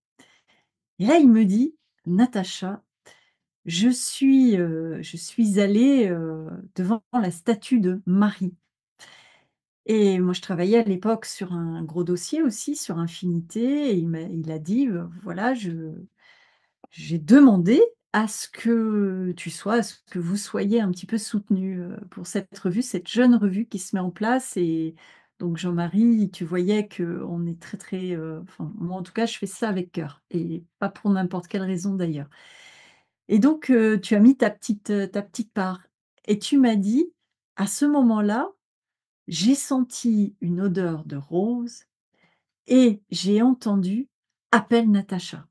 et là, il me dit: «Natacha, je suis allée, devant la statue de Marie». Et moi, je travaillais à l'époque sur un gros dossier aussi, sur Infinité, et il a dit, voilà, j'ai demandé à ce que vous soyez un petit peu soutenu pour cette revue, cette jeune revue qui se met en place. Et donc Jean-Marie, tu voyais qu'on est très, très, enfin, moi, en tout cas, je fais ça avec cœur et pas pour n'importe quelle raison d'ailleurs. Et donc tu as mis ta petite part et tu m'as dit: «À ce moment-là, j'ai senti une odeur de rose et j'ai entendu "Appelle Natacha"».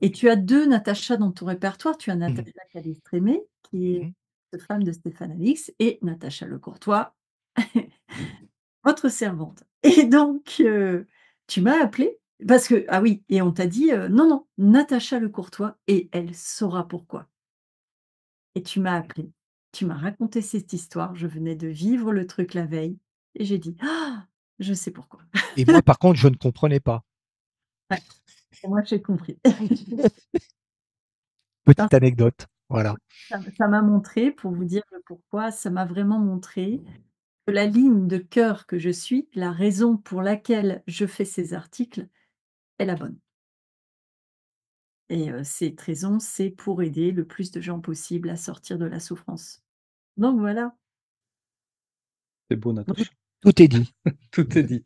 Et tu as 2 Natacha dans ton répertoire. Tu as Mhm. Natacha Calestrémé, qui est Mhm. cette femme de Stéphane Alix, et Natacha Lecourtois, votre servante. Et donc tu m'as appelée parce que ah oui, et on t'a dit, «Non, non, Natacha Lecourtois et elle saura pourquoi». Et tu m'as appelée. Tu m'as raconté cette histoire. Je venais de vivre le truc la veille et j'ai dit: «Ah! Je sais pourquoi». Et moi, par contre, je ne comprenais pas. Ouais, et moi j'ai compris. Parce Petite anecdote. Voilà. ça m'a montré, pour vous dire le pourquoi, ça m'a vraiment montré que la ligne de cœur que je suis, la raison pour laquelle je fais ces articles est la bonne. Et cette raison, c'est pour aider le plus de gens possible à sortir de la souffrance. Donc voilà. C'est beau, Donc Natacha. Tout est dit. Tout est dit.